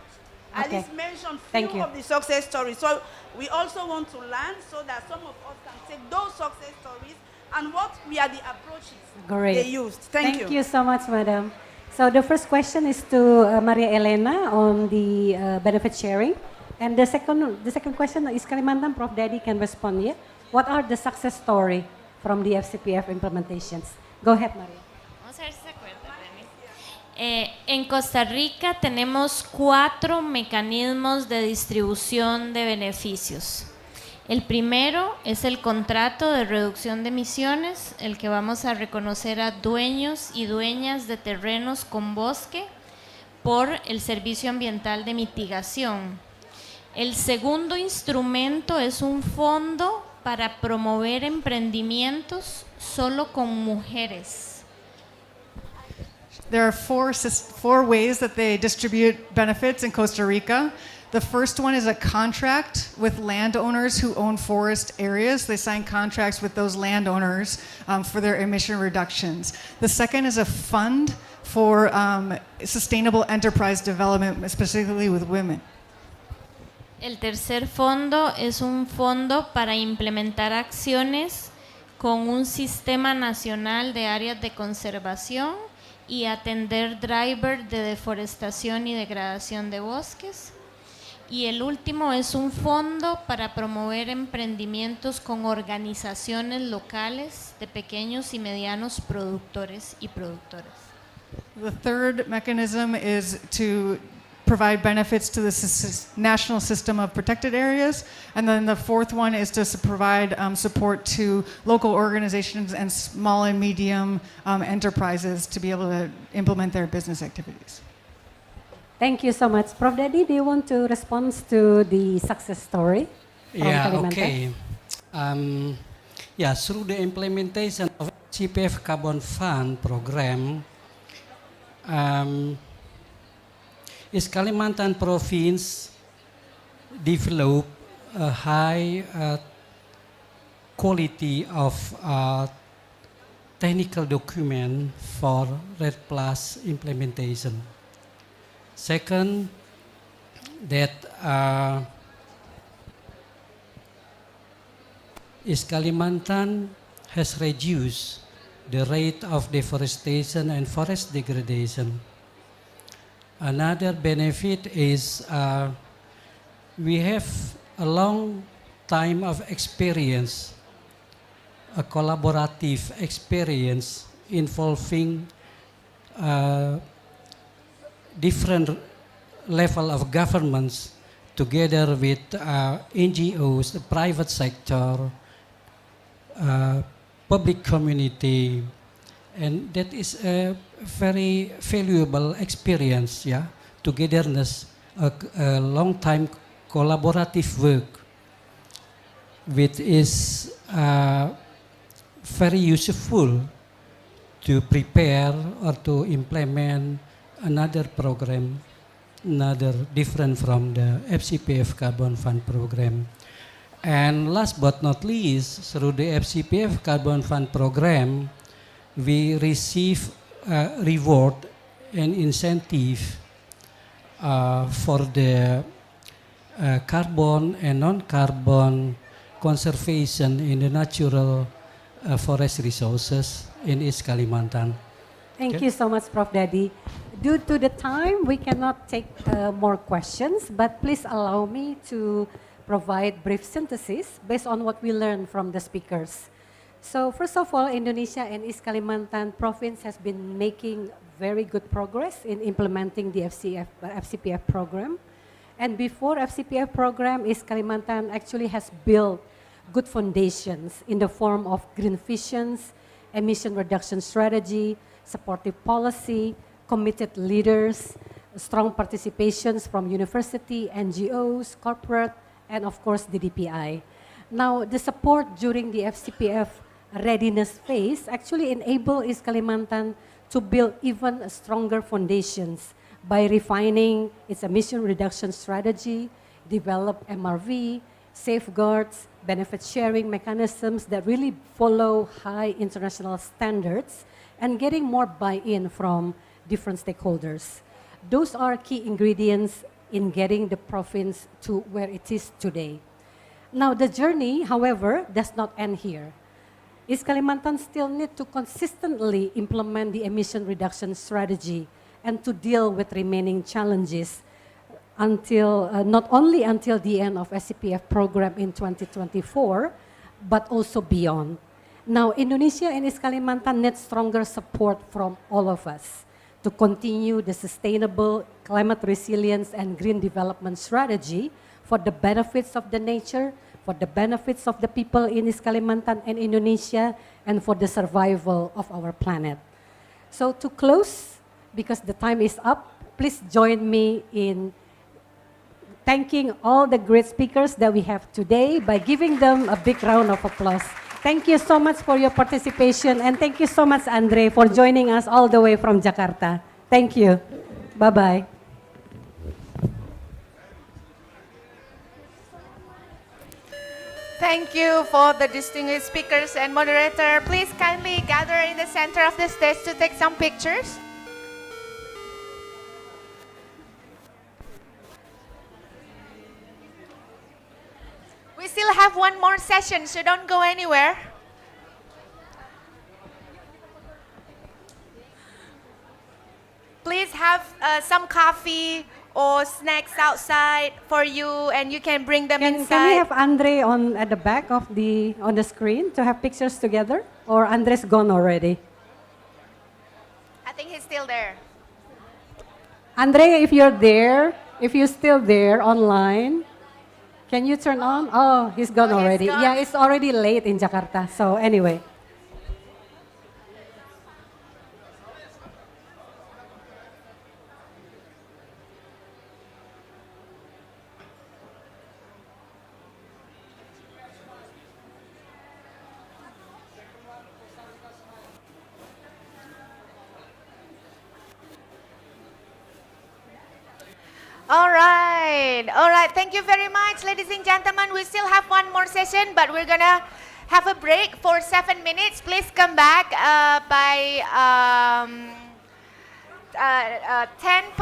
at least mention few of the success stories. So we also want to learn so that some of us can take those success stories and what are the approaches they used. Thank you you so much, madam. So the first question is to Maria Elena on the benefit sharing. And the second question is Kalimantan, Prof. Daddy can respond, yeah? What are the success story from the FCPF implementations? Go ahead, Maria. Vamos a ver si se acuerdan de mí. En Costa Rica tenemos 4 mecanismos de distribución de beneficios. El primero es el contrato de reducción de emisiones, el que vamos a reconocer a dueños y dueñas de terrenos con bosque por el Servicio Ambiental de Mitigación. El segundo instrumento es un fondo para promover emprendimientos solo con mujeres. There are four ways that they distribute benefits in Costa Rica. The first one is a contract with landowners who own forest areas. They sign contracts with those landowners for their emission reductions. The second is a fund for sustainable enterprise development, specifically with women. El tercer fondo es un fondo para implementar acciones con un sistema nacional de áreas de conservación y atender drivers de deforestación y degradación de bosques. Y el último es un fondo para promover emprendimientos con organizaciones locales de pequeños y medianos productores y productoras. The third mechanism is to provide benefits to the national system of protected areas. And then the fourth one is to provide support to local organizations and small and medium enterprises to be able to implement their business activities. Thank you so much. Prof. Daddy, do you want to respond to the success story from Kalimantan? Okay. Through the implementation of CPF Carbon Fund program, East Kalimantan province developed a high quality of technical document for RED Plus implementation. Second, that East Kalimantan has reduced the rate of deforestation and forest degradation. Another benefit is we have a long time of experience, a collaborative experience involving different level of governments together with NGOs, the private sector, public community, and that is a very valuable experience, yeah, togetherness, a long time collaborative work, which is very useful to prepare or to implement another program, another different from the FCPF Carbon Fund program. And last but not least, through the FCPF Carbon Fund program, we receive reward and incentive for the carbon and non-carbon conservation in the natural forest resources in East Kalimantan. Thank you so much, Prof. Daddy. Due to the time, we cannot take more questions, but please allow me to provide brief synthesis based on what we learned from the speakers. So first of all, Indonesia and East Kalimantan province has been making very good progress in implementing the FCPF program. And before FCPF program, East Kalimantan actually has built good foundations in the form of green visions, emission reduction strategy, supportive policy, committed leaders, strong participations from university, NGOs, corporate, and of course the DPI. Now, the support during the FCPF readiness phase actually enabled East Kalimantan to build even stronger foundations by refining its emission reduction strategy, develop MRV, safeguards, benefit sharing mechanisms that really follow high international standards, and getting more buy-in from different stakeholders. Those are key ingredients in getting the province to where it is today. Now, the journey, however, does not end here. East Kalimantan still need to consistently implement the emission reduction strategy and to deal with remaining challenges until, not only until the end of SCPF program in 2024, but also beyond. Now, Indonesia and East Kalimantan need stronger support from all of us to continue the sustainable climate resilience and green development strategy for the benefits of the nature, for the benefits of the people in East Kalimantan and Indonesia, and for the survival of our planet. So to close, because the time is up, please join me in thanking all the great speakers that we have today by giving them a big round of applause. Thank you so much for your participation, and thank you so much, Andre, for joining us all the way from Jakarta. Thank you. Bye-bye. Thank you for the distinguished speakers and moderator. Please kindly gather in the center of the stage to take some pictures. We still have one more session, so don't go anywhere. Please have some coffee or snacks outside for you, and you can bring them inside. Can we have Andre at the back of on the screen to have pictures together? Or Andre's gone already? I think he's still there. Andre, if you're there, if you're still there online, can you turn on? Oh, he's gone already. He's gone. Yeah, it's already late in Jakarta. So anyway. All right. Thank you very much, ladies and gentlemen. We still have one more session, but we're gonna have a break for 7 minutes. Please come back by 5:10.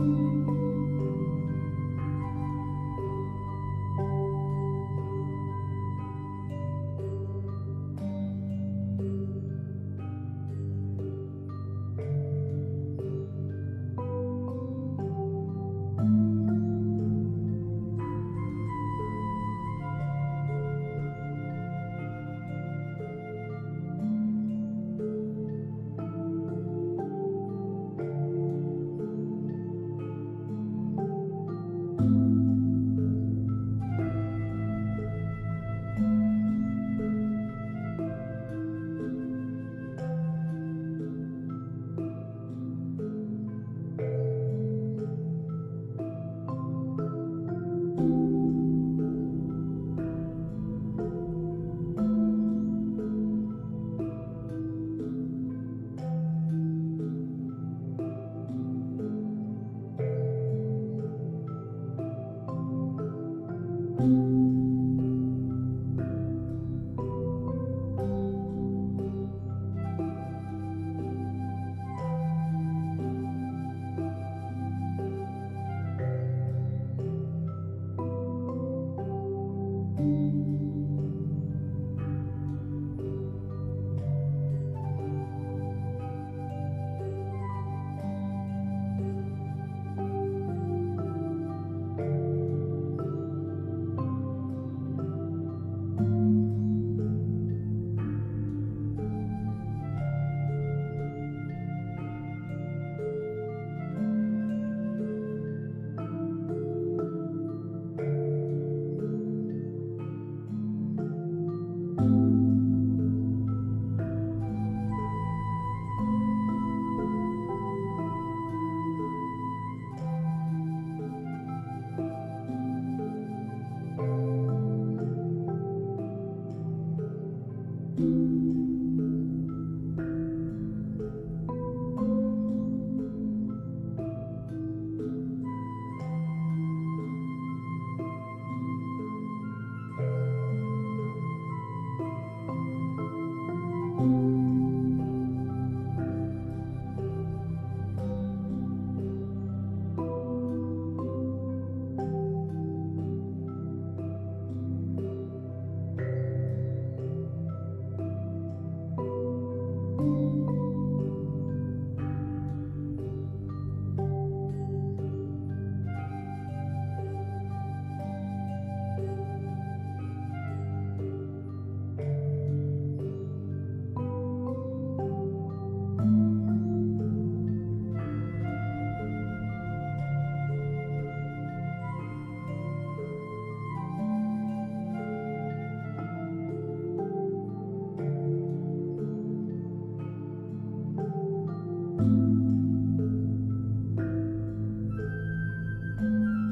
you.